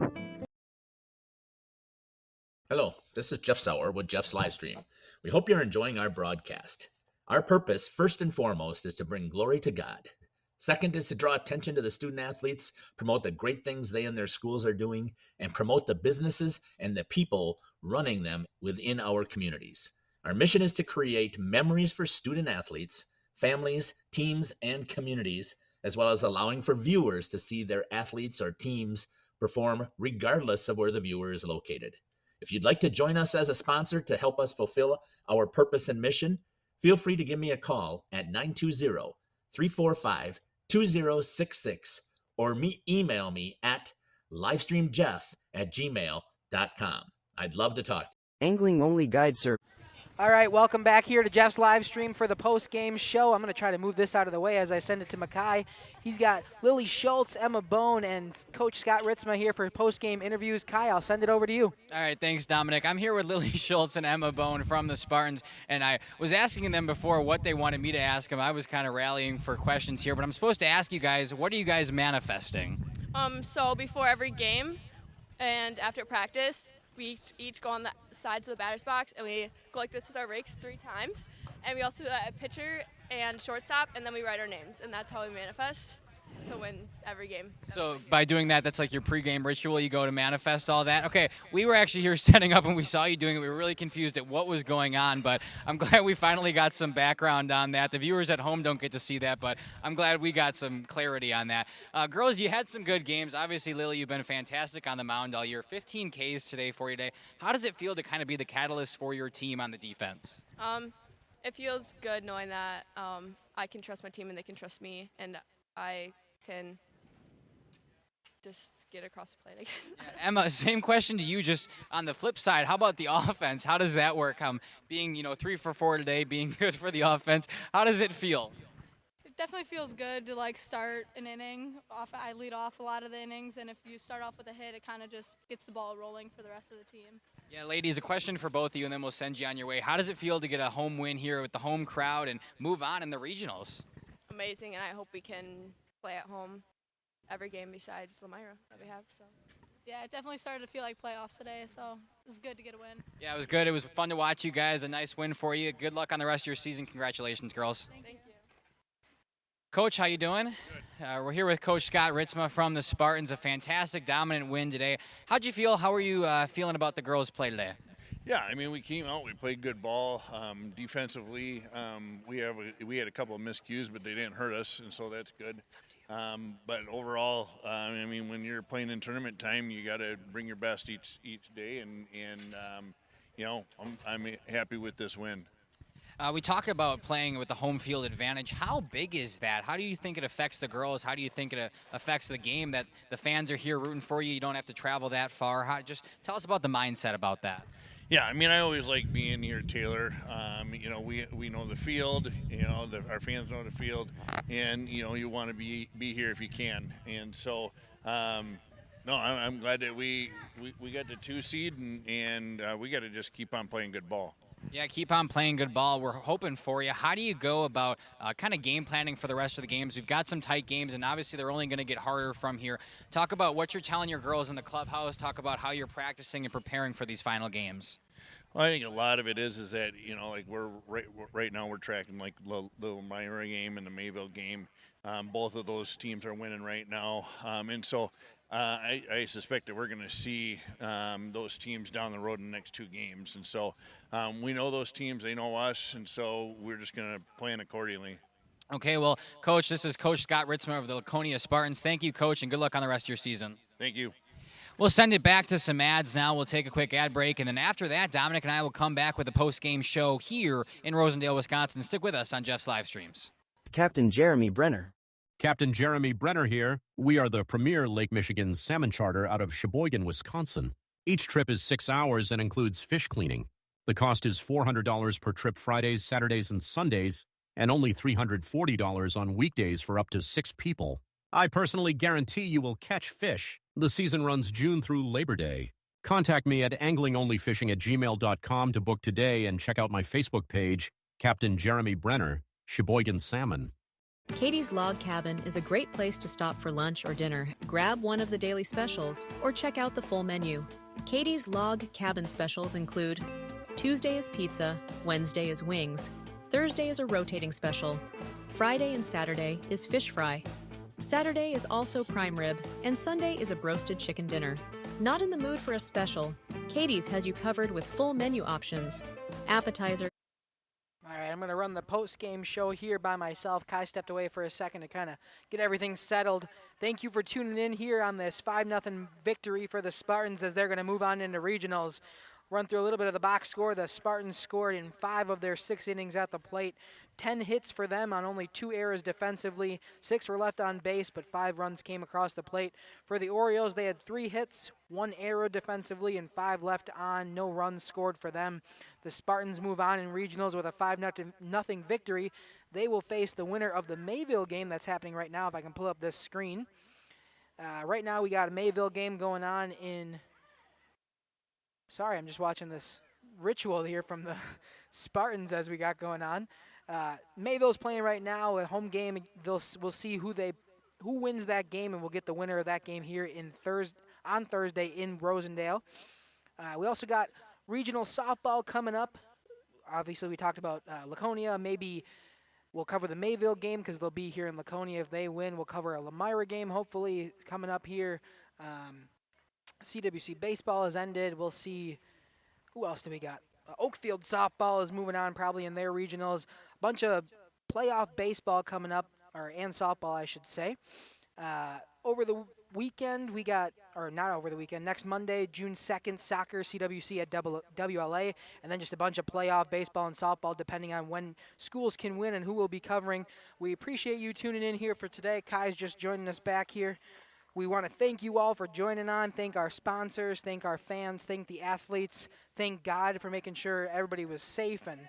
Hello, this is Jeff Sauer with Jeff's Livestream. We hope you're enjoying our broadcast. Our purpose, first and foremost, is to bring glory to God. Second is to draw attention to the student athletes, promote the great things they and their schools are doing, and promote the businesses and the people running them within our communities. Our mission is to create memories for student athletes, families, teams, and communities, as well as allowing for viewers to see their athletes or teams perform regardless of where the viewer is located. If you'd like to join us as a sponsor to help us fulfill our purpose and mission, feel free to give me a call at 920-345-2066 or email me at livestreamjeff@gmail.com. I'd love to talk to you.
Angling only guide service.
All right, welcome back here to Jeff's live stream for the post-game show. I'm going to try to move this out of the way as I send it to Mackay. He's got Lily Schultz, Emma Bone, and Coach Scott Ritzma here for post-game interviews. Kai, I'll send it over to you.
All right, thanks, Dominic. I'm here with Lily Schultz and Emma Bone from the Spartans, and I was asking them before what they wanted me to ask them. I was kind of rallying for questions here, but I'm supposed to ask you guys, what are you guys manifesting?
So before every game and after practice, we each go on the sides of the batter's box, and we go like this with our rakes 3 times. And we also do that at pitcher and shortstop, and then we write our names, and that's how we manifest to win every game.
So by doing that, that's like your pregame ritual. You go to manifest all that. Okay, we were actually here setting up, and we saw you doing it. We were really confused at what was going on, but I'm glad we finally got some background on that. The viewers at home don't get to see that, but I'm glad we got some clarity on that. Girls, you had some good games. Obviously, Lily, you've been fantastic on the mound all year. 15 Ks today for you today. How does it feel to kind of be the catalyst for your team on the defense?
It feels good knowing that I can trust my team and they can trust me, and I can just get across the plate, I guess.
Yeah, Emma, same question to you, just on the flip side. How about the offense? How does that work? Being, 3 for 4 today, being good for the offense. How does it feel?
It definitely feels good to start an inning. I lead off a lot of the innings, and if you start off with a hit, it kind of just gets the ball rolling for the rest of the team.
Yeah, ladies, a question for both of you, and then we'll send you on your way. How does it feel to get a home win here with the home crowd and move on in the regionals?
Amazing, and I hope we can play at home every game besides Lamira that we have. So.
Yeah, it definitely started to feel like playoffs today, so it was good to get a win.
Yeah, it was good. It was fun to watch you guys. A nice win for you. Good luck on the rest of your season. Congratulations, girls.
Thank you.
Coach, how you doing? We're here with Coach Scott Ritzma from the Spartans. A fantastic, dominant win today. How'd you feel? How are you feeling about the girls' play today?
Yeah, I mean, we came out, we played good ball. Defensively, we had a couple of miscues, but they didn't hurt us, and so that's good. But overall, I mean, when you're playing in tournament time, you got to bring your best each day, and you know, I'm happy with this win.
We talk about playing with the home field advantage. How big is that? How do you think it affects the girls? How do you think it affects the game that the fans are here rooting for you? You don't have to travel that far. Just tell us about the mindset about that.
Yeah, I mean, I always like being here, Taylor. You know, we know the field. You know, our fans know the field, and you know, you want to be here if you can. And so, no, I'm glad that we got the 2 seed, and we got to just keep on playing good ball.
Yeah, keep on playing good ball. We're hoping for you. How do you go about kind of game planning for the rest of the games? We've got some tight games, and obviously they're only going to get harder from here. Talk about what you're telling your girls in the clubhouse. Talk about how you're practicing and preparing for these final games.
Well, I think a lot of it is that, you know, like we're right now we're tracking like the Elmira game and the Mayville game. Both of those teams are winning right now, and so I suspect that we're going to see those teams down the road in the next 2 games. And so we know those teams, they know us, and so we're just going to plan accordingly.
Okay, well, Coach, this is Coach Scott Ritzma of the Laconia Spartans. Thank you, Coach, and good luck on the rest of your season.
Thank you.
We'll send it back to some ads now. We'll take a quick ad break, and then after that, Dominic and I will come back with a post-game show here in Rosendale, Wisconsin. Stick with us on Jeff's live streams.
Captain Jeremy Brenner.
Captain Jeremy Brenner here. We are the premier Lake Michigan salmon charter out of Sheboygan, Wisconsin. Each trip is 6 hours and includes fish cleaning. The cost is $400 per trip Fridays, Saturdays, and Sundays, and only $340 on weekdays for up to 6 people. I personally guarantee you will catch fish. The season runs June through Labor Day. Contact me at anglingonlyfishing@gmail.com to book today and check out my Facebook page, Captain Jeremy Brenner, Sheboygan Salmon.
Katie's Log Cabin is a great place to stop for lunch or dinner. Grab one of the daily specials or check out the full menu. Katie's Log Cabin specials include Tuesday is pizza, Wednesday is wings, Thursday is a rotating special, Friday and Saturday is fish fry. Saturday is also prime rib, and Sunday is a broasted chicken dinner. Not in the mood for a special? Katie's has you covered with full menu options. Appetizer.
All right, I'm going to run the post-game show here by myself. Kai stepped away for a second to kind of get everything settled. Thank you for tuning in here on this 5-0 victory for the Spartans as they're going to move on into regionals. Run through a little bit of the box score. The Spartans scored in 5 of their 6 innings at the plate. 10 hits for them on only 2 errors defensively. 6 were left on base, but 5 runs came across the plate. For the Orioles, they had 3 hits, 1 error defensively, and 5 left on. No runs scored for them. The Spartans move on in regionals with a 5-0 victory. They will face the winner of the Mayville game that's happening right now, if I can pull up this screen. Right now we got a Mayville game going on in... Sorry, I'm just watching this ritual here from the Spartans as we got going on. Mayville's playing right now, a home game. We'll see who wins that game, and we'll get the winner of that game here on Thursday in Rosendale. We also got regional softball coming up. Obviously, we talked about Laconia. Maybe we'll cover the Mayville game because they'll be here in Laconia. If they win, we'll cover a Elmira game, hopefully, coming up here. CWC baseball has ended. We'll see who else do we got. Oakfield softball is moving on probably in their regionals. Bunch of playoff baseball coming up, and softball, I should say. Over the weekend, we got, or not over the weekend, next Monday, June 2nd, soccer, CWC at WLA, and then just a bunch of playoff baseball and softball depending on when schools can win and who will be covering. We appreciate you tuning in here for today. Kai's just joining us back here. We want to thank you all for joining on, thank our sponsors, thank our fans, thank the athletes, thank God for making sure everybody was safe and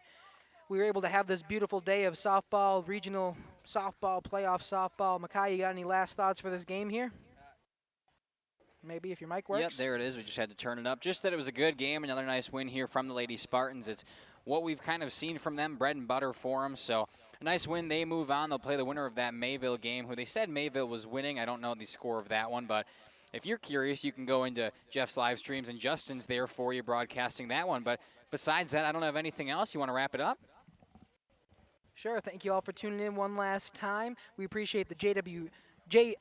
we were able to have this beautiful day of softball, regional softball, playoff softball. Makai, you got any last thoughts for this game here? Maybe if your mic works.
Yep, there it is. We just had to turn it up. Just that it was a good game, another nice win here from the Lady Spartans. It's what we've kind of seen from them, bread and butter for them. So a nice win. They move on. They'll play the winner of that Mayville game, who they said Mayville was winning. I don't know the score of that one, but if you're curious, you can go into Jeff's live streams, and Justin's there for you broadcasting that one. But besides that, I don't have anything else. You want to wrap it up?
Sure. Thank you all for tuning in one last time. We appreciate the JLS.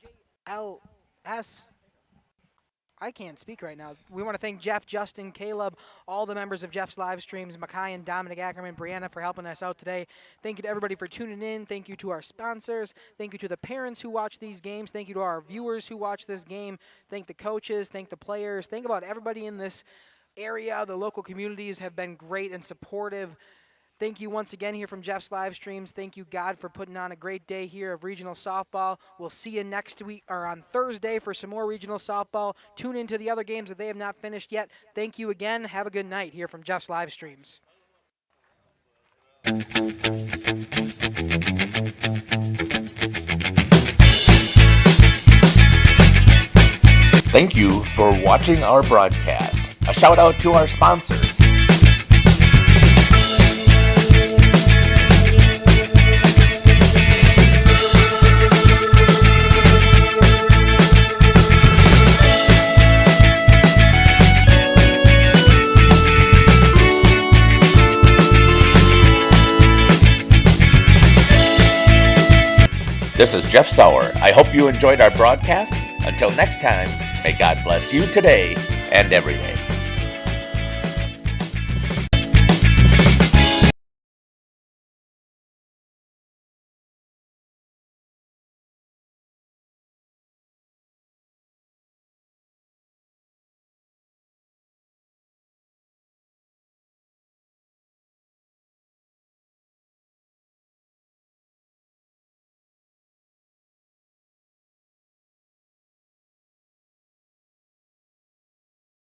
I can't speak right now. We want to thank Jeff, Justin, Caleb, all the members of Jeff's live streams, Makai and Dominic Ackerman, Brianna for helping us out today. Thank you to everybody for tuning in. Thank you to our sponsors. Thank you to the parents who watch these games. Thank you to our viewers who watch this game. Thank the coaches. Thank the players. Think about everybody in this area. The local communities have been great and supportive. Thank you once again here from Jeff's live streams. Thank you, God, for putting on a great day here of regional softball. We'll see you next week or on Thursday for some more regional softball. Tune into the other games that they have not finished yet. Thank you again. Have a good night here from Jeff's live streams.
Thank you for watching our broadcast. A shout out to our sponsors. This is Jeff Sauer. I hope you enjoyed our broadcast. Until next time, may God bless you today and every day.